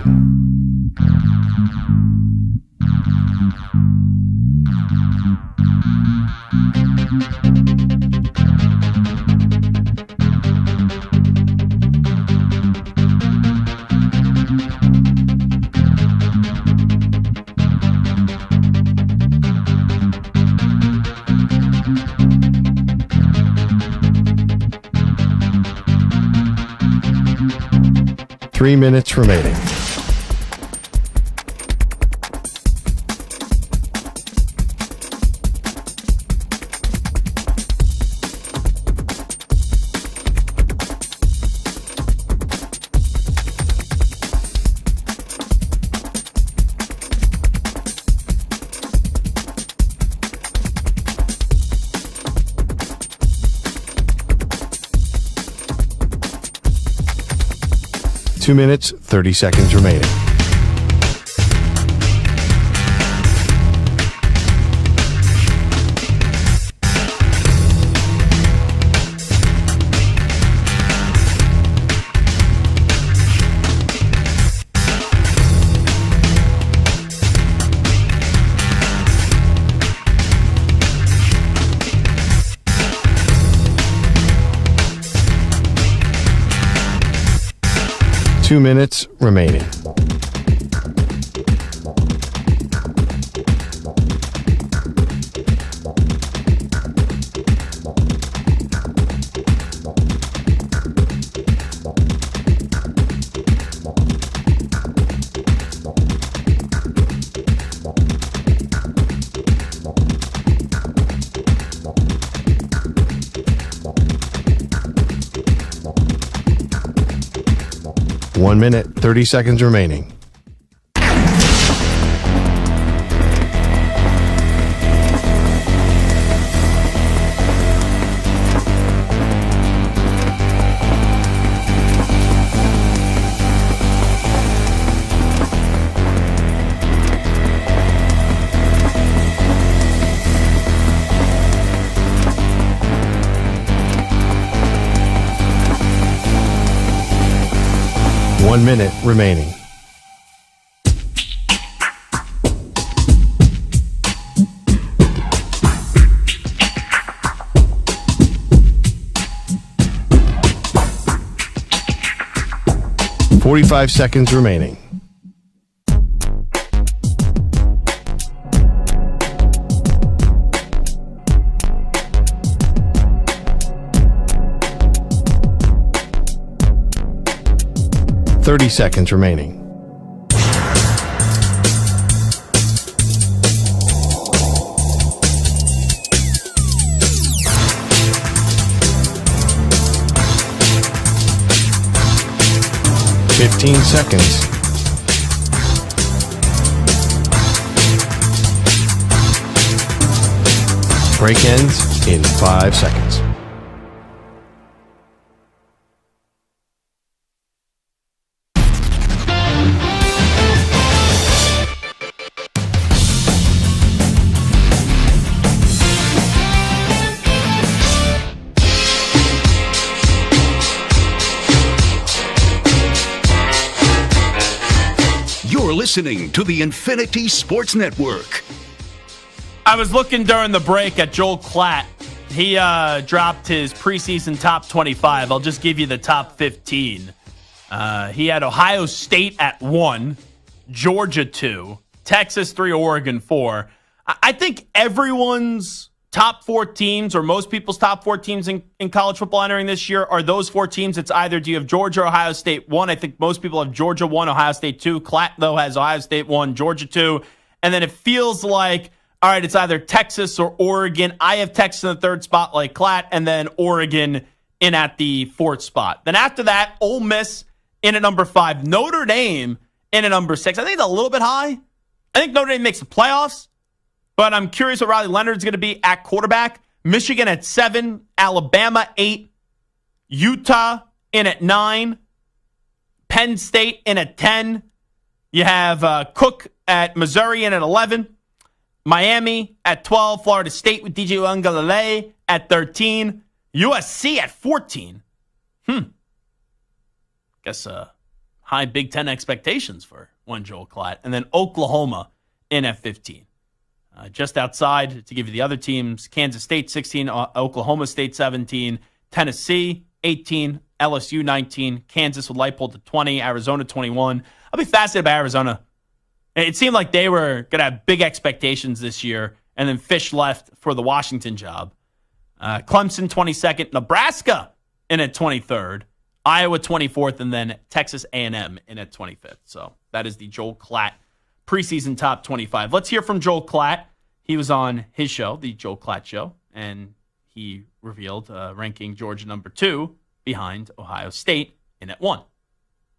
Three minutes remaining. Two minutes, 30 seconds remaining. Two minutes remaining. One minute, 30 seconds remaining. 1 minute remaining. "45 seconds remaining. "30 seconds remaining. "15 seconds. Break ends in 5 seconds. You're listening to the Infinity Sports Network. I was looking during the break at Joel Klatt. He dropped his preseason top 25. I'll just give you the top 15. He had Ohio State at 1, Georgia 2, Texas 3, Oregon 4. I think everyone's top 4 teams, or most people's top 4 teams in college football entering this year, are those 4 teams. It's either do you have Georgia or Ohio State 1. I think most people have Georgia 1, Ohio State 2. Klatt, though, has Ohio State 1, Georgia 2. And then it feels like, all right, it's either Texas or Oregon. I have Texas in the 3rd spot like Klatt, and then Oregon in at the 4th spot. Then after that, Ole Miss in at number 5. Notre Dame in at number 6. I think it's a little bit high. I think Notre Dame makes the playoffs, but I'm curious what Riley Leonard's going to be at quarterback. Michigan at 7, Alabama 8, Utah in at 9, Penn State in at 10. You have Cook at Missouri in at 11, Miami at 12, Florida State with DJ Uiagalelei at 13, USC at 14. Guess high Big Ten expectations for one Joel Klatt. And then Oklahoma in at 15. Just outside, to give you the other teams, Kansas State 16, Oklahoma State 17, Tennessee 18, LSU 19, Kansas with Leipold at 20, Arizona 21. I'll be fascinated by Arizona. It seemed like they were going to have big expectations this year, and then Fish left for the Washington job. Clemson 22nd, Nebraska in at 23rd, Iowa 24th, and then Texas A&M in at 25th. So that is the Joel Klatt preseason top 25. Let's hear from Joel Klatt. He was on his show, the Joel Klatt Show, and he revealed ranking Georgia number 2 behind Ohio State in at 1.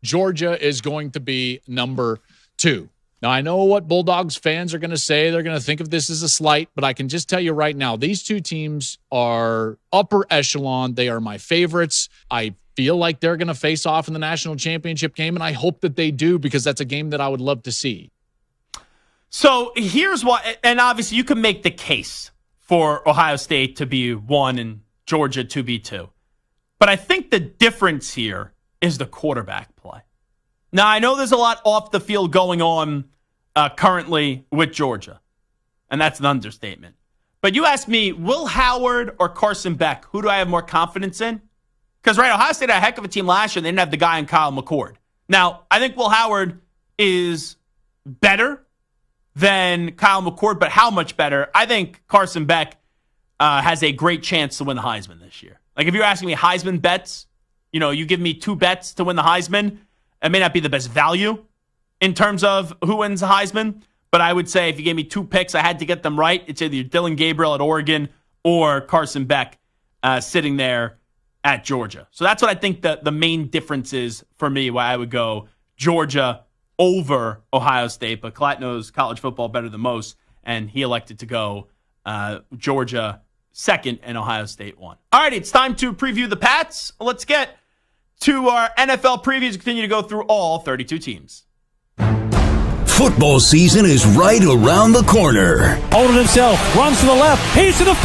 Georgia is going to be number 2. Now, I know what Bulldogs fans are going to say. They're going to think of this as a slight, but I can just tell you right now, these 2 teams are upper echelon. They are my favorites. I feel like they're going to face off in the national championship game, and I hope that they do because that's a game that I would love to see. So here's why, and obviously you can make the case for Ohio State to be 1 and Georgia to be 2. But I think the difference here is the quarterback play. Now, I know there's a lot off the field going on currently with Georgia, and that's an understatement. But you ask me, Will Howard or Carson Beck, who do I have more confidence in? Because, right, Ohio State had a heck of a team last year. They didn't have the guy in Kyle McCord. Now, I think Will Howard is better than Kyle McCord, but how much better? I think Carson Beck has a great chance to win the Heisman this year. Like, if you're asking me Heisman bets, you give me 2 bets to win the Heisman, it may not be the best value in terms of who wins the Heisman, but I would say if you gave me 2 picks, I had to get them right. It's either Dylan Gabriel at Oregon or Carson Beck sitting there at Georgia. So that's what I think the main difference is for me, why I would go Georgia over Ohio State. But Klatt knows college football better than most, and he elected to go Georgia 2nd and Ohio State 1. All right, it's time to preview the Pats. Let's get to our NFL previews. Continue to go through all 32 teams. Football season is right around the corner. Holding himself, runs to the left, he's to the 5,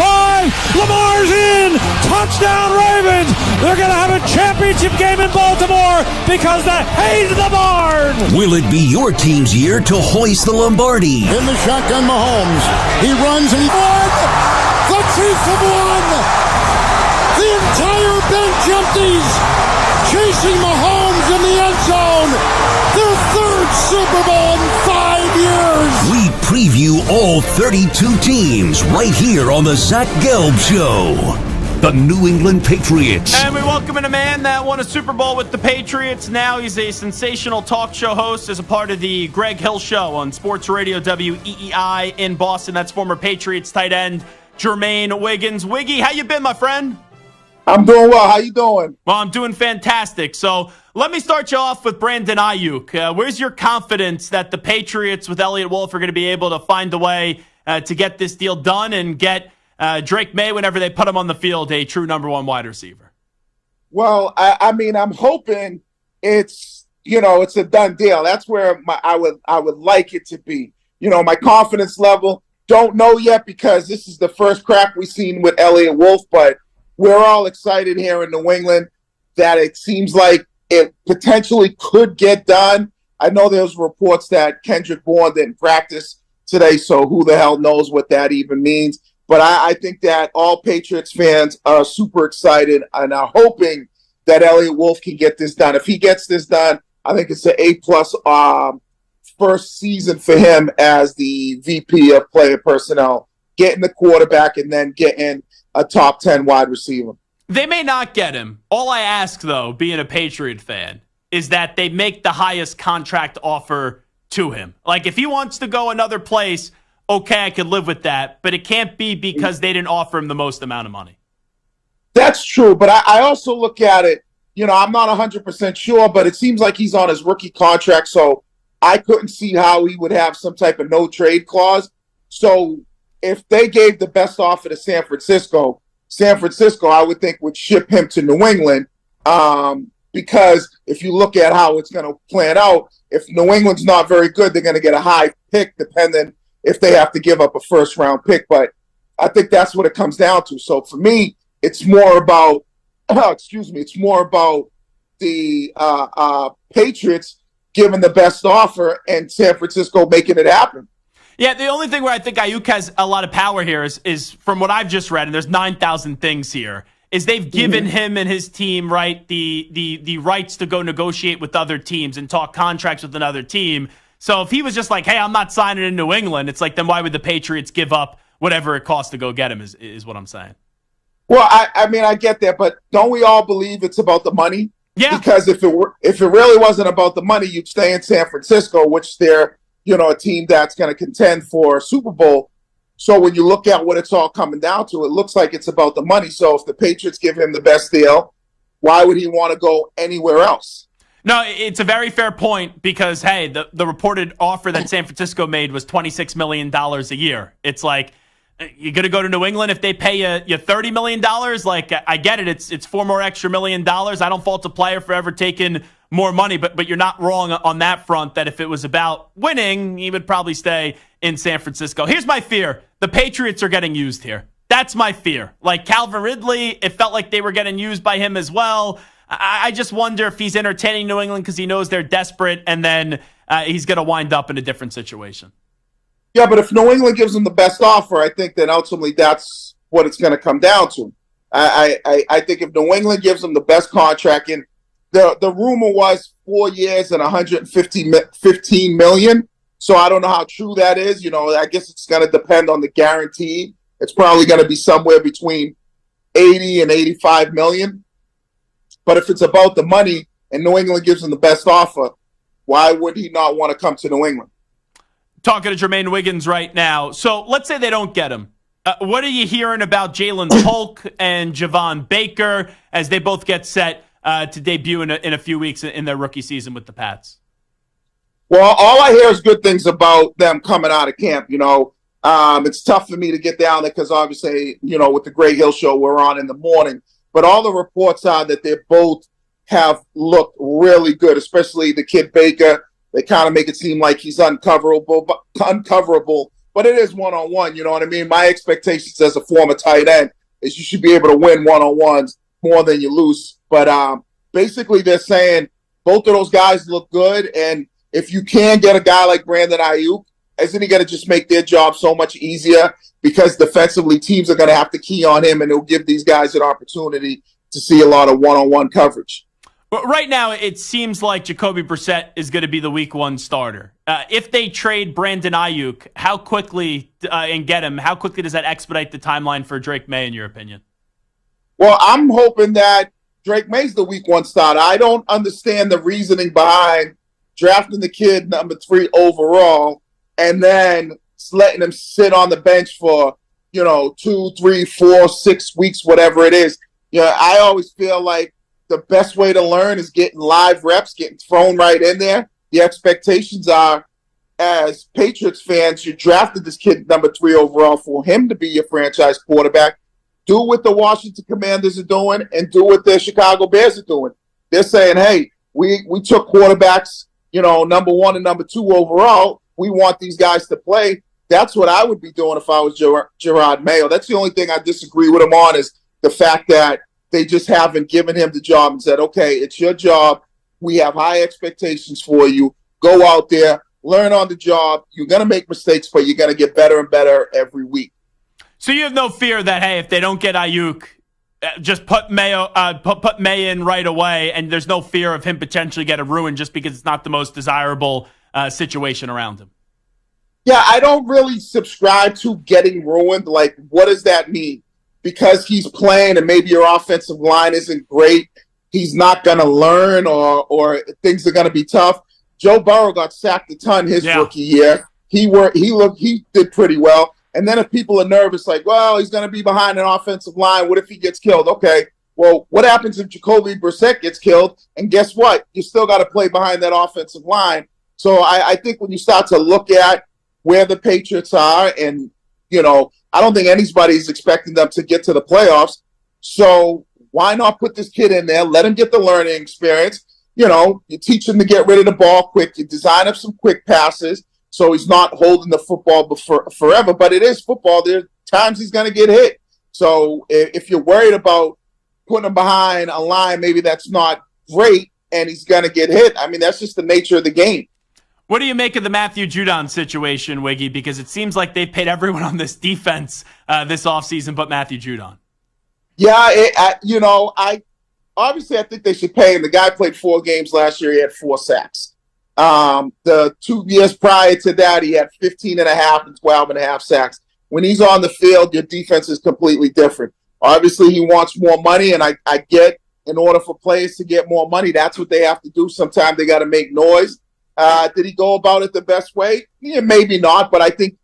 Lamar's in, touchdown Ravens! They're going to have a championship game in Baltimore because the hay's in the barn! Will it be your team's year to hoist the Lombardi? In the shotgun, Mahomes. He runs and he won! The Chiefs have won! The entire bench empties! Chasing Mahomes in the end zone! Their third Super Bowl in 5 years! We preview all 32 teams right here on the Zach Gelb Show. The New England Patriots. And we welcome in a man that won a Super Bowl with the Patriots. Now he's a sensational talk show host as a part of the Greg Hill Show on Sports Radio WEEI in Boston. That's former Patriots tight end Jermaine Wiggins. Wiggy, how you been, my friend? I'm doing well. How you doing? Well, I'm doing fantastic. So let me start you off with Brandon Aiyuk. Where's your confidence that the Patriots with Elliott Wolf are going to be able to find a way to get this deal done and get Drake May, whenever they put him on the field, a true number one wide receiver? Well, I mean, I'm hoping it's a done deal. That's where I would like it to be. My confidence level, don't know yet because this is the first crack we've seen with Elliott Wolf, but we're all excited here in New England that it seems like it potentially could get done. I know there's reports that Kendrick Bourne didn't practice today, so who the hell knows what that even means. But I think that all Patriots fans are super excited and are hoping that Elliott Wolf can get this done. If he gets this done, I think it's an A+ first season for him as the VP of player personnel, getting the quarterback and then getting a top 10 wide receiver. They may not get him. All I ask, though, being a Patriot fan, is that they make the highest contract offer to him. Like, if he wants to go another place, okay, I could live with that, but it can't be because they didn't offer him the most amount of money. That's true, but I also look at it, I'm not 100% sure, but it seems like he's on his rookie contract, so I couldn't see how he would have some type of no-trade clause. So if they gave the best offer to San Francisco, I would think, would ship him to New England because if you look at how it's going to plan out, if New England's not very good, they're going to get a high pick depending if they have to give up a first-round pick. But I think that's what it comes down to. So for me, it's more about, it's more about the Patriots giving the best offer and San Francisco making it happen. Yeah, the only thing where I think Aiyuk has a lot of power here is from what I've just read, and there's 9,000 things here, is they've given him and his team, right, the rights to go negotiate with other teams and talk contracts with another team. So if he was just like, hey, I'm not signing in New England, it's like, then why would the Patriots give up whatever it costs to go get him is what I'm saying. Well, I mean, I get that, but don't we all believe it's about the money? Yeah. Because if it really wasn't about the money, you'd stay in San Francisco, which they're a team that's going to contend for a Super Bowl. So when you look at what it's all coming down to, it looks like it's about the money. So if the Patriots give him the best deal, why would he want to go anywhere else? No, it's a very fair point because, hey, the reported offer that San Francisco made was $26 million a year. It's like, you're going to go to New England if they pay you $30 million? Like, I get it. It's $4 more extra $1 million. I don't fault a player for ever taking more money, but you're not wrong on that front that if it was about winning, he would probably stay in San Francisco. Here's my fear. The Patriots are getting used here. That's my fear. Like Calvin Ridley, it felt like they were getting used by him as well. I just wonder if he's entertaining New England because he knows they're desperate and then he's going to wind up in a different situation. Yeah, but if New England gives him the best offer, I think that ultimately that's what it's going to come down to. I think if New England gives him the best contract, and the rumor was 4 years and $115 million. So I don't know how true that is. I guess it's going to depend on the guarantee. It's probably going to be somewhere between 80 and 85 million. But if it's about the money and New England gives him the best offer, why would he not want to come to New England? Talking to Jermaine Wiggins right now. So let's say they don't get him. What are you hearing about Jalen Polk and Javon Baker as they both get set to debut in a few weeks in their rookie season with the Pats? Well, all I hear is good things about them coming out of camp. It's tough for me to get down there because obviously, with the Greg Hill Show, we're on in the morning. But all the reports are that they both have looked really good, especially the kid Baker. they kind of make it seem like he's uncoverable, but it is one-on-one, you know what I mean? My expectations as a former tight end is you should be able to win one-on-ones more than you lose. But basically they're saying both of those guys look good, and if you can get a guy like Brandon Aiyuk, isn't he going to just make their job so much easier? Because defensively, teams are going to have to key on him, and it'll give these guys an opportunity to see a lot of one-on-one coverage. But right now, it seems like Jacoby Brissett is going to be the Week 1 starter. If they trade Brandon Aiyuk, how quickly and get him? How quickly does that expedite the timeline for Drake May, in your opinion? Well, I'm hoping that Drake May's the Week 1 starter. I don't understand the reasoning behind drafting the kid number 3 overall and then letting him sit on the bench for 2, 3, 4, 6 weeks, whatever it is. I always feel like the best way to learn is getting live reps, getting thrown right in there. The expectations are, as Patriots fans, you drafted this kid number 3 overall for him to be your franchise quarterback. Do what the Washington Commanders are doing and do what the Chicago Bears are doing. They're saying, hey, we took quarterbacks, number 1 and number 2 overall. We want these guys to play. That's what I would be doing if I was Gerard Mayo. That's the only thing I disagree with him on, is the fact that they just haven't given him the job and said, okay, it's your job. We have high expectations for you. Go out there, learn on the job. You're going to make mistakes, but you're going to get better and better every week. So you have no fear that, hey, if they don't get Aiyuk, just put Mayo, put May in right away, and there's no fear of him potentially getting ruined just because it's not the most desirable situation around him. Yeah, I don't really subscribe to getting ruined. Like, what does that mean? Because he's playing and maybe your offensive line isn't great, he's not going to learn or things are going to be tough. Joe Burrow got sacked a ton his rookie year. He did pretty well. And then if people are nervous, like, well, he's going to be behind an offensive line, what if he gets killed? Okay, well, what happens if Jacoby Brissett gets killed? And guess what? You still got to play behind that offensive line. So I think when you start to look at where the Patriots are, and, I don't think anybody's expecting them to get to the playoffs. So why not put this kid in there, let him get the learning experience? You teach him to get rid of the ball quick. You design up some quick passes so he's not holding the football forever. But it is football. There are times he's going to get hit. So if you're worried about putting him behind a line, maybe that's not great, and he's going to get hit. I mean, that's just the nature of the game. What do you make of the Matthew Judon situation, Wiggy? Because it seems like they've paid everyone on this defense this offseason but Matthew Judon. Yeah, I think they should pay him. The guy played 4 games last year. He had 4 sacks. The 2 years prior to that, he had 15 and a half and 12 and a half sacks. When he's on the field, your defense is completely different. Obviously, he wants more money, and I get, in order for players to get more money, that's what they have to do. Sometimes they got to make noise. Did he go about it the best way? Yeah, maybe not, but I think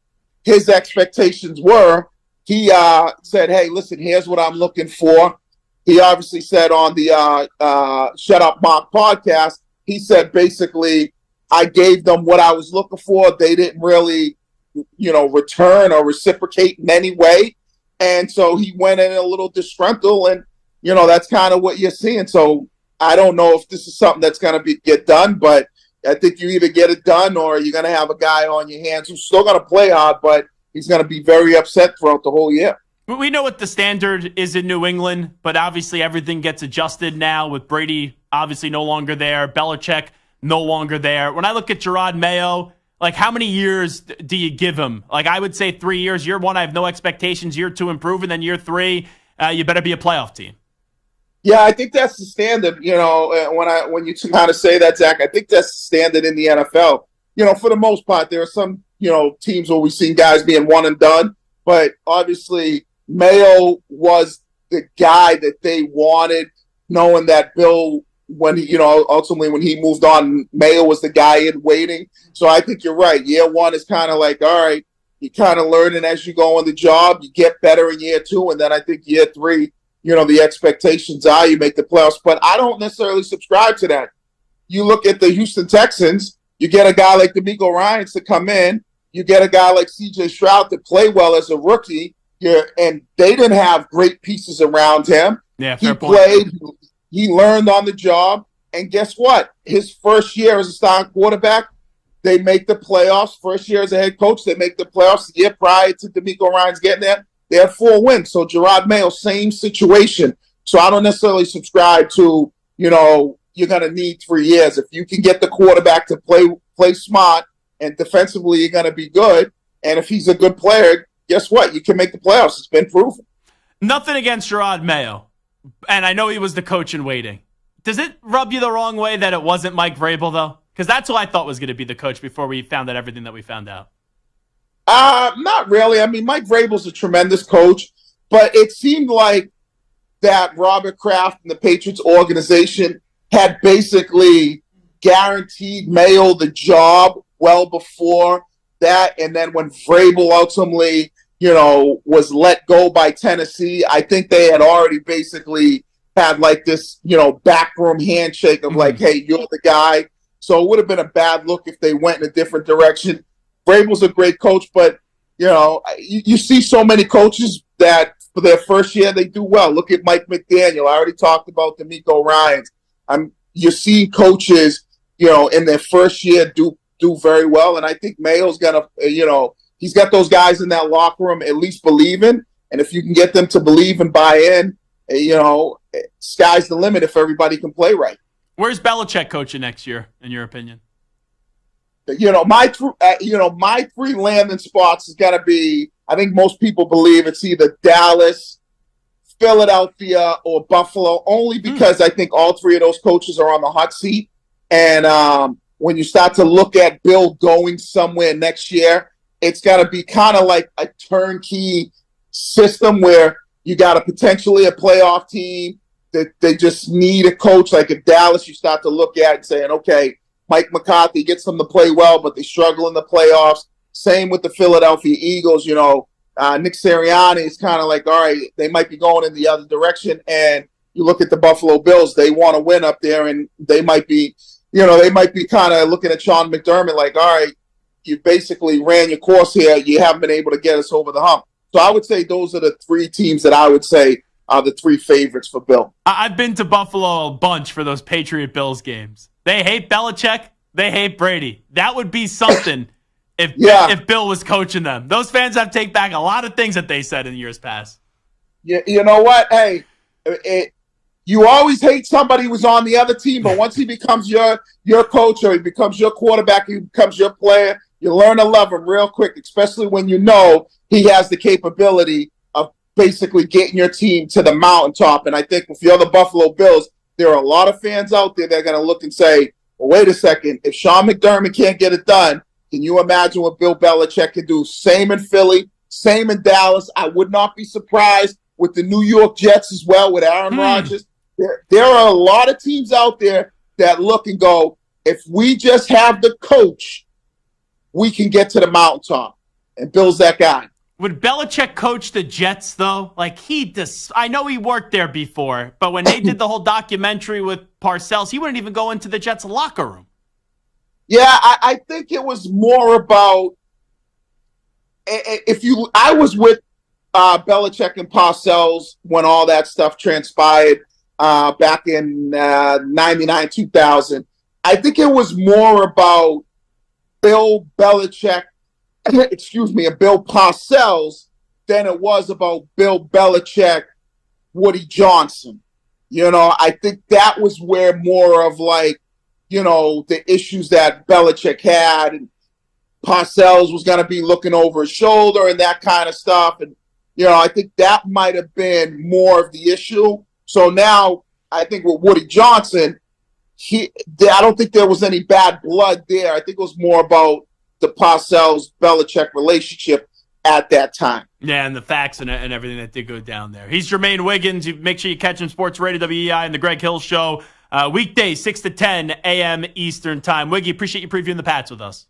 his expectations were, he said, hey, listen, here's what I'm looking for. He obviously said on the Shut Up Mark podcast, he said basically, I gave them what I was looking for. They didn't really, return or reciprocate in any way. And so he went in a little disgruntled, and, that's kind of what you're seeing. So I don't know if this is something that's going to get done, but I think you either get it done or you're going to have a guy on your hands who's still going to play hard, but he's going to be very upset throughout the whole year. We know what the standard is in New England, but obviously everything gets adjusted now with Brady obviously no longer there, Belichick no longer there. When I look at Gerard Mayo, like, how many years do you give him? Like, I would say 3 years. Year 1, I have no expectations. Year 2, improve, and then year 3, you better be a playoff team. Yeah, I think that's the standard. When you kind of say that, Zach, I think that's the standard in the NFL. For the most part, there are some, teams where we've seen guys being one and done, but obviously Mayo was the guy that they wanted, knowing that Bill, ultimately when he moved on, Mayo was the guy in waiting. So I think you're right. Year 1 is kind of like, all right, you kind of learning as you go on the job. You get better in year 2, and then I think year 3, the expectations are you make the playoffs. But I don't necessarily subscribe to that. You look at the Houston Texans, you get a guy like DeMeco Ryans to come in. You get a guy like C.J. Stroud to play well as a rookie. And they didn't have great pieces around him. Yeah, he played. He learned on the job. And guess what? His first year as a starting quarterback, they make the playoffs. First year as a head coach, they make the playoffs. The year prior to DeMeco Ryans getting there, they had 4 wins. So Gerard Mayo, same situation. So I don't necessarily subscribe to, you're going to need 3 years. If you can get the quarterback to play smart and defensively, you're going to be good. And if he's a good player, guess what? You can make the playoffs. It's been proven. Nothing against Gerard Mayo. And I know he was the coach in waiting. Does it rub you the wrong way that it wasn't Mike Vrabel, though? Because that's who I thought was going to be the coach before we found out everything that we found out. Not really. I mean, Mike Vrabel's a tremendous coach, but it seemed like that Robert Kraft and the Patriots organization had basically guaranteed Mayo the job well before that. And then when Vrabel ultimately, was let go by Tennessee, I think they had already basically had like this, backroom handshake of like, hey, you're the guy. So it would have been a bad look if they went in a different direction. Vrabel's a great coach, but, you see so many coaches that for their first year, they do well. Look at Mike McDaniel. I already talked about DeMeco Ryans. You see coaches, in their first year do very well. And I think Mayo's going to, he's got those guys in that locker room at least believing. And if you can get them to believe and buy in, sky's the limit if everybody can play right. Where's Belichick coaching next year, in your opinion? My 3 landing spots is got to be, I think most people believe it's either Dallas, Philadelphia, or Buffalo, only because I think all 3 of those coaches are on the hot seat. And when you start to look at Bill going somewhere next year, it's got to be kind of like a turnkey system where you got potentially a playoff team that they just need a coach. Like if Dallas, you start to look at it saying, okay, Mike McCarthy gets them to play well, but they struggle in the playoffs. Same with the Philadelphia Eagles. Nick Sirianni is kind of like, all right, they might be going in the other direction. And you look at the Buffalo Bills, they want to win up there, and they might be kind of looking at Sean McDermott like, all right, you basically ran your course here. You haven't been able to get us over the hump. So I would say those are the 3 teams that I would say are the 3 favorites for Bill. I've been to Buffalo a bunch for those Patriot Bills games. They hate Belichick. They hate Brady. That would be something if Bill was coaching them. Those fans have to take back a lot of things that they said in years past. Yeah, you know what? Hey, you always hate somebody who's on the other team, but once he becomes your coach or he becomes your quarterback, he becomes your player, you learn to love him real quick, especially when you know he has the capability of basically getting your team to the mountaintop. And I think if you're the Buffalo Bills, there are a lot of fans out there that are going to look and say, well, wait a second, if Sean McDermott can't get it done, can you imagine what Bill Belichick can do? Same in Philly, same in Dallas. I would not be surprised with the New York Jets as well with Aaron Rodgers. There are a lot of teams out there that look and go, if we just have the coach, we can get to the mountaintop. And Bill's that guy. Would Belichick coach the Jets, though? Like, I know he worked there before, but when they did the whole documentary with Parcells, he wouldn't even go into the Jets' locker room. Yeah, I think it was more about I was with Belichick and Parcells when all that stuff transpired back in 99, 2000. I think it was more about Bill Belichick, and Bill Parcells than it was about Bill Belichick, Woody Johnson. I think that was where more of like, the issues that Belichick had, and Parcells was going to be looking over his shoulder and that kind of stuff. And, I think that might have been more of the issue. So now I think with Woody Johnson, I don't think there was any bad blood there. I think it was more about the Parcells-Belichick relationship at that time. Yeah, and the facts and everything that did go down there. He's Jermaine Wiggins. Make sure you catch him Sports Radio WEI and the Greg Hill Show. Weekdays, 6 to 10 a.m. Eastern Time. Wiggy, appreciate you previewing the Pats with us.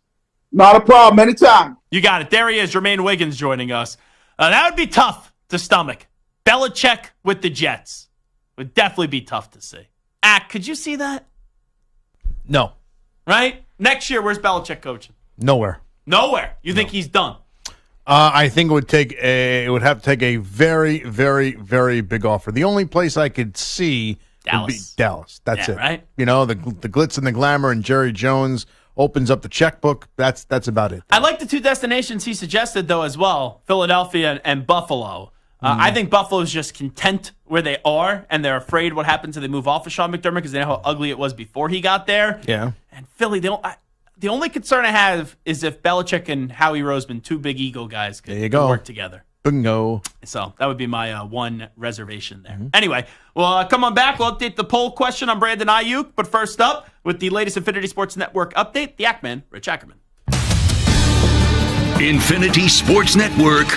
Not a problem. Anytime. You got it. There he is, Jermaine Wiggins joining us. That would be tough to stomach. Belichick with the Jets. Would definitely be tough to see. Could you see that? No. Right? Next year, where's Belichick coaching? Nowhere. You think he's done? I think it would have to take a very, very, very big offer. The only place I could see would be Dallas. That's it. Right? The glitz and the glamour and Jerry Jones, opens up the checkbook. That's about it. I like the 2 destinations he suggested, though, as well, Philadelphia and Buffalo. I think Buffalo's just content where they are, and they're afraid what happens if they move off of Sean McDermott because they know how ugly it was before he got there. Yeah. And Philly, the only concern I have is if Belichick and Howie Roseman, 2 big ego guys, could work together. Bingo. So that would be my one reservation there. Anyway, well, come on back. We'll update the poll question on Brandon Aiyuk. But first up, with the latest Infinity Sports Network update, the Ackman, Rich Ackerman. Infinity Sports Network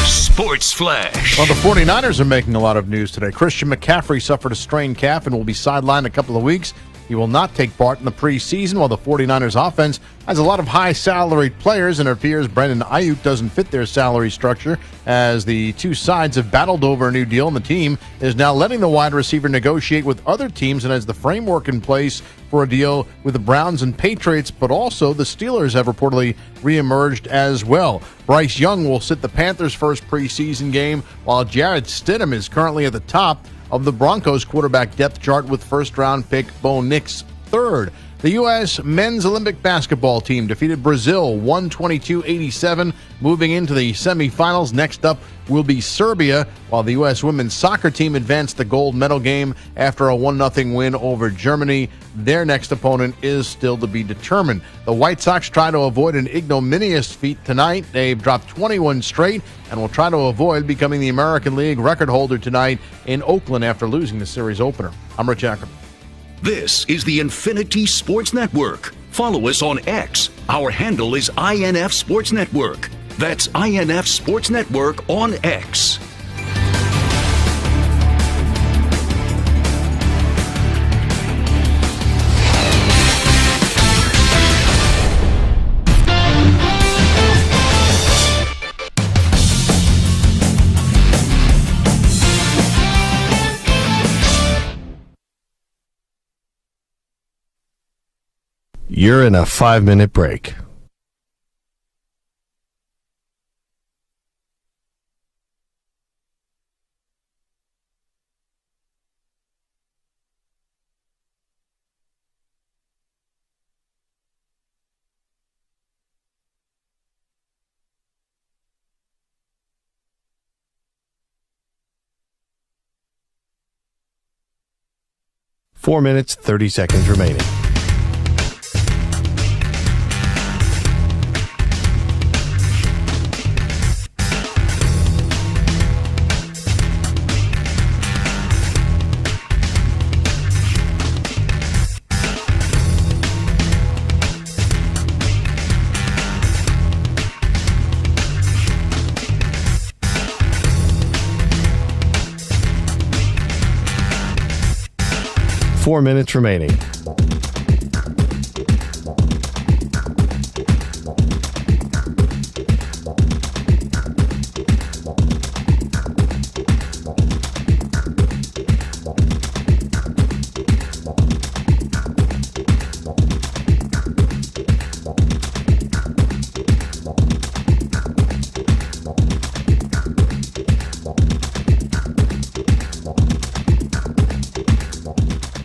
Sports Flash. Well, the 49ers are making a lot of news today. Christian McCaffrey suffered a sprained calf and will be sidelined a couple of weeks. He will not take part in the preseason, while the 49ers offense has a lot of high-salaried players, and it appears Brandon Aiyuk doesn't fit their salary structure, as the two sides have battled over a new deal, and the team is now letting the wide receiver negotiate with other teams and has the framework in place for a deal with the Browns and Patriots, but also the Steelers have reportedly reemerged as well. Bryce Young will sit the Panthers' first preseason game, while Jarrett Stidham is currently at the top of the Broncos quarterback depth chart with first-round pick Bo Nix third. The U.S. men's Olympic basketball team defeated Brazil 122-87, moving into the semifinals. Next up will be Serbia, while the U.S. women's soccer team advanced the gold medal game after a 1-0 win over Germany. Their next opponent is still to be determined. The White Sox try to avoid an ignominious defeat tonight. They've dropped 21 straight and will try to avoid becoming the American League record holder tonight in Oakland after losing the series opener. I'm Rich Ackerman. This is the Infinity Sports Network. Follow us on X. Our handle is INF Sports Network. That's INF Sports Network on X. You're in a 5-minute break. Four minutes, 30 seconds remaining. Four minutes remaining.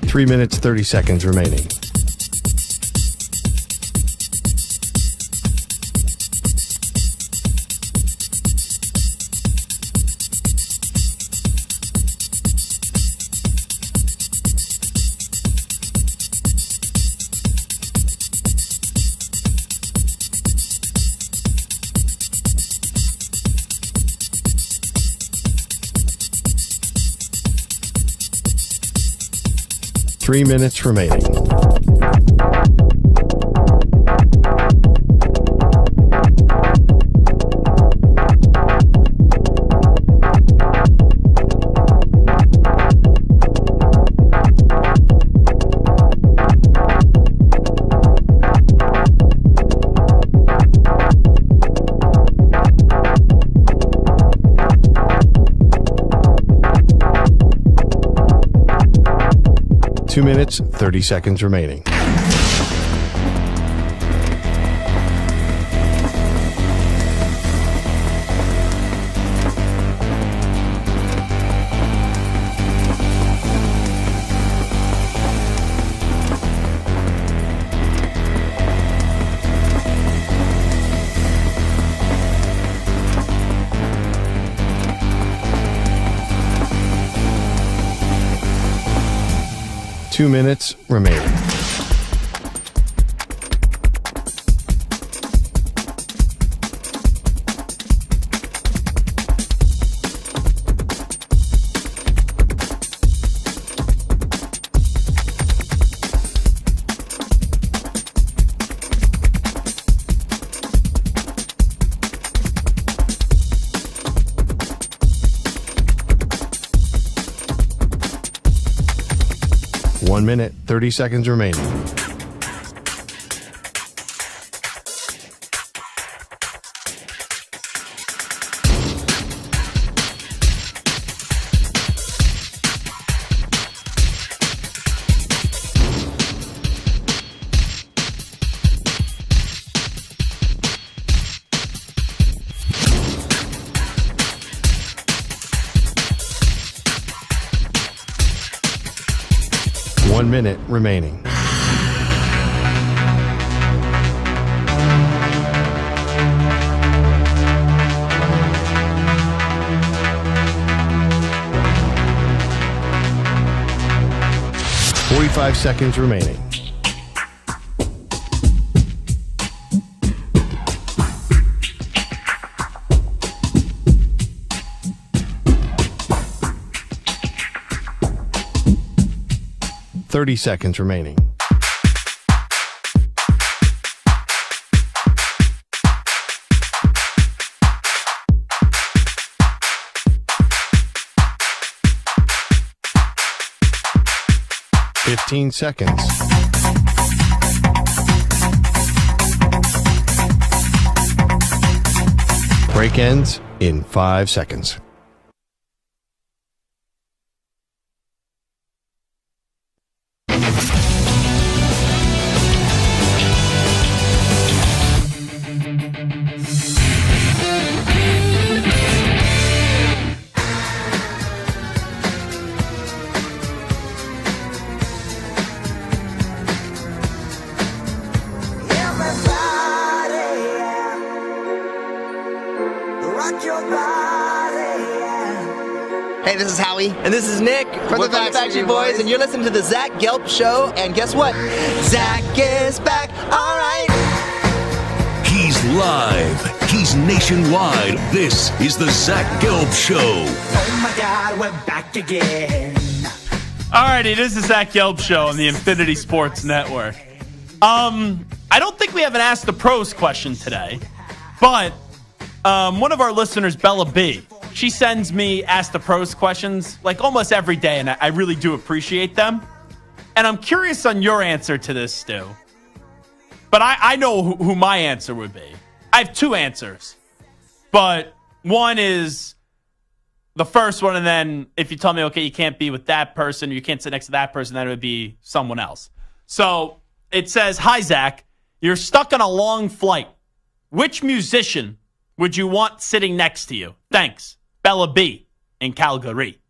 Three minutes, 30 seconds remaining. Three minutes remaining. Two minutes, 30 seconds remaining. 2 minutes remaining. One minute, 30 seconds remaining. One minute remaining. Five seconds remaining. Seconds remaining. Fifteen seconds. Break ends in 5 seconds. Hey, this is Howie. And this is Nick. From the Backstreet Boys. And you're listening to the Zach Gelb Show. And guess what? Zach is back. All right. He's live. He's nationwide. This is the Zach Gelb Show. Oh, my God. We're back again. Alrighty, this is the Zach Gelb Show on the Infinity Sports Network. I don't think we have an Ask the Pros question today. But one of our listeners, Bella B., she sends me Ask the Pros questions like almost every day, and I really do appreciate them. And I'm curious on your answer to this, Stu. But I know who my answer would be. I have two answers. But one is the first one, and then if you tell me, okay, you can't be with that person, or you can't sit next to that person, then it would be someone else. So it says, hi, Zach. You're stuck on a long flight. Which musician would you want sitting next to you? Thanks. Bella B. in Calgary.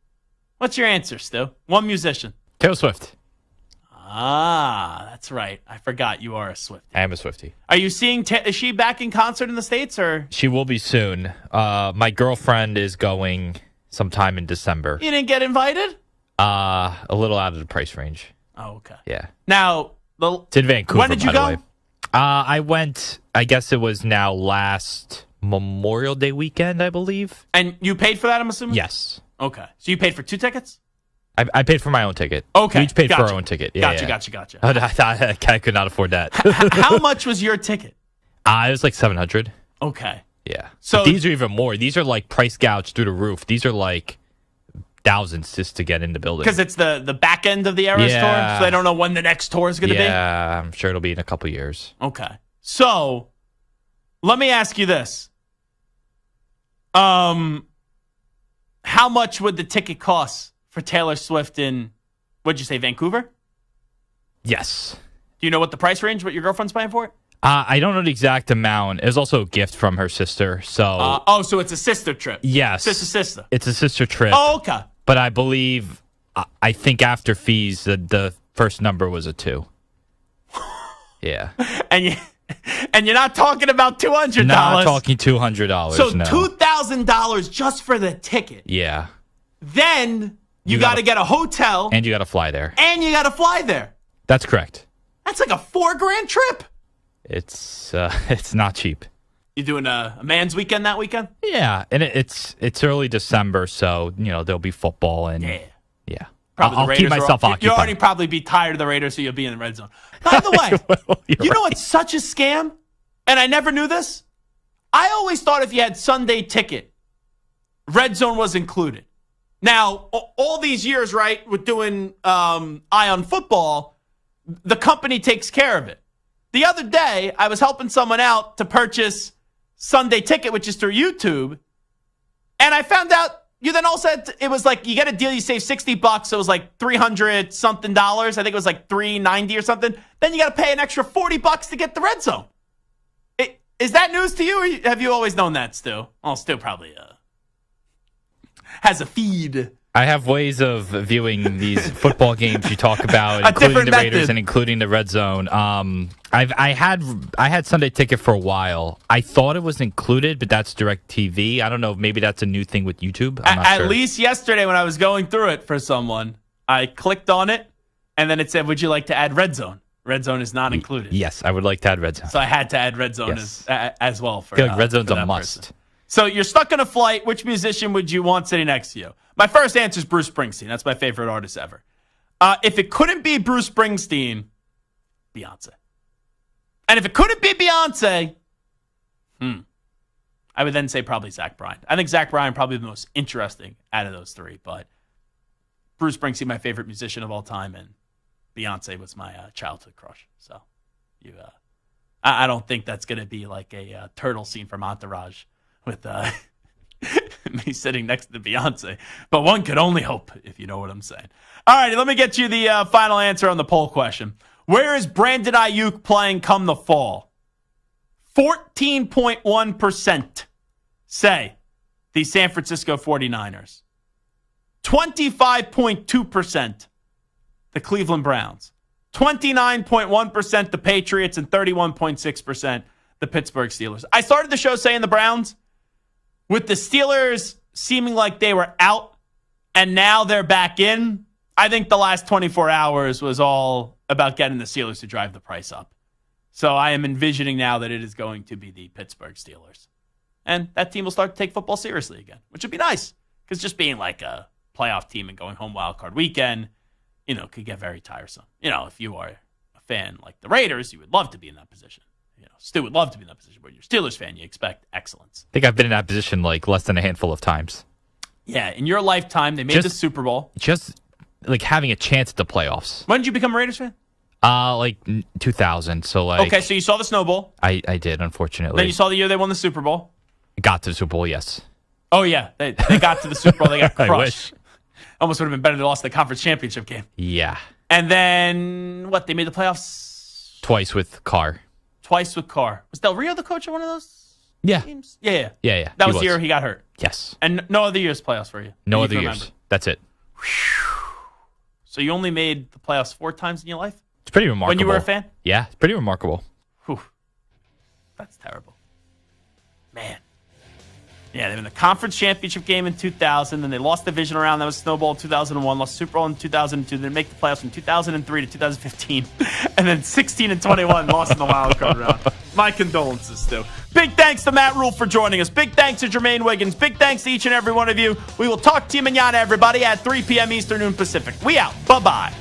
What's your answer, Stu? One musician. Taylor Swift. Ah, that's right. I forgot you are a Swiftie. I am a Swiftie. Are you seeing, is she back in concert in the States, or? She will be soon. My girlfriend is going sometime in December. You didn't get invited? A little out of the price range. Oh, okay. Yeah. Now, it's in Vancouver. When did you go? I went, I guess it was now last Memorial Day weekend, I believe. And you paid for that, I'm assuming? Yes. Okay. So you paid for 2 tickets? I paid for my own ticket. Okay. We each paid for our own ticket. Yeah, Gotcha. I could not afford that. How much was your ticket? It was like $700. Okay. Yeah. So but these are even more. These are like price gouged through the roof. These are like thousands just to get in the building. Because it's the back end of the Eras tour, so they don't know when the next tour is going to be? Yeah, I'm sure it'll be in a couple years. Okay. So, let me ask you this. How much would the ticket cost for Taylor Swift in, what'd you say, Vancouver? Yes. Do you know what the price range, what your girlfriend's paying for it? I don't know the exact amount. It was also a gift from her sister. So so it's a sister trip. Yes. Sister. It's a sister trip. Oh, okay. But I believe, I think after fees, the first number was a 2. Yeah. And you're not talking about $200. Not talking $200. So no. $2,000 just for the ticket. Yeah. Then You got to get a hotel. And you got to fly there. And you got to fly there. That's correct. That's like a $4,000 trip. It's not cheap. You doing a man's weekend that weekend? Yeah, and it's early December, so there'll be football and yeah. I'll keep myself occupied. You'll already probably be tired of the Raiders, so you'll be in the red zone. By the way, you know what's such a scam? And I never knew this. I always thought if you had Sunday ticket, red zone was included. Now, all these years, right, with doing Eye on Football, the company takes care of it. The other day, I was helping someone out to purchase Sunday ticket, which is through YouTube, and I found out you then also had it was like you get a deal, you save $60, so it was like $300 something. I think it was like $390 or something. Then you got to pay an extra $40 to get the red zone. Is that news to you, or have you always known that, Stu? Well, Stu probably has a feed. I have ways of viewing these football games you talk about, including the Raiders and including the red zone. I had Sunday ticket for a while. I thought it was included, but that's DirecTV. I don't know. Maybe that's a new thing with YouTube. I'm not sure. At least yesterday when I was going through it for someone, I clicked on it, and then it said, "Would you like to add red zone?" Red zone is not included. Yes, I would like to add red zone. So I had to add red zone as well. I feel like red zone's a must. Person. So you're stuck on a flight. Which musician would you want sitting next to you? My first answer is Bruce Springsteen. That's my favorite artist ever. If it couldn't be Bruce Springsteen, Beyonce. And if it couldn't be Beyonce, I would then say probably Zach Bryan. I think Zach Bryan probably the most interesting out of those three. But Bruce Springsteen, my favorite musician of all time, and Beyonce was my childhood crush. So I don't think that's going to be like a turtle scene from Entourage with me sitting next to Beyonce. But one could only hope, if you know what I'm saying. All right, let me get you the final answer on the poll question. Where is Brandon Aiyuk playing come the fall? 14.1% say the San Francisco 49ers. 25.2% the Cleveland Browns. 29.1% the Patriots, and 31.6% the Pittsburgh Steelers. I started the show saying the Browns. With the Steelers seeming like they were out and now they're back in, I think the last 24 hours was all about getting the Steelers to drive the price up. So I am envisioning now that it is going to be the Pittsburgh Steelers. And that team will start to take football seriously again, which would be nice. Because just being like a playoff team and going home wild card weekend, could get very tiresome. If you are a fan like the Raiders, you would love to be in that position. Stu would love to be in that position, but you're a Steelers fan, you expect excellence. I think I've been in that position like less than a handful of times. Yeah, in your lifetime, they made the Super Bowl. Just like having a chance at the playoffs. When did you become a Raiders fan? Like 2000. So like. Okay, so you saw the Snowball. I did, unfortunately. Then you saw the year they won the Super Bowl. Got to the Super Bowl, yes. Oh yeah, they got to the Super Bowl. They got crushed. I wish. Almost would have been better they lost the conference championship game. Yeah. And then they made the playoffs twice with Carr. Was Del Rio the coach of one of those teams? Yeah. That was the year he got hurt. Yes. And no other years playoffs for you. No other years. That's it. So you only made the playoffs 4 times in your life? It's pretty remarkable. When you were a fan? Yeah, it's pretty remarkable. Whew. That's terrible. Man. Yeah, they won the conference championship game in 2000. Then they lost the division round. That was Snowball in 2001. Lost Super Bowl in 2002. Then make the playoffs from 2003 to 2015. And then 16 and 21 lost in the wild card round. My condolences, Stu. Big thanks to Matt Rhule for joining us. Big thanks to Jermaine Wiggins. Big thanks to each and every one of you. We will talk to you manana, everybody, at 3 p.m. Eastern, noon Pacific. We out. Bye-bye.